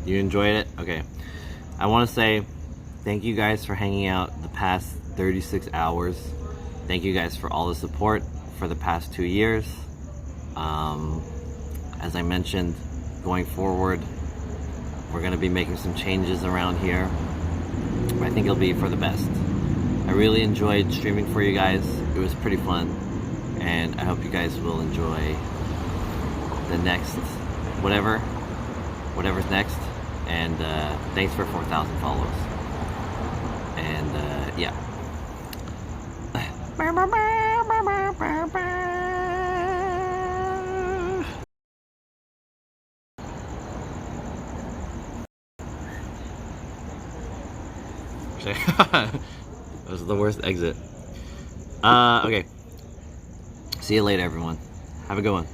Speaker 6: You enjoyed it? Okay. I want to say thank you guys for hanging out the past 36 hours. Thank you guys for all the support for the past 2 years. As I mentioned, going forward, we're going to be making some changes around here. I think it'll be for the best. I really enjoyed streaming for you guys. It was pretty fun. And I hope you guys will enjoy the next, whatever's next. And thanks for 4,000 follows. And yeah. That was the worst exit. Okay. See you later, everyone. Have a good one.